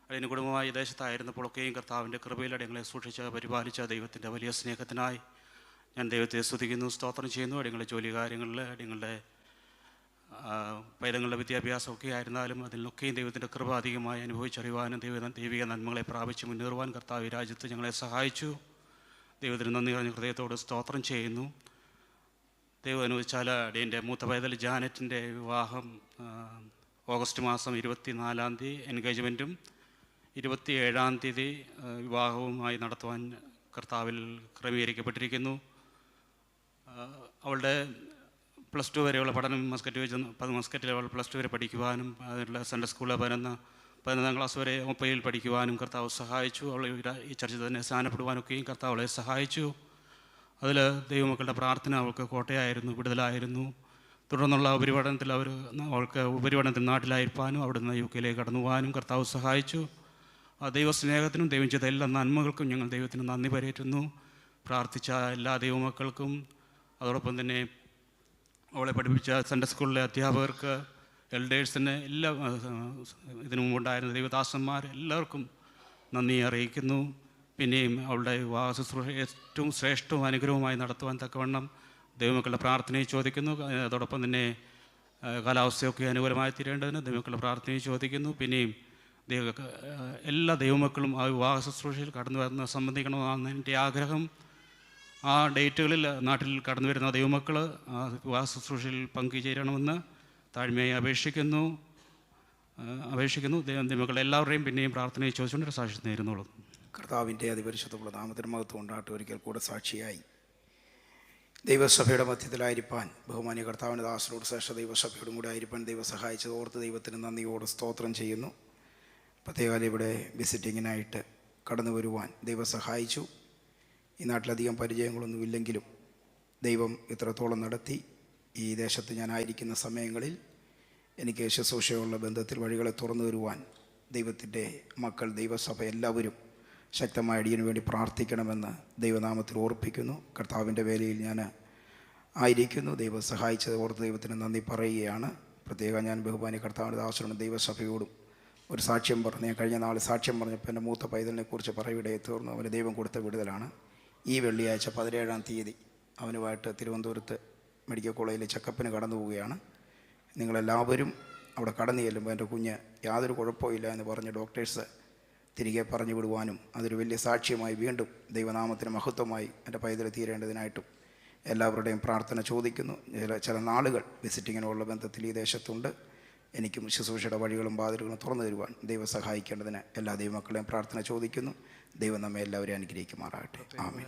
L: അതിന് കുടുംബമായി ദേശത്തായിരുന്നപ്പോഴൊക്കെയും കർത്താവിൻ്റെ കൃപയിൽ അടിയങ്ങളെ സൂക്ഷിച്ച് പരിപാലിച്ച ദൈവത്തിൻ്റെ വലിയ സ്നേഹത്തിനായി ഞാൻ ദൈവത്തെ സ്തുതിക്കുന്നു, സ്തോത്രം ചെയ്യുന്നു. അടിയങ്ങളുടെ ജോലി കാര്യങ്ങളിൽ, അടിയങ്ങളുടെ പൈതങ്ങളുടെ വിദ്യാഭ്യാസമൊക്കെ ആയിരുന്നാലും അതിലൊക്കെയും ദൈവത്തിൻ്റെ കൃപ അധികമായി അനുഭവിച്ചറിയുവാനും ദൈവിക നന്മകളെ പ്രാപിച്ച് മുന്നേറുവാൻ കർത്താവ് ഈ രാജ്യത്ത് ഞങ്ങളെ സഹായിച്ചു. ദൈവത്തിന് നന്ദി പറഞ്ഞ ഹൃദയത്തോട് സ്തോത്രം ചെയ്യുന്നു. ദൈവം അനുവദിച്ചാൽ അടിയൻ്റെ മൂത്ത പൈതൽ ജാനറ്റിൻ്റെ വിവാഹം ഓഗസ്റ്റ് മാസം 24-ാം തീയതി എൻഗേജ്മെൻറ്റും 27-ാം തീയതി വിവാഹവുമായി നടത്തുവാൻ കർത്താവിൽ ക്രമീകരിക്കപ്പെട്ടിരിക്കുന്നു. അവളുടെ +2 വരെയുള്ള പഠനം മസ്കറ്റിൽ അവൾ +2 വരെ പഠിക്കുവാനും അതിനുള്ള സൺഡേ സ്കൂളിൽ 11-ാം ക്ലാസ് വരെ ഒപ്പയിൽ പഠിക്കുവാനും കർത്താവ് സഹായിച്ചു. അവൾ ഈ ചർച്ചിൽ തന്നെ സ്ഥാനപ്പെടുവാനൊക്കെയും കർത്താവ് അവളെ സഹായിച്ചു. അതിൽ ദൈവമക്കളുടെ പ്രാർത്ഥന അവൾക്ക് കോട്ടയായിരുന്നു, വിടുതലായിരുന്നു. തുടർന്നുള്ള ഉപരിപഠനത്തിൽ അവൾക്ക് ഉപരിപഠനത്തിൽ നാട്ടിലായിരിക്കാനും അവിടുന്ന് UK കടന്നു പോകാനും കർത്താവ് സഹായിച്ചു. ആ ദൈവസ്നേഹത്തിനും ദൈവം ചെയ്ത എല്ലാ നന്മകൾക്കും ഞങ്ങൾ ദൈവത്തിന് നന്ദി പറയേറ്റുന്നു. പ്രാർത്ഥിച്ച എല്ലാ ദൈവമക്കൾക്കും അതോടൊപ്പം തന്നെ അവളെ പഠിപ്പിച്ച സൺഡേ സ്കൂളിലെ അധ്യാപകർക്ക്, എൽഡേഴ്സിന്, എല്ലാ ഇതിനു മുമ്പുണ്ടായിരുന്ന ദൈവദാസന്മാർ എല്ലാവർക്കും നന്ദി അറിയിക്കുന്നു. പിന്നെയും അവളുടെ വിവാഹ ശുശ്രൂഷ ഏറ്റവും ശ്രേഷ്ഠവും അനുഗ്രഹവുമായി നടത്തുവാൻ തക്കവണ്ണം ദൈവമക്കളുടെ പ്രാർത്ഥനയെ ചോദിക്കുന്നു. അതോടൊപ്പം തന്നെ കാലാവസ്ഥയൊക്കെ അനുകൂലമായി തീരേണ്ടതിന് ദൈവമക്കളുടെ പ്രാർത്ഥനയെ ചോദിക്കുന്നു. പിന്നെയും എല്ലാ ദൈവമക്കളും ആ വിവാഹ ശുശ്രൂഷയിൽ കടന്നു വരുന്ന സംബന്ധിക്കണമെന്നാണ് എൻ്റെ ആഗ്രഹം. ആ ഡേറ്റുകളിൽ നാട്ടിൽ കടന്നു വരുന്ന ദൈവമക്കൾ ആ വിവാഹ ശുശ്രൂഷയിൽ പങ്കുചേരണമെന്ന് താഴ്മയായി അപേക്ഷിക്കുന്നു. ദൈവമക്കൾ എല്ലാവരുടെയും പിന്നെയും പ്രാർത്ഥനയെ ചോദിച്ചുകൊണ്ട് ഒരു സാക്ഷ്യം നേരുന്നുള്ളൂ.
M: കർത്താവിൻ്റെ അതിപരിശുദ്ധമുള്ള നാമത്തിന് മഹത്വം ഉണ്ടാകട്ടെ. ഒരിക്കൽ കൂടെ സാക്ഷിയായി ദൈവസഭയുടെ മധ്യത്തിലായിരിക്കാൻ ബഹുമാന്യ കർത്താവിൻ്റെ ദാസരോട് ശ്രേഷ്ഠ ദൈവസഭയോടും കൂടെ ആയിരിക്കാൻ ദൈവം സഹായിച്ചത് ഓർത്ത് ദൈവത്തിന് നന്ദിയോട് സ്തോത്രം ചെയ്യുന്നു. പ്രത്യേകം ഇവിടെ വിസിറ്റിങ്ങിനായിട്ട് കടന്നു വരുവാൻ ദൈവം സഹായിച്ചു. ഈ നാട്ടിലധികം പരിചയങ്ങളൊന്നുമില്ലെങ്കിലും ദൈവം ഇത്രത്തോളം നടത്തി. ഈ ദേശത്ത് ഞാനായിരിക്കുന്ന സമയങ്ങളിൽ എനിക്ക് ശുശ്രൂഷയുള്ള ബന്ധത്തിൽ വഴികളെ തുറന്നു വരുവാൻ ദൈവത്തിൻ്റെ മക്കൾ, ദൈവസഭ എല്ലാവരും ശക്തമായ അടിയന് വേണ്ടി പ്രാർത്ഥിക്കണമെന്ന് ദൈവനാമത്തിൽ ഓർപ്പിക്കുന്നു. കർത്താവിൻ്റെ വേലയിൽ ഞാൻ ആയിരിക്കുന്നു. ദൈവം സഹായിച്ചത് ഓർത്ത് ദൈവത്തിന് നന്ദി പറയുകയാണ്. പ്രത്യേകം ഞാൻ ബഹുമാന്യ കർത്താവിൻ്റെ ദാസരോടും ദൈവസഭയോടും ഒരു സാക്ഷ്യം പറഞ്ഞു. ഞാൻ കഴിഞ്ഞ നാൾ സാക്ഷ്യം പറഞ്ഞപ്പോൾ എൻ്റെ മൂത്ത പൈതലിനെ കുറിച്ച് പറയിടയെ തീർന്നു. അവന് ദൈവം കൊടുത്ത വിടുതലാണ്. ഈ വെള്ളിയാഴ്ച 17-ാം തീയതി അവനുമായിട്ട് തിരുവനന്തപുരത്ത് മെഡിക്കൽ കോളേജിൽ ചെക്കപ്പിന് കടന്നു പോവുകയാണ്. നിങ്ങളെല്ലാവരും അവിടെ കടന്നു ചെല്ലുമ്പോൾ എൻ്റെ കുഞ്ഞ് യാതൊരു കുഴപ്പമില്ല എന്ന് പറഞ്ഞ് ഡോക്ടേഴ്സ് തിരികെ പറഞ്ഞു വിടുവാനും അതൊരു വലിയ സാക്ഷ്യമായി വീണ്ടും ദൈവനാമത്തിന് മഹത്വമായി എൻ്റെ പൈതൽ തീരേണ്ടതിനായിട്ടും എല്ലാവരുടെയും പ്രാർത്ഥന ചോദിക്കുന്നു. ചില നാളുകൾ വിസിറ്റിങ്ങിനുള്ള ബന്ധത്തിൽ ഈ ദേശത്തുണ്ട്. എനിക്കും ശുശ്രൂഷയുടെ വഴികളും വാതിലുകളും തുറന്നു തരുവാൻ ദൈവം സഹായിക്കേണ്ടതിന് എല്ലാ ദൈവമക്കളെയും പ്രാർത്ഥന ചോദിക്കുന്നു. ദൈവം നമ്മെ എല്ലാവരെയും അനുഗ്രഹിക്കുമാറാകട്ടെ. ആമേൻ.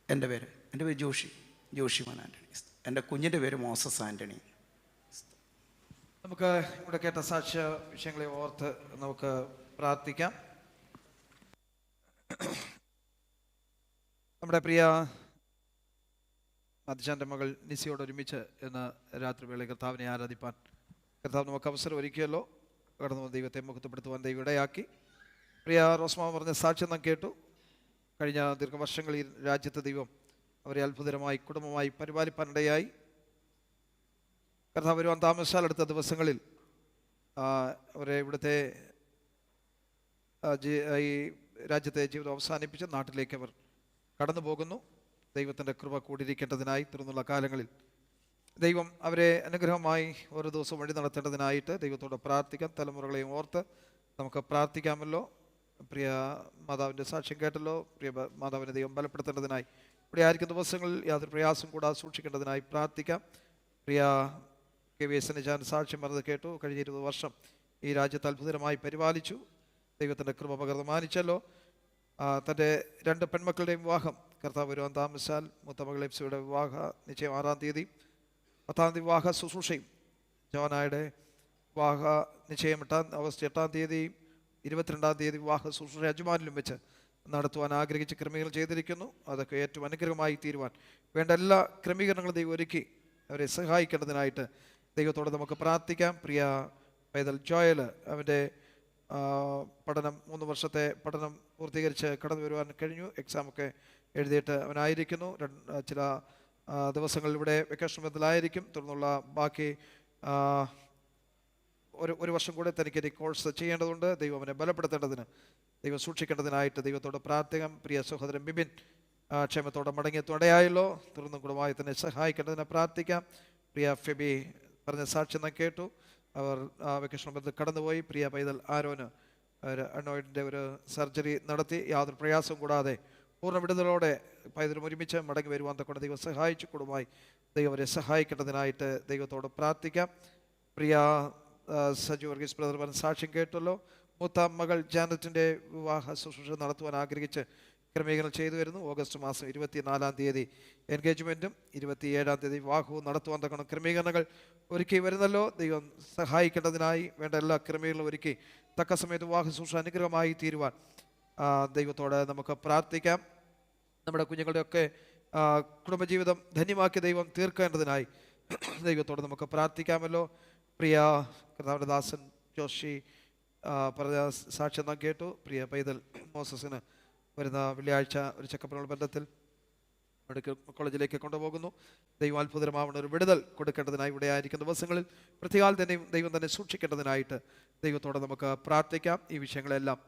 M: എൻ്റെ പേര് ജോഷി മോൻ ആൻ്റണി. എൻ്റെ കുഞ്ഞിൻ്റെ പേര് മോസസ് ആൻ്റണി.
A: നമുക്ക് ഇവിടെ കേട്ട സാക്ഷ്യ വിഷയങ്ങളെ ഓർത്ത് നമുക്ക് പ്രാർത്ഥിക്കാം. നമ്മുടെ പ്രിയ മധ്യശാൻ്റെ മകൾ നിസിയോട് ഒരുമിച്ച് ഇന്ന് രാത്രി വേള കർത്താവിനെ ആരാധിപ്പാൻ കർത്താവ് നമുക്ക് അവസരം ഒരുക്കിയല്ലോ. കടന്നു വന്ന ദൈവത്തെ മുഖത്തപ്പെടുത്തുവാൻ ദൈവം ഇടയാക്കി. പ്രിയ റോസ്മാവ് പറഞ്ഞ സാക്ഷ്യം നാം കേട്ടു. കഴിഞ്ഞ ദീർഘവർഷങ്ങളിൽ രാജ്യത്തെ ദൈവം അവരെ അത്ഭുതകരമായി കുടുംബമായി പരിപാലിപ്പാനിടയായി. കർത്താവ് വരുവാൻ താമസിച്ചാലെടുത്ത ദിവസങ്ങളിൽ അവരെ ഇവിടുത്തെ ഈ രാജ്യത്തെ ജീവിതം അവസാനിപ്പിച്ച് നാട്ടിലേക്ക് അവർ കടന്നു പോകുന്നു. ദൈവത്തിൻ്റെ കൃപ കൂടിയിരിക്കേണ്ടതിനായി തുടർന്നുള്ള കാലങ്ങളിൽ ദൈവം അവരെ അനുഗ്രഹമായി ഓരോ ദിവസവും വഴി നടത്തേണ്ടതിനായിട്ട് ദൈവത്തോട് പ്രാർത്ഥിക്കാം. തലമുറകളെയും ഓർത്ത് നമുക്ക് പ്രാർത്ഥിക്കാമല്ലോ. പ്രിയ മാതാവിൻ്റെ സാക്ഷ്യം കേട്ടല്ലോ. പ്രിയ മാതാവിനെ ദൈവം ബലപ്പെടുത്തേണ്ടതിനായി ഇവിടെ ആയിരിക്കുന്ന ദിവസങ്ങളിൽ യാതൊരു പ്രയാസം കൂടാതെ സൂക്ഷിക്കേണ്ടതിനായി പ്രാർത്ഥിക്കാം. പ്രിയ KVS ഞാൻ സാക്ഷ്യം പറഞ്ഞത് കേട്ടു. കഴിഞ്ഞ 20 വർഷം ഈ രാജ്യത്ത് അത്ഭുതകരമായി പരിപാലിച്ചു. ദൈവത്തിൻ്റെ കൃപ പകർന്ന് മാനിച്ചല്ലോ. തൻ്റെ 2 പെൺമക്കളുടെയും വിവാഹം കർത്താവ് വരുവാൻ താമസിച്ചാൽ മൂത്ത മകൾ എപ്സിയുടെ വിവാഹ നിശ്ചയം 6-ാം തീയതി, 10-ാം തീയതി വിവാഹ ശുശ്രൂഷയും ജോനായുടെ വിവാഹ നിശ്ചയം ഓഗസ്റ്റ് 8-ാം തീയതി, 22-ാം തീയതി വിവാഹ ശുശ്രൂഷ അജ്മാനിലും വെച്ച് നടത്തുവാൻ ആഗ്രഹിച്ച് ക്രമീകരണം ചെയ്തിരിക്കുന്നു. അതൊക്കെ ഏറ്റവും അനുഗ്രഹമായി തീരുവാൻ വേണ്ട എല്ലാ ക്രമീകരണങ്ങളും ദൈവം ഒരുക്കി അവരെ സഹായിക്കേണ്ടതിനായിട്ട് ദൈവത്തോട് നമുക്ക് പ്രാർത്ഥിക്കാം. പ്രിയ പൈതൽ ജോയൽ അവൻ്റെ പഠനം 3 വർഷത്തെ പഠനം പൂർത്തീകരിച്ച് കടന്നു വരുവാൻ കഴിഞ്ഞു. എക്സാമൊക്കെ എഴുതിയിട്ട് അവനായിരിക്കുന്നു. ചില ദിവസങ്ങളിൽ ഇവിടെ വെക്കേഷൻ ബന്ധത്തിലായിരിക്കും. തുടർന്നുള്ള ബാക്കി ഒരു വർഷം കൂടെ തനിക്ക് കോഴ്സ് ചെയ്യേണ്ടതുണ്ട്. ദൈവം അവനെ ബലപ്പെടുത്തേണ്ടതിന് ദൈവം സൂക്ഷിക്കേണ്ടതിനായിട്ട് ദൈവത്തോട് പ്രാർത്ഥിക്കാം. പ്രിയ സഹോദരൻ ബിബിൻ ക്ഷേമത്തോടെ മടങ്ങിയെത്തുടയായല്ലോ. തുടർന്നും കുടുംബമായി തന്നെ സഹായിക്കേണ്ടതിനെ പ്രാർത്ഥിക്കാം. പ്രിയ ഫെബി പറഞ്ഞ സാക്ഷ്യം നാം കേട്ടു. അവർ വെക്കേഷൻ ബന്ധത്തിൽ കടന്നുപോയി. പ്രിയ പൈതൽ ആരോന് അണോയിഡിൻ്റെ ഒരു സർജറി നടത്തി യാതൊരു പ്രയാസവും കൂടാതെ പൂർണ്ണ വിടുതലോടെ പൈതലും ഒരുമിച്ച് മടങ്ങി വരുവാൻ തക്കൊണ്ട് ദൈവം സഹായിച്ചു. കുടുംബമായി ദൈവം അവരെ സഹായിക്കേണ്ടതിനായിട്ട് ദൈവത്തോട് പ്രാർത്ഥിക്കാം. പ്രിയ സജു വർഗീസ് ബ്രദർ പറഞ്ഞ സാക്ഷ്യം കേട്ടല്ലോ. മൂത്ത മകൾ ജാനറ്റിൻ്റെ വിവാഹ ശുശ്രൂഷ നടത്തുവാൻ ആഗ്രഹിച്ച് ക്രമീകരണം ചെയ്തു വരുന്നു. ഓഗസ്റ്റ് മാസം 24-ാം തീയതി എൻഗേജ്മെൻറ്റും 27-ാം തീയതി വിവാഹവും നടത്തുവാൻ തക്കണം ക്രമീകരണങ്ങൾ ഒരുക്കി വരുന്നല്ലോ. ദൈവം സഹായിക്കേണ്ടതിനായി വേണ്ട എല്ലാ ക്രമീകരണങ്ങളും ഒരുക്കി തക്ക സമയത്ത് വിവാഹ ശുശ്രൂഷ അനുഗ്രഹമായി തീരുവാൻ ദൈവത്തോട് നമുക്ക് പ്രാർത്ഥിക്കാം. നമ്മുടെ കുഞ്ഞുങ്ങളുടെയൊക്കെ കുടുംബജീവിതം ധന്യമാക്കി ദൈവം തീർക്കേണ്ടതിനായി ദൈവത്തോട് നമുക്ക് പ്രാർത്ഥിക്കാമല്ലോ. പ്രിയ കർത്താവിൻ്റെ ദാസൻ ജോഷി പറഞ്ഞ സാക്ഷ്യം നാം കേട്ടു. പ്രിയ പൈതൽ മോസസിന് വരുന്ന വെള്ളിയാഴ്ച ഒരു ചെക്കപ്പിനുള്ള ബന്ധത്തിൽ മെഡിക്കൽ കോളേജിലേക്ക് കൊണ്ടുപോകുന്നു. ദൈവം അത്ഭുതമാവുന്ന ഒരു വിടുതൽ കൊടുക്കേണ്ടതിനായി ഇവിടെ ആയിരിക്കുന്ന ദിവസങ്ങളിൽ പ്രത്യേകാൽ തന്നെ ദൈവം തന്നെ സൂക്ഷിക്കേണ്ടതിനായിട്ട് ദൈവത്തോടെ നമുക്ക് പ്രാർത്ഥിക്കാം. ഈ വിഷയങ്ങളെല്ലാം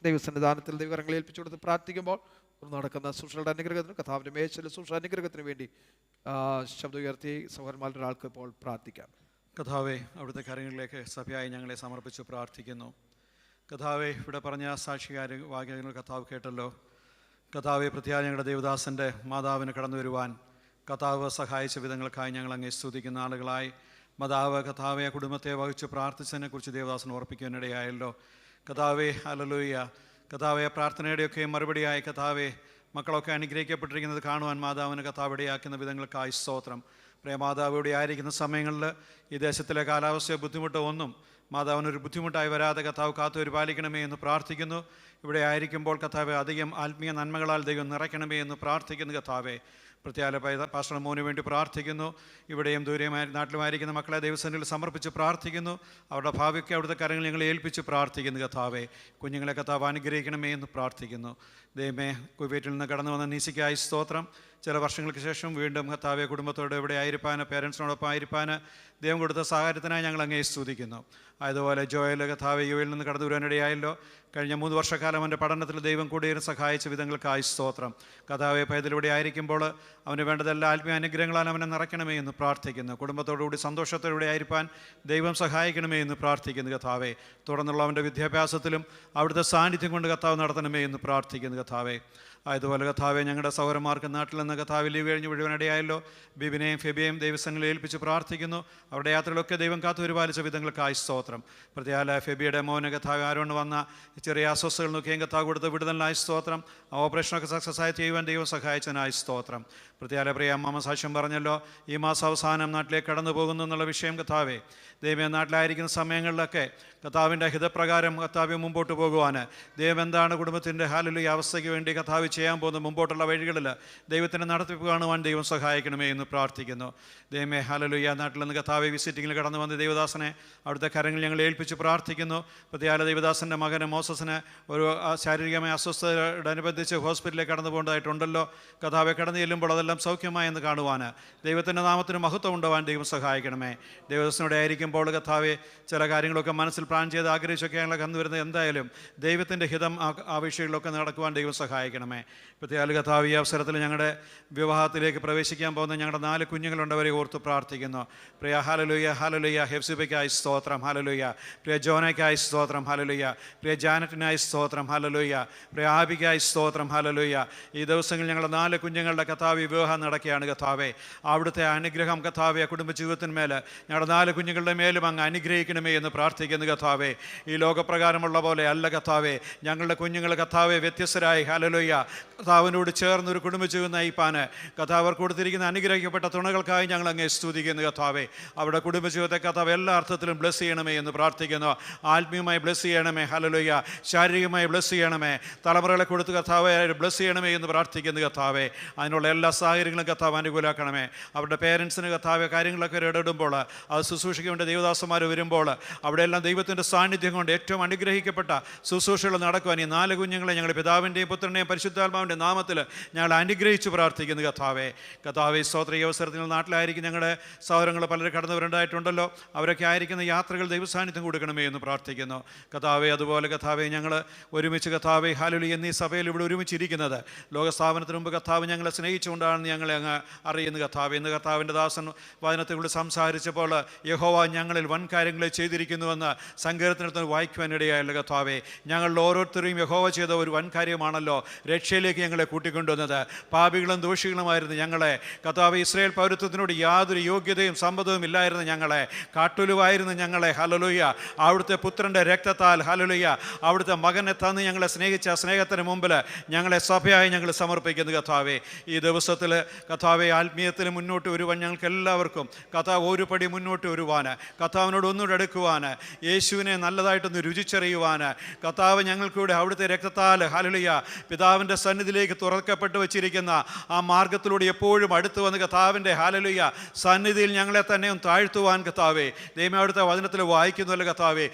A: ദൈവസന്നിധാനത്തിൽ ദൈവകരങ്ങളെ ഏൽപ്പിച്ചു കൊടുത്ത് പ്രാർത്ഥിക്കുമ്പോൾ നടക്കുന്ന ശുശ്രൂഷയുടെ അനുഗ്രഹത്തിനും കർത്താവിൻ്റെ മേശയിലെ ശുശ്രൂഷ അനുഗ്രഹത്തിന് വേണ്ടി ശബ്ദം ഉയർത്തി സഹോദരന്മാരുടെ ഒരാൾക്ക് ഇപ്പോൾ പ്രാർത്ഥിക്കാം.
N: കഥാവെ, അവിടുത്തെ കാര്യങ്ങളിലേക്ക് സഭയായി ഞങ്ങളെ സമർപ്പിച്ച് പ്രാർത്ഥിക്കുന്നു. കഥാവെ, ഇവിടെ പറഞ്ഞ സാക്ഷികാര വാക്യങ്ങൾ കഥാവ് കേട്ടല്ലോ. കഥാവെ, പ്രത്യേക ഞങ്ങളുടെ ദേവദാസൻ്റെ മാതാവിന് കടന്നു വരുവാൻ കഥാവ് സഹായിച്ച വിധങ്ങൾക്കായി ഞങ്ങൾ അങ്ങേ സ്തുതിക്കുന്ന ആളുകളായി. മാതാവ് കഥാവെ കുടുംബത്തെ വഹിച്ച് പ്രാർത്ഥിച്ചതിനെക്കുറിച്ച് ദേവദാസൻ ഓർപ്പിക്കാനിടയായല്ലോ. കഥാവെ, ഹല്ലേലൂയ. കഥാവെ, പ്രാർത്ഥനയുടെയൊക്കെ മറുപടിയായി കഥാവെ മക്കളൊക്കെ അനുഗ്രഹിക്കപ്പെട്ടിരിക്കുന്നത് കാണുവാൻ മാതാവിന് കഥാവ് ഇടയാക്കുന്ന വിധങ്ങൾക്കായി സ്തോത്രം. പ്രേമാതാവ് ഇവിടെ ആയിരിക്കുന്ന സമയങ്ങളിൽ ഈ ദേശത്തിലെ കാലാവസ്ഥയോ ബുദ്ധിമുട്ടോ ഒന്നും മാതാവിനൊരു ബുദ്ധിമുട്ടായി വരാതെ കഥാവ് കാത്തു പരിപാലിക്കണമേ എന്ന് പ്രാർത്ഥിക്കുന്നു. ഇവിടെ ആയിരിക്കുമ്പോൾ കഥാവെ അധികം ആത്മീയ നന്മകളാൽ ദൈവം നിറയ്ക്കണമേ എന്ന് പ്രാർത്ഥിക്കുന്നു. കഥാവെ, പ്രത്യേക പാസ്റ്റർ മോന് വേണ്ടി പ്രാർത്ഥിക്കുന്നു. ഇവിടെയും ദൂരെയുമായി നാട്ടിലുമായിരിക്കുന്ന മക്കളെ ദൈവസന്നിധിയിൽ സമർപ്പിച്ച് പ്രാർത്ഥിക്കുന്നു. അവരുടെ ഭാവിക്ക് അവിടുത്തെ കാര്യങ്ങൾ ഞങ്ങൾ ഏൽപ്പിച്ച് പ്രാർത്ഥിക്കുന്നു. കഥാവെ, കുഞ്ഞുങ്ങളെ കഥാവ് അനുഗ്രഹിക്കണമേ എന്ന് പ്രാർത്ഥിക്കുന്നു. ദൈവമേ, കുവൈറ്റിൽ നിന്ന് കടന്നു വന്ന നീസിക്കായി സ്തോത്രം. ചില വർഷങ്ങൾക്ക് ശേഷം വീണ്ടും കഥാവെ കുടുംബത്തോട് ഇവിടെ ആയിരിക്കാൻ, പേരൻസിനോടൊപ്പം ആയിരിക്കാൻ ദൈവം കൊടുത്ത സഹായത്തിനായി ഞങ്ങൾ അങ്ങേ സ്തുതിക്കുന്നു. അതുപോലെ ജോയൽ കഥാവെ യുവിൽ നിന്ന് കടന്നു വരുവാനിടയായല്ലോ. കഴിഞ്ഞ 3 വർഷക്കാലം അവൻ്റെ പഠനത്തിൽ ദൈവം കൂടിയിരുന്ന് സഹായിച്ച വിധങ്ങൾക്കായി സ്തോത്രം. കഥാവെ, പൈതലിവിടെ ആയിരിക്കുമ്പോൾ അവന് വേണ്ടതെല്ലാം ആത്മീയ അനുഗ്രഹങ്ങളാൽ അവനെ നിറയ്ക്കണമേ എന്ന് പ്രാർത്ഥിക്കുന്നു. കുടുംബത്തോടുകൂടി സന്തോഷത്തോടെ ആയിരിക്കാൻ ദൈവം സഹായിക്കണമേ എന്ന് പ്രാർത്ഥിക്കുന്നു. കഥാവെ, തുടർന്നുള്ള അവൻ്റെ വിദ്യാഭ്യാസത്തിലും അവിടുത്തെ സാന്നിധ്യം കൊണ്ട് കഥാവ് നടത്തണമേ എന്ന് പ്രാർത്ഥിക്കുന്നു. കഥാവെ, അതുപോലെ കഥാവെ, ഞങ്ങളുടെ സൗരന്മാർക്ക് നാട്ടിൽ നിന്ന് കഥാവ് ലീവ് കഴിഞ്ഞ് മുഴുവനിടയായല്ലോ. ബിബിനെയും ഫെബിയെയും ദൈവസന്നിധിയിൽ ഏൽപ്പിച്ച് പ്രാർത്ഥിക്കുന്നു. അവരുടെ യാത്രകളൊക്കെ ദൈവം കാത്തു പരിപാലിച്ച വിധങ്ങൾക്കായി സ്തോത്രം. പ്രത്യേക ഫെബിയുടെ മോന് കഥാവ് ആരോണ്ട് വന്ന ചെറിയ അസ്വസ്ഥകൾ നോക്കിയും കഥാവ് കൊടുത്ത് വിടുതലിനായി സ്തോത്രം. ഓപ്പറേഷനൊക്കെ സക്സസ്സായി ചെയ്യുവാൻ ദൈവം സഹായിച്ചതിനായി സ്തോത്രം. പ്രത്യേക പ്രിയ അമ്മ സാക്ഷ്യം പറഞ്ഞല്ലോ, ഈ മാസം അവസാനം നാട്ടിലേക്ക് കടന്നു പോകുന്നു എന്നുള്ള വിഷയം. കഥാവെ, ദൈവം നാട്ടിലായിരിക്കുന്ന സമയങ്ങളിലൊക്കെ കഥാവിൻ്റെ ഹിതപ്രകാരം കഥാവ്യ മുമ്പോട്ട് പോകുവാൻ ദൈവം എന്താണ് കുടുംബത്തിൻ്റെ ഹാലിൽ ഈ അവസ്ഥയ്ക്ക് വേണ്ടി കഥാവ് ചെയ്യാൻ പോകുന്ന മുമ്പോട്ടുള്ള വഴികളിൽ ദൈവത്തിൻ്റെ നടത്തിപ്പ് കാണുവാൻ ദൈവം സഹായിക്കണമേ എന്ന് പ്രാർത്ഥിക്കുന്നു. ദൈവമേ, ഹല്ലേലൂയ. നാട്ടിൽ നിന്ന് കഥാവെ വിസിറ്റിങ്ങിൽ കടന്നു വന്ന ദേവദാസനെ അവിടുത്തെ കരങ്ങൾ ഞങ്ങൾ ഏൽപ്പിച്ച് പ്രാർത്ഥിക്കുന്നു. പ്രത്യേക ദേവദാസൻ്റെ മകന് മോസസിന് ഒരു ശാരീരികമായ അസ്വസ്ഥതയോടനുബന്ധിച്ച് ഹോസ്പിറ്റലിലേക്ക് കടന്നു പോകേണ്ടതായിട്ടുണ്ടല്ലോ. കഥാവെ കടന്നു ചെല്ലുമ്പോൾ അതെല്ലാം സൗഖ്യമായെന്ന് കാണുവാൻ ദൈവത്തിൻ്റെ നാമത്തിന് മഹത്വം ഉണ്ടാവാൻ ദൈവം സഹായിക്കണമേ. ദൈവദാസനോടെ ആയിരിക്കുമ്പോൾ കഥാവെ ചില കാര്യങ്ങളൊക്കെ മനസ്സിൽ പ്ലാൻ ചെയ്ത് ആഗ്രഹിച്ചൊക്കെ ഞങ്ങൾ കടന്നു വരുന്നത് എന്തായാലും ദൈവത്തിൻ്റെ ഹിതം ആ വിഷയങ്ങളിലൊക്കെ നടക്കുവാൻ ദൈവം സഹായിക്കണമേ. പ്രത്യേക കഥാവ് ഈ അവസരത്തിൽ ഞങ്ങളുടെ വിവാഹത്തിലേക്ക് പ്രവേശിക്കാൻ പോകുന്ന ഞങ്ങളുടെ 4 കുഞ്ഞുങ്ങളുണ്ട്, അവരെ ഓർത്ത് പ്രാർത്ഥിക്കുന്നു. പ്രിയ ഹല്ലേലൂയ, ഹല്ലേലൂയ. ഹെഫ്സിബയ്ക്കായി സ്തോത്രം, ഹല്ലേലൂയ. പ്രിയ ജോനയ്ക്കായി സ്തോത്രം, ഹല്ലേലൂയ. പ്രിയ ജാനറ്റിനായി സ്തോത്രം, ഹല്ലേലൂയ. പ്രിയ ആബിക്കായി സ്തോത്രം, ഹല്ലേലൂയ. ഈ ദിവസങ്ങളിൽ ഞങ്ങളുടെ 4 കുഞ്ഞുങ്ങളുടെ കഥാവ് വിവാഹം നടക്കുകയാണ്. കഥാവെ, അവിടുത്തെ അനുഗ്രഹം കഥാവെ കുടുംബജീവിതത്തിന്മേൽ ഞങ്ങളുടെ 4 കുഞ്ഞുങ്ങളുടെ മേലും അങ്ങ് അനുഗ്രഹിക്കണമേ എന്ന് പ്രാർത്ഥിക്കുന്നു. കഥാവെ, ഈ ലോകപ്രകാരമുള്ള പോലെ അല്ല കഥാവെ, ഞങ്ങളുടെ കുഞ്ഞുങ്ങൾ കഥാവെ വ്യത്യസ്തരായി ഹല്ലേലൂയ കഥാവിനോട് ചേർന്നൊരു കുടുംബജീവിതം നയിപ്പാന് കഥാവ് അവർക്ക് കൊടുത്തിരിക്കുന്ന അനുഗ്രഹിക്കപ്പെട്ട തുണകൾക്കായി ഞങ്ങൾ അങ്ങേ സ്തുതിക്കുന്നു. കഥാവെ, അവരുടെ കുടുംബജീവിതത്തെ കഥാവ് എല്ലാ അർത്ഥത്തിലും ബ്ലെസ് ചെയ്യണമേ എന്ന് പ്രാർത്ഥിക്കുന്നു. ആത്മീയമായി ബ്ലെസ് ചെയ്യണമേ, ഹല്ലേലൂയ. ശാരീരികമായി ബ്ലെസ് ചെയ്യണമേ, തലമുറകളെ കൊടുത്ത് കഥാവെ ബ്ലെസ് ചെയ്യണമേ എന്ന് പ്രാർത്ഥിക്കുന്നു. കഥാവെ, അതിനുള്ള എല്ലാ സാഹചര്യങ്ങളും കഥാവ് അനുകൂലമാക്കണമേ. അവരുടെ പേരൻസിന് കഥാവെ കാര്യങ്ങളൊക്കെ ഇടപെടുമ്പോൾ അത് ശുശ്രൂഷിക്ക് വേണ്ടി ദേവദാസന്മാർ വരുമ്പോൾ അവിടെയെല്ലാം ദൈവത്തിൻ്റെ സാന്നിധ്യം കൊണ്ട് ഏറ്റവും അനുഗ്രഹിക്കപ്പെട്ട ശുശ്രൂഷകൾ നടക്കുവാൻ ഈ 4 കുഞ്ഞുങ്ങളെ ഞങ്ങളുടെ പിതാവിൻ്റെയും പുത്രൻ്റെയും പരിശുദ്ധാത്മാവിൻ്റെ നാമത്തിൽ ഞങ്ങൾ അനുഗ്രഹിച്ച് പ്രാർത്ഥിക്കുന്നു. കഥാവെ, സ്തോത്ര. ഈ അവസരത്തിൽ നാട്ടിലായിരിക്കും ഞങ്ങളുടെ സഹോദരങ്ങൾ പലരും കടന്നവരുണ്ടായിട്ടുണ്ടല്ലോ. അവരൊക്കെ ആയിരിക്കുന്ന യാത്രകൾ ദൈവസാന്നിധ്യം കൊടുക്കണമേ എന്ന് പ്രാർത്ഥിക്കുന്നു. കഥാവെ, അതുപോലെ കഥാവെ ഞങ്ങൾ ഒരുമിച്ച് കഥാവെ ഹല്ലേലൂയ എന്നീ സഭയിൽ ഇവിടെ ഒരുമിച്ചിരിക്കുന്നത് ലോകസ്ഥാപനത്തിന് മുമ്പ് കഥാവ് ഞങ്ങളെ സ്നേഹിച്ചുകൊണ്ടാണെന്ന് ഞങ്ങളെ അങ്ങ് അറിയുന്നു. കഥാവെ, ഇന്ന് കഥാവിൻ്റെ ദാസൻ വചനത്തെക്കുറിച്ച് സംസാരിച്ചപ്പോൾ യഹോവ ഞങ്ങളിൽ വൻ കാര്യങ്ങളെ ചെയ്തിരിക്കുന്നുവെന്ന് സങ്കീർത്തനത്തിൽ വായിക്കുവാനിടയായല്ലോ. കഥാവെ, ഞങ്ങളിൽ ഓരോരുത്തരെയും യഹോവ ചെയ്ത ഒരു വൻ കാര്യമാണല്ലോ രക്ഷയിലേക്ക് ഞങ്ങളെ കൂട്ടിക്കൊണ്ടുവന്നത്. പാപികളും ദോഷികളുമായിരുന്നു ഞങ്ങളെ. കഥാവെ, ഇസ്രായേൽ പൗരത്വത്തിനോട് യാതൊരു യോഗ്യതയും സമ്മതവും ഇല്ലായിരുന്നു ഞങ്ങളെ. കാട്ടുലുവായിരുന്നു ഞങ്ങളെ. ഹല്ലേലൂയ. അവിടുത്തെ പുത്രൻ്റെ രക്തത്താൽ ഹല്ലേലൂയ അവിടുത്തെ മകനെ തന്ന് ഞങ്ങളെ സ്നേഹിച്ച സ്നേഹത്തിന് മുമ്പിൽ ഞങ്ങളെ സഭയായി ഞങ്ങൾ സമർപ്പിക്കുന്നു. കഥാവെ, ഈ ദിവസത്തിൽ കഥാവെ ആത്മീയത്തിൽ മുന്നോട്ട് വരുവാൻ ഞങ്ങൾക്ക് എല്ലാവർക്കും കഥാവ് ഒരു പടി മുന്നോട്ട് വരുവാൻ, കഥാവിനോട് ഒന്നുകൂടെ അടുക്കുവാൻ, യേശുവിനെ നല്ലതായിട്ടൊന്ന് രുചിച്ചറിയുവാൻ കഥാവ് ഞങ്ങൾക്കൂടെ അവിടുത്തെ രക്തത്താൽ ഹല്ലേലൂയ പിതാവിൻ്റെ സന്നിധിയിലേക്ക് തുറക്കപ്പെട്ട് വച്ചിരിക്കുന്ന ആ മാർഗത്തിലൂടെ എപ്പോഴും അടുത്ത് വന്ന് കഥാവിൻ്റെ ഹല്ലേലൂയ സന്നിധിയിൽ ഞങ്ങളെ തന്നെ താഴ്ത്തുവാൻ കഥാവെ ദൈവം അവിടുത്തെ വചനത്തിൽ വായിക്കുന്നുവല്ലോ. കഥാവെ,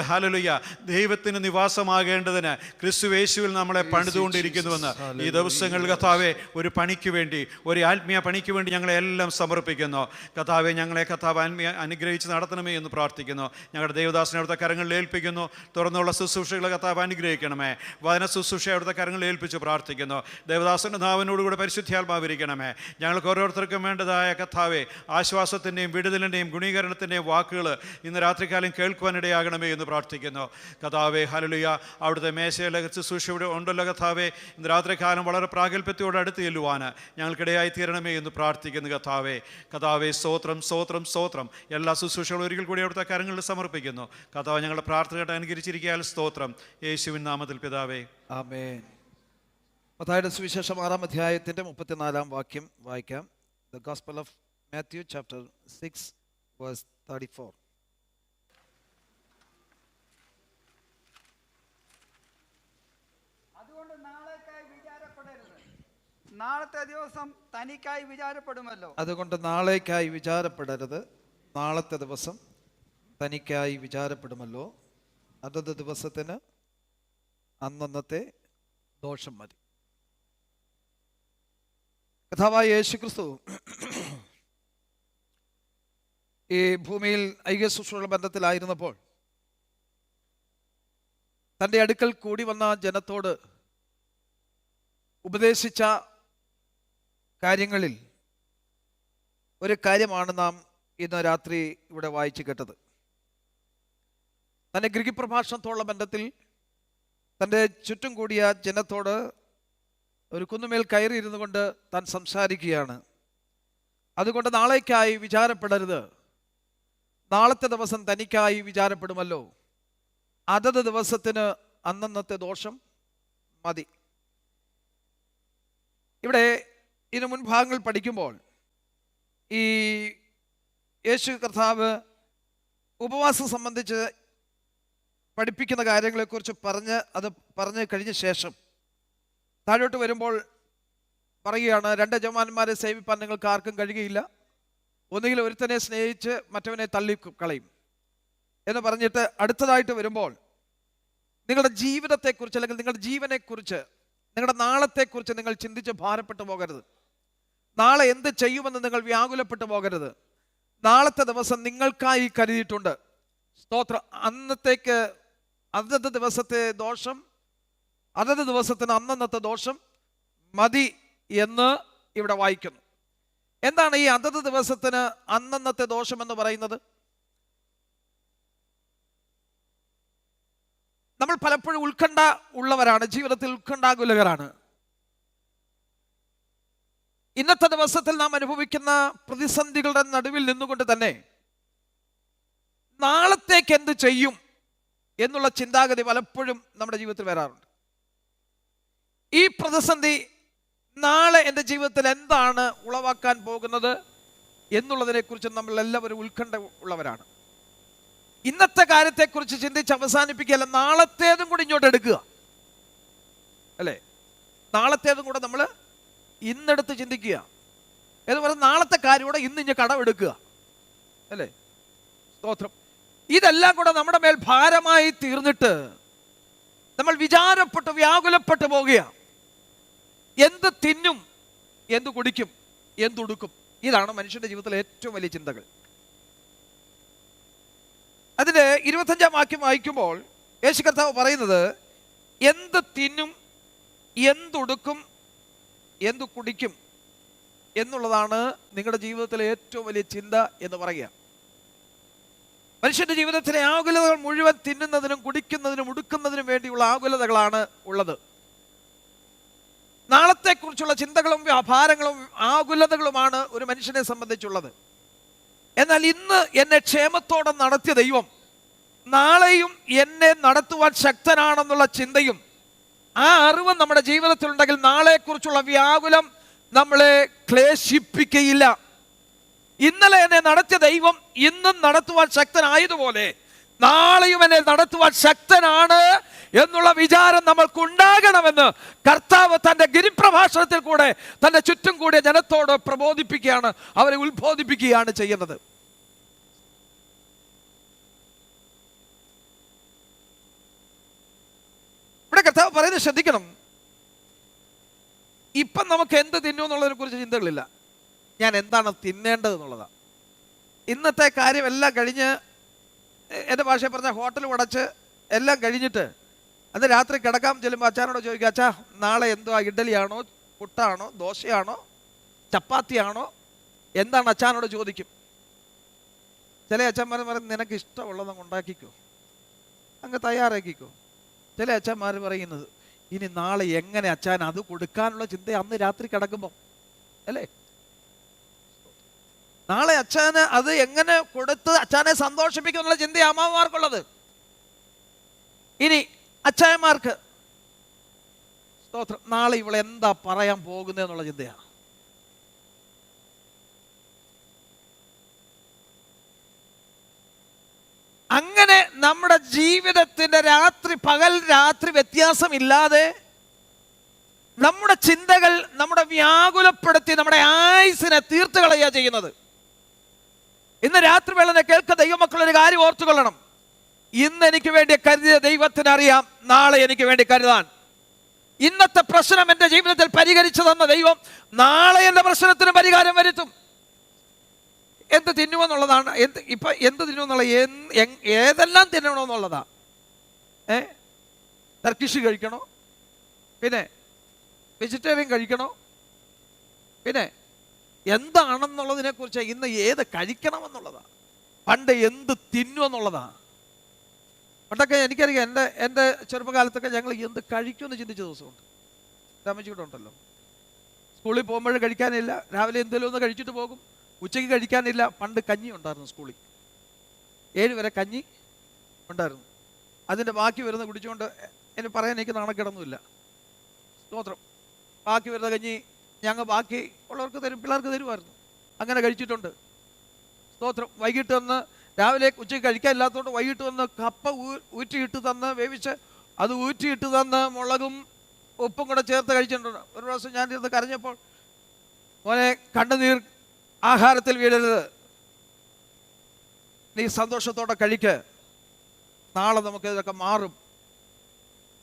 N: ഹല്ലേലൂയ ദൈവത്തിന് നിവാസമാകേണ്ടതിന് ക്രിസ്തു യേശുവിൽ നമ്മളെ പണിതുകൊണ്ടിരിക്കുന്നുവെന്ന് ഈ ദിവസങ്ങളിൽ കഥാവെ ഒരു പണിക്ക് വേണ്ടി, ഒരു ആത്മീയ പണിക്ക് വേണ്ടി ഞങ്ങളെ എല്ലാം സമർപ്പിക്കുന്നു. കഥാവെ, ഞങ്ങളെ കഥാവ് അനുഗ്രഹിച്ച് നടത്തണമേ എന്ന് പ്രാർത്ഥിക്കുന്നു. ഞങ്ങളുടെ ദേവദാസനെ അവിടുത്തെ കരങ്ങളിൽ ഏൽപ്പിക്കുന്നു. തുറന്നുള്ള ശുശ്രൂഷകളെ കഥാവ് അനുഗ്രഹിക്കണമേ. വചന ശുശ്രൂഷ അവിടുത്തെ കരങ്ങളിൽ ഏൽപ്പിച്ചു പ്രാർത്ഥിക്കുന്നു. ദേവദാസൻ്റെ നാവിനോടുകൂടെ പരിശുദ്ധാത്മാവിരിക്കണമേ. ഞങ്ങൾക്ക് ഓരോരുത്തർക്കും വേണ്ടതായ കർത്താവേ ആശ്വാസത്തിൻ്റെയും വിടുതലിൻ്റെയും ഗുണീകരണത്തിൻ്റെയും വാക്കുകൾ ഇന്ന് രാത്രികാലം കേൾക്കുവാനിടയാകണമേ എന്ന് പ്രാർത്ഥിക്കുന്നു. കർത്താവേ ഹല്ലേലൂയ. അവിടുത്തെ മേശയിലെ ശുശ്രൂഷ ഇവിടെ ഉണ്ടല്ലോ കർത്താവേ. ഇന്ന് രാത്രികാലം വളരെ പ്രാഗൽഭ്യത്തോടെ അടുത്ത് ചെല്ലുവാൻ ഞങ്ങൾക്കിടയായി തീരണമേ എന്ന് പ്രാർത്ഥിക്കുന്നു കർത്താവേ. കർത്താവേ സ്തോത്രം സ്തോത്രം സ്തോത്രം. എല്ലാ ശുശ്രൂഷകളും ഒരിക്കൽ കൂടി അവിടുത്തെ കരങ്ങളിൽ സമർപ്പിക്കുന്നു. കർത്താവ് ഞങ്ങളുടെ പ്രാർത്ഥനയായിട്ട് അനുകരിച്ചിരിക്കാൻ സ്തോത്രം. യേശുവിൻ നാമത്തിൽ പിതാവേ,
A: ആമേൻ. മത്തായിയുടെ സുവിശേഷം 6-ാം അധ്യായത്തിൻ്റെ 34-ാം വാക്യം വായിക്കാം. The gospel of Matthew chapter 6 verse 34.
O: അതുകൊണ്ട് നാളേക്കായി വിചാരപ്പെടരുത്, നാളത്തെ ദിവസം തനിക്കായി വിചാരപ്പെടുമല്ലോ.
A: അതുകൊണ്ട് നാളേക്കായി വിചാരപ്പെടരുത്, നാളത്തെ ദിവസം തനിക്കായി വിചാരപ്പെടുമല്ലോ. അതത് ദിവസത്തിന് അന്നന്നത്തെ ദോഷം മതി. കർത്താവായ യേശുക്രിസ്തു ഈ ഭൂമിയിൽ ഐക്യശുശ്രൂഷ ബന്ധത്തിലായിരുന്നപ്പോൾ തൻ്റെ അടുക്കൽ കൂടി വന്ന ജനത്തോട് ഉപദേശിച്ച കാര്യങ്ങളിൽ ഒരു കാര്യമാണ് നാം ഇന്ന് രാത്രി ഇവിടെ വായിച്ചു കേട്ടത്. തൻ്റെ ഗ്രീക്ക് പ്രഭാഷണത്തോടുള്ള ബന്ധത്തിൽ തൻ്റെ ചുറ്റും കൂടിയ ജനത്തോട് ഒരു കുന്നുമേൽ കയറിയിരുന്നു കൊണ്ട് താൻ സംസാരിക്കുകയാണ്. അതുകൊണ്ട് നാളേക്കായി വിചാരപ്പെടരുത്, നാളത്തെ ദിവസം തനിക്കായി വിചാരപ്പെടുമല്ലോ. അതത് ദിവസത്തിന് അന്നന്നത്തെ ദോഷം മതി. ഇവിടെ ഇതിനു മുൻഭാഗങ്ങൾ പഠിക്കുമ്പോൾ ഈ യേശു കർത്താവ് ഉപവാസം സംബന്ധിച്ച് പഠിപ്പിക്കുന്ന കാര്യങ്ങളെക്കുറിച്ച് പറഞ്ഞ് കഴിഞ്ഞ ശേഷം താഴോട്ട് വരുമ്പോൾ പറയുകയാണ്, 2 യജമാനന്മാരെ സേവിപ്പാൻ നിങ്ങൾക്ക് ആർക്കും കഴിയുകയില്ല. ഒന്നുകിൽ ഒരുത്തനെ സ്നേഹിച്ച് മറ്റവനെ തള്ളിക്കളയും എന്ന് പറഞ്ഞിട്ട് അടുത്തതായിട്ട് വരുമ്പോൾ നിങ്ങളുടെ ജീവിതത്തെക്കുറിച്ച് അല്ലെങ്കിൽ നിങ്ങളുടെ ജീവനെക്കുറിച്ച്, നിങ്ങളുടെ നാളത്തെക്കുറിച്ച് നിങ്ങൾ ചിന്തിച്ച് ഭാരപ്പെട്ടു പോകരുത്. നാളെ എന്ത് ചെയ്യുമെന്ന് നിങ്ങൾ വ്യാകുലപ്പെട്ടു പോകരുത്. നാളത്തെ ദിവസം നിങ്ങൾക്കായി കരുതിയിട്ടുണ്ട്. സ്തോത്രം. അന്നത്തേക്ക് അതത് ദിവസത്തെ ദോഷം, അതത് ദിവസത്തിന് അന്നന്നത്തെ ദോഷം മതി എന്ന് ഇവിടെ വായിക്കുന്നു. എന്താണ് ഈ അതത് ദിവസത്തിന് അന്നന്നത്തെ ദോഷം എന്ന് പറയുന്നത്? നമ്മൾ പലപ്പോഴും ഉത്കണ്ഠ ഉള്ളവരാണ്, ജീവിതത്തിൽ ഉത്കണ്ഠാകുലരാണ്. ഇന്നത്തെ ദിവസത്തിൽ നാം അനുഭവിക്കുന്ന പ്രതിസന്ധികളുടെ നടുവിൽ നിന്നുകൊണ്ട് തന്നെ നാളത്തേക്ക് എന്ത് ചെയ്യും എന്നുള്ള ചിന്താഗതി പലപ്പോഴും നമ്മുടെ ജീവിതത്തിൽ വരാറുണ്ട്. ഈ പ്രതിസന്ധി നാളെ എൻ്റെ ജീവിതത്തിൽ എന്താണ് ഉളവാക്കാൻ പോകുന്നത് എന്നുള്ളതിനെക്കുറിച്ച് നമ്മൾ എല്ലാവരും ഉത്കണ്ഠ ഉള്ളവരാണ്. ഇന്നത്തെ കാര്യത്തെക്കുറിച്ച് ചിന്തിച്ച് അവസാനിപ്പിക്കുകയല്ല, നാളത്തേതും കൂടി ഇങ്ങോട്ട് എടുക്കുക അല്ലേ? നാളത്തേതും കൂടെ നമ്മൾ ഇന്നെടുത്ത് ചിന്തിക്കുക എന്ന് പറഞ്ഞാൽ നാളത്തെ കാര്യം കൂടെ ഇന്ന് കടമെടുക്കുക അല്ലേ? സ്തോത്രം. ഇതെല്ലാം കൂടെ നമ്മുടെ മേൽ ഭാരമായി തീർന്നിട്ട് നമ്മൾ വിചാരപ്പെട്ട് വ്യാകുലപ്പെട്ടു പോകുകയാണ്. എന്ത് തിന്നും, എന്ത് കുടിക്കും, എന്തുടുക്കും, ഇതാണ് മനുഷ്യന്റെ ജീവിതത്തിലെ ഏറ്റവും വലിയ ചിന്തകൾ. അതിന് 25-ാം വാക്യം വായിക്കുമ്പോൾ യേശു കർത്താവ് പറയുന്നത്, എന്ത് തിന്നും, എന്തുടുക്കും, എന്തു കുടിക്കും എന്നുള്ളതാണ് നിങ്ങളുടെ ജീവിതത്തിലെ ഏറ്റവും വലിയ ചിന്ത എന്ന് പറയുക. മനുഷ്യന്റെ ജീവിതത്തിലെ ആകുലതകൾ മുഴുവൻ തിന്നുന്നതിനും കുടിക്കുന്നതിനും ഉടുക്കുന്നതിനും വേണ്ടിയുള്ള ആകുലതകളാണ് ഉള്ളത്. നാളത്തെക്കുറിച്ചുള്ള ചിന്തകളും ഭാരങ്ങളും ആകുലതകളുമാണ് ഒരു മനുഷ്യനെ സംബന്ധിച്ചുള്ളത്. എന്നാൽ ഇന്ന് എന്നെ ക്ഷേമത്തോടെ നടത്തിയ ദൈവം നാളെയും എന്നെ നടത്തുവാൻ ശക്തനാണെന്നുള്ള ചിന്തയും ആ അറിവും നമ്മുടെ ജീവിതത്തിലുണ്ടെങ്കിൽ നാളെക്കുറിച്ചുള്ള വ്യാകുലം നമ്മളെ ക്ലേശിപ്പിക്കുകയില്ല. ഇന്നലെ എന്നെ നടത്തിയ ദൈവം ഇന്നും നടത്തുവാൻ ശക്തനായതുപോലെ നാളെയും എന്നെ നടത്തുവാൻ ശക്തനാണ് എന്നുള്ള വിചാരം നമ്മൾക്കുണ്ടാകണമെന്ന് കർത്താവ് തൻ്റെ ഗിരിപ്രഭാഷണത്തിൽ കൂടെ തൻ്റെ ചുറ്റും കൂടിയ ജനത്തോട് പ്രബോധിപ്പിക്കുകയാണ്, അവരെ ഉത്ബോധിപ്പിക്കുകയാണ് ചെയ്യുന്നത്. ഇവിടെ കർത്താവ് പറയുന്നത് ശ്രദ്ധിക്കണം. ഇപ്പം നമുക്ക് എന്ത് തിന്നു എന്നുള്ളതിനെ കുറിച്ച് ചിന്തകളില്ല, ഞാൻ എന്താണ് തിന്നേണ്ടത് എന്നുള്ളതാണ്. ഇന്നത്തെ കാര്യം എല്ലാം കഴിഞ്ഞ്, എൻ്റെ ഭാഷയിൽ പറഞ്ഞ ഹോട്ടൽ അടച്ച് എല്ലാം കഴിഞ്ഞിട്ട് അത് രാത്രി കിടക്കാൻ ചെല്ലുമ്പോൾ അച്ഛനോട് ചോദിക്കുക, അച്ഛാ നാളെ എന്തുവാ, ഇഡ്ഡലിയാണോ, പുട്ടാണോ, ദോശയാണോ, ചപ്പാത്തിയാണോ, എന്താണ് അച്ഛനോട് ചോദിക്കും. ചില അച്ഛന്മാർ പറയും നിനക്ക് ഇഷ്ടമുള്ളത് ഉണ്ടാക്കിക്കോ, അങ്ങ് തയ്യാറാക്കിക്കോ. ചില അച്ഛന്മാർ പറയുന്നത് ഇനി നാളെ എങ്ങനെ അച്ഛൻ അത് കൊടുക്കാനുള്ള ചിന്ത അന്ന് രാത്രി കിടക്കുമ്പോൾ അല്ലേ. നാളെ അച്ഛന് അത് എങ്ങനെ കൊടുത്ത് അച്ഛനെ സന്തോഷിപ്പിക്കുന്നുള്ള ചിന്ത അമ്മമാർക്കുള്ളത്. ഇനി അച്ഛന്മാർക്ക് സ്തോത്രം നാളെ ഇവളെ എന്താ പറയാൻ പോകുന്നതെന്നുള്ള ചിന്തയാണ്. അങ്ങനെ നമ്മുടെ ജീവിതത്തിന്റെ പകൽ രാത്രി വ്യത്യാസമില്ലാതെ നമ്മുടെ ചിന്തകൾ നമ്മുടെ വ്യാകുലപ്പെടുത്തി നമ്മുടെ ആയുസിനെ തീർത്ത് കളയുക ചെയ്യുന്നത്. ഇന്ന് രാത്രി വേളനെ കേൾക്കുന്ന ദൈവമക്കളൊരു കാര്യം ഓർത്തുകൊള്ളണം. ഇന്ന് എനിക്ക് വേണ്ടി കരുതിയ ദൈവത്തിന് അറിയാം നാളെ എനിക്ക് വേണ്ടി കരുതാൻ. ഇന്നത്തെ പ്രശ്നം എൻ്റെ ജീവിതത്തിൽ പരിഹരിച്ചു തന്ന ദൈവം നാളെ എൻ്റെ പ്രശ്നത്തിന് പരിഹാരം വരുത്തും. എന്ത് തിന്നുമെന്നുള്ളതാണ്, എന്ത് തിന്നുമെന്നുള്ള ഏതെല്ലാം തിന്നണമെന്നുള്ളതാ. ടർക്കിഷ് കഴിക്കണോ, പിന്നെ വെജിറ്റേറിയൻ കഴിക്കണോ, പിന്നെ എന്താണെന്നുള്ളതിനെ കുറിച്ച് ഇന്ന് ഏത് കഴിക്കണമെന്നുള്ളതാ. പണ്ട് എന്ത് തിന്നുമെന്നുള്ളതാ. പണ്ടൊക്കെ എനിക്കറിയാം, എൻ്റെ ചെറുപ്പകാലത്തൊക്കെ ഞങ്ങൾ എന്ത് കഴിക്കുമെന്ന് ചിന്തിച്ച ദിവസമുണ്ട്. രാമജിയോടുണ്ടല്ലോ, സ്കൂളിൽ പോകുമ്പോഴും കഴിക്കാനില്ല, രാവിലെ എന്തെങ്കിലും ഒന്ന് കഴിച്ചിട്ട് പോകും, ഉച്ചയ്ക്ക് കഴിക്കാനില്ല. പണ്ട് കഞ്ഞി ഉണ്ടായിരുന്നു സ്കൂളിൽ, 7 വരെ കഞ്ഞി ഉണ്ടായിരുന്നു. അതിൻ്റെ ബാക്കി വരുന്ന കുടിച്ചുകൊണ്ട് എനിക്ക് പറയാൻ എനിക്ക് നാണക്കേടൊന്നുമില്ല. സ്തോത്രം. ബാക്കി വരുന്ന കഞ്ഞി ഞങ്ങൾ ബാക്കി ഉള്ളവർക്ക് തരും, പിള്ളേർക്ക് തരുമായിരുന്നു. അങ്ങനെ കഴിച്ചിട്ടുണ്ട്. സ്തോത്രം. വൈകിട്ട് വന്ന് രാവിലെ ഉച്ചയ്ക്ക് കഴിക്കാനില്ലാത്തതുകൊണ്ട് വൈകിട്ട് വന്ന് കപ്പ ഊറ്റിയിട്ട് തന്ന് വേവിച്ച് അത് ഊറ്റിയിട്ട് തന്ന് മുളകും ഉപ്പും കൂടെ ചേർത്ത് കഴിച്ചിട്ടുണ്ട്. ഒരു പ്രാവശ്യം ഞാൻ ഇരുന്ന് കരഞ്ഞപ്പോൾ, മോനെ കണ്ണുനീർ ആഹാരത്തിൽ വീഴരുത്, നീ സന്തോഷത്തോടെ കഴിക്ക്, നാളെ നമുക്ക് ഇതൊക്കെ മാറും.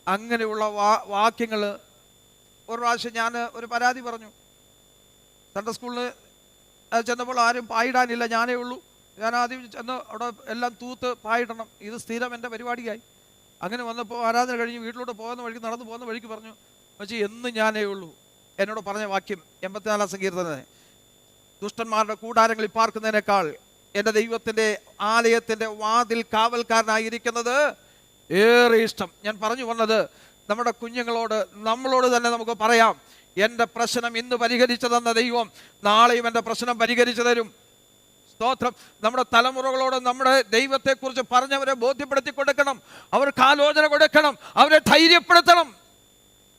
A: അങ്ങനെയുള്ള വാക്യങ്ങൾ. ഒരു പ്രാവശ്യം ഞാൻ ഒരു പരാതി പറഞ്ഞു. സൺഡേ സ്കൂളിൽ ചെന്നപ്പോൾ ആരും പായിടാനില്ല, ഞാനേ ഉള്ളൂ. ഞാൻ ആദ്യം ചെന്ന് അവിടെ എല്ലാം തൂത്ത് പായിടണം, ഇത് സ്ഥിരം എൻ്റെ പരിപാടിയായി. അങ്ങനെ വന്നപ്പോൾ ആരാധന കഴിഞ്ഞ് വീട്ടിലോട്ട് നടന്നു പോകുന്ന വഴിക്ക് പറഞ്ഞു, പക്ഷേ എന്ന് ഞാനേ ഉള്ളൂ. എന്നോട് പറഞ്ഞ വാക്യം 84 സങ്കീർത്തനം, ദുഷ്ടന്മാരുടെ കൂടാരങ്ങളിൽ പാർക്കുന്നതിനേക്കാൾ എൻ്റെ ദൈവത്തിൻ്റെ ആലയത്തിൻ്റെ വാതിൽ കാവൽക്കാരനായിരിക്കുന്നത് ഏറെ ഇഷ്ടം. ഞാൻ പറഞ്ഞു വന്നത്, നമ്മുടെ കുഞ്ഞുങ്ങളോട് നമ്മളോട് തന്നെ നമുക്ക് പറയാം, എൻ്റെ പ്രശ്നം ഇന്ന് പരിഹരിച്ചു തന്ന ദൈവം നാളെയും എൻ്റെ പ്രശ്നം പരിഹരിച്ചു തരും. സ്തോത്രം. നമ്മുടെ തലമുറകളോട് നമ്മുടെ ദൈവത്തെക്കുറിച്ച് പറഞ്ഞവരെ ബോധ്യപ്പെടുത്തി കൊടുക്കണം, അവർക്ക് ആലോചന കൊടുക്കണം, അവരെ ധൈര്യപ്പെടുത്തണം.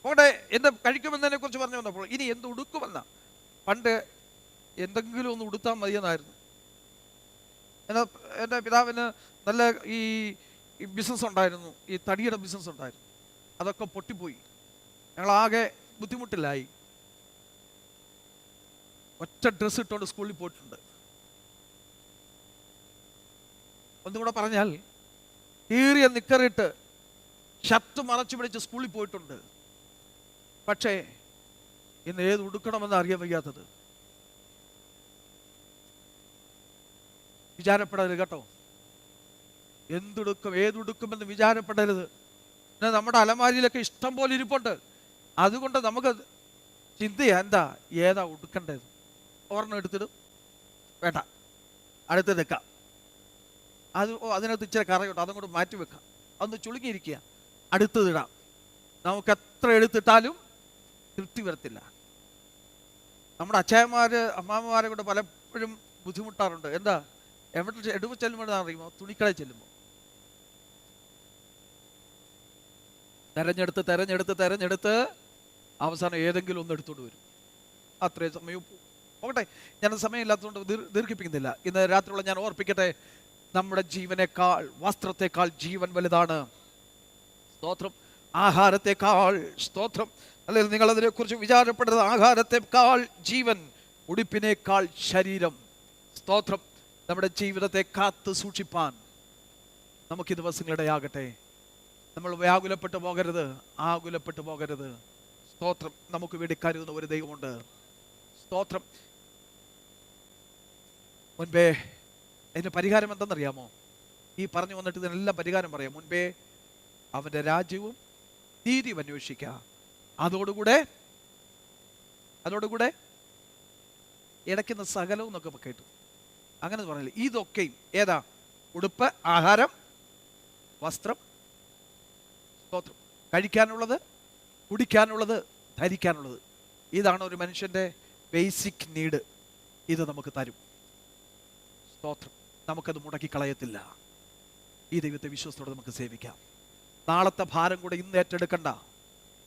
A: അവിടെ എന്ത് കഴിക്കുമെന്നതിനെ കുറിച്ച് പറഞ്ഞു വന്നപ്പോൾ ഇനി എന്ത് ഉടുക്കുമെന്ന, പണ്ട് എന്തെങ്കിലും ഒന്ന് ഉടുത്താൽ മതിയെന്നായിരുന്നു. എൻ്റെ പിതാവിന് നല്ല ഈ ബിസിനസ് ഉണ്ടായിരുന്നു, ഈ തടിയുടെ ബിസിനസ് ഉണ്ടായിരുന്നു. അതൊക്കെ പൊട്ടിപ്പോയി, ഞങ്ങളാകെ ബുദ്ധിമുട്ടിലായി. ഒറ്റ ഡ്രസ്സ് ഇട്ടുകൊണ്ട് സ്കൂളിൽ പോയിട്ടുണ്ട്. ഒന്നുകൂടെ പറഞ്ഞാൽ കീറിയ നിക്കറിട്ട് ഷർട്ട് മറച്ചു പിടിച്ച് സ്കൂളിൽ പോയിട്ടുണ്ട്. പക്ഷേ ഇന്ന് ഏത് ഉടുക്കണമെന്ന് അറിയാൻ വയ്യാത്തത്. വിചാരപ്പെടരുത് കേട്ടോ, എന്തുടുക്കും ഏതുടുക്കുമെന്ന് വിചാരപ്പെടരുത്. നമ്മുടെ അലമാരിയിലൊക്കെ ഇഷ്ടം പോലെ ഇരിപ്പുണ്ട്. അതുകൊണ്ട് നമുക്ക് ചിന്തയാ, എന്താ ഏതാ ഉടുക്കേണ്ടത്. ഒരെണ്ണം എടുത്തിടും, വേണ്ട അടുത്ത് നിൽക്കാം, അതിനകത്ത് ഇച്ചിരി കറയുണ്ട്, അതും കൂടെ മാറ്റി വെക്കാം, അതൊന്ന് ചുളുങ്ങിയിരിക്കുക, അടുത്തതിടാം. നമുക്ക് എത്ര എടുത്തിട്ടാലും തൃപ്തി വരത്തില്ല. നമ്മുടെ അച്ഛന്മാർ അമ്മാമ്മമാരെ കൊണ്ട് പലപ്പോഴും ബുദ്ധിമുട്ടാറുണ്ട്. എന്താ, എവിടെ ചെല്ലുമ്പോൾ അറിയുമോ, തുണിക്കടയിൽ ചെല്ലുമ്പോൾ തെരഞ്ഞെടുത്ത് അവസാനം ഏതെങ്കിലും ഒന്ന് എടുത്തോണ്ട് വരും. അത്രയും സമയം പോകട്ടെ, ഞാൻ സമയമില്ലാത്തതുകൊണ്ട് ദീർഘിപ്പിക്കുന്നില്ല. ഇന്ന് രാത്രിയുള്ള ഞാൻ ഓർപ്പിക്കട്ടെ, നമ്മുടെ ജീവനേക്കാൾ വസ്ത്രത്തെക്കാൾ ജീവൻ വലുതാണ്. സ്തോത്രം. ആഹാരത്തെക്കാൾ, സ്തോത്രം, അല്ലെങ്കിൽ നിങ്ങളതിനെ കുറിച്ച് വിചാരപ്പെടുന്നത്, ആഹാരത്തെക്കാൾ ജീവൻ, ഉടുപ്പിനേക്കാൾ ശരീരം. സ്തോത്രം. നമ്മുടെ ജീവിതത്തെ കാത്തു സൂക്ഷിപ്പാൻ നമുക്ക് ഈ ദിവസങ്ങളിടെയാകട്ടെ. നമ്മൾ വ്യാകുലപ്പെട്ടു പോകരുത്, ആകുലപ്പെട്ടു പോകരുത്. സ്തോത്രം. നമുക്ക് വേണ്ടി കരുതുന്ന ഒരു ദൈവമുണ്ട്. സ്തോത്രം. മുൻപേ അതിന് പരിഹാരം എന്തെന്നറിയാമോ? ഈ പറഞ്ഞു വന്നിട്ട് ഇതിനെല്ലാം പരിഹാരം പറയാം. മുൻപേ അവൻ്റെ രാജ്യവും നീതി അന്വേഷിക്കുക. അതോടുകൂടെ ഇടയ്ക്കുന്ന സകലവും എന്നൊക്കെ കേട്ടു. അങ്ങനെ പറഞ്ഞില്ല. ഇതൊക്കെയും ഏതാ? ഉടുപ്പ്, ആഹാരം, വസ്ത്രം, സ്തോത്രം, കഴിക്കാനുള്ളത്, കുടിക്കാനുള്ളത്, ധരിക്കാനുള്ളത്. ഇതാണ് ഒരു മനുഷ്യൻ്റെ ബേസിക് നീഡ്. ഇത് നമുക്ക് തരും. സ്തോത്രം. നമുക്കത് മുടക്കിക്കളയത്തില്ല. ഈ ദൈവത്തെ വിശ്വാസത്തോടെ നമുക്ക് സേവിക്കാം. നാളത്തെ ഭാരം കൂടെ ഇന്ന് ഏറ്റെടുക്കണ്ട.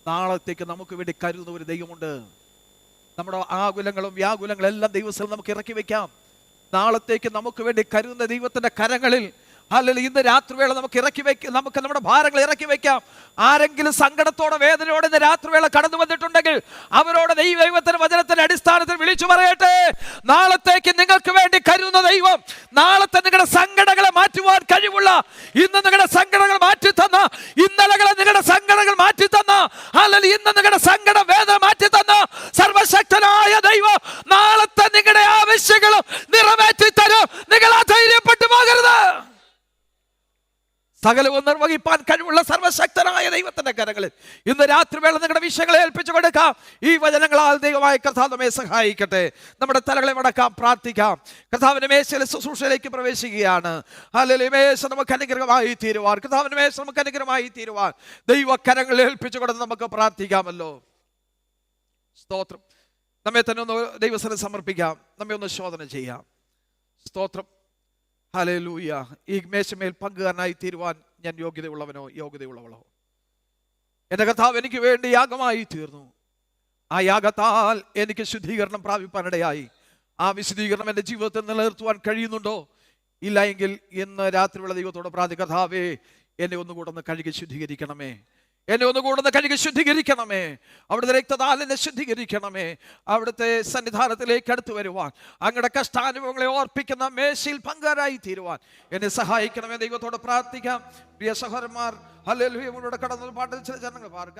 A: നാളത്തേക്ക് നമുക്ക് വേണ്ടി കരുതുന്ന ഒരു ദൈവമുണ്ട്. നമ്മുടെ ആകുലങ്ങളും വ്യാകുലങ്ങളും എല്ലാം ദൈവത്തിൽ നമുക്ക് ഇറക്കി വെക്കാം. നാളത്തേക്ക് നമുക്ക് വേണ്ടി കരുതുന്ന ദൈവത്തിന്റെ കരങ്ങളിൽ അല്ലെങ്കിൽ ഇന്ന് രാത്രിവേള നമുക്ക് നമ്മുടെ ഭാരങ്ങൾ ഇറക്കി വെക്കാം. ആരെങ്കിലും സങ്കടത്തോടെ വേദനയോടെ ഇന്ന് രാത്രിവേള കടന്നു വന്നിട്ടുണ്ടെങ്കിൽ അവരോട് ദൈവത്തിന്റെ വചനത്തിന്റെ അടിസ്ഥാനത്തിൽ വിളിച്ചു പറയട്ടെ, നാളത്തേക്ക് നിങ്ങൾക്ക് വേണ്ടി കരുതുന്ന ദൈവം, നാളത്തെ നിങ്ങളുടെ സങ്കടങ്ങളെ മാറ്റുവാൻ കഴിവുള്ള, ഇന്ന് നിങ്ങളുടെ സങ്കടങ്ങൾ മാറ്റി തന്ന, ഇന്നലകളെ നിങ്ങളുടെ സങ്കടങ്ങൾ മാറ്റി തന്ന, അല്ലെങ്കിൽ ഇന്ന് നിങ്ങളുടെ സങ്കട വേദന മാറ്റി തന്ന സർവശക്തനായ ദൈവം നാളത്തെ നിങ്ങളുടെ ആവശ്യങ്ങളും നിറവേറ്റി തരും. നിങ്ങൾ അധൈര്യപ്പെട്ടു പോകരുത്. സകലവും നിർവഹിപ്പാൻ കഴിവുള്ള സർവശക്തനായ ദൈവത്തിന്റെ കരങ്ങളിൽ ഇന്ന് രാത്രിവേള നിങ്ങളുടെ വിഷയങ്ങളെ ഏൽപ്പിച്ചു കൊടുക്കാം. ഈ വചനങ്ങളാൽ ദൈവമായ കർത്താവ് നമ്മെ സഹായിക്കട്ടെ. നമ്മുടെ തലകളെ മടക്കാം, പ്രാർത്ഥിക്കാം. കർത്താവിന്റെ മേശയിലെ ശുശ്രൂഷയിലേക്ക് പ്രവേശിക്കുകയാണ്. ഹല്ലേലൂയ. മേശ നമുക്ക് അനുഗ്രഹമായി തീരുവാൻ, കർത്താവിന്റെ മേശ നമുക്ക് അനുഗ്രഹമായി തീരുവാൻ ദൈവ കരങ്ങളിൽ ഏൽപ്പിച്ചു കൊടുത്ത് നമുക്ക് പ്രാർത്ഥിക്കാമല്ലോ. സ്തോത്രം. നമ്മെ തന്നെ ഒന്ന് ദൈവത്തിന് സമർപ്പിക്കാം. നമ്മെ ഒന്ന് ശോധന ചെയ്യാം. സ്തോത്രം. ഹല്ലേലൂയ. ഈ മേശമേൽ പങ്കുകാരനായി തീരുവാൻ ഞാൻ യോഗ്യതയുള്ളവനോ യോഗ്യതയുള്ളവളോ? എൻ്റെ കർത്താവ് എനിക്ക് വേണ്ടി യാഗമായി തീർന്നു. ആ യാഗത്താൽ എനിക്ക് ശുദ്ധീകരണം പ്രാപിപ്പാനിടയായി. ആ വിശുദ്ധീകരണം എൻ്റെ ജീവിതത്തിൽ നിലനിർത്തുവാൻ കഴിയുന്നുണ്ടോ? ഇല്ല എങ്കിൽ ഇന്ന് രാത്രിയുള്ള ദൈവത്തോട് പ്രാർത്ഥിക്കുക, കർത്താവേ എന്നെ ഒന്നുകൂടെ ഒന്ന് കഴുകി ശുദ്ധീകരിക്കണമേ, എന്നെ ഒന്നുകൂടെ ഒന്ന് കഴുകി ശുദ്ധീകരിക്കണമേ, അവിടുത്തെ രക്തത്താൽ എന്നെ ശുദ്ധീകരിക്കണമേ. അവിടുത്തെ സന്നിധാനത്തിലേക്ക് അടുത്ത് വരുവാൻ, അങ്ങയുടെ കഷ്ടാനുഭവങ്ങളെ ഓർപ്പിക്കുന്ന മേശയിൽ പങ്കാരായി തീരുവാൻ എന്നെ സഹായിക്കണമേ. ദൈവത്തോട് പ്രാർത്ഥിക്കാം. പ്രിയ സഹോദരന്മാർ, ഹല്ലേലൂയ. കടന്നു പാട്ട് ചില ജനങ്ങൾ പാടും.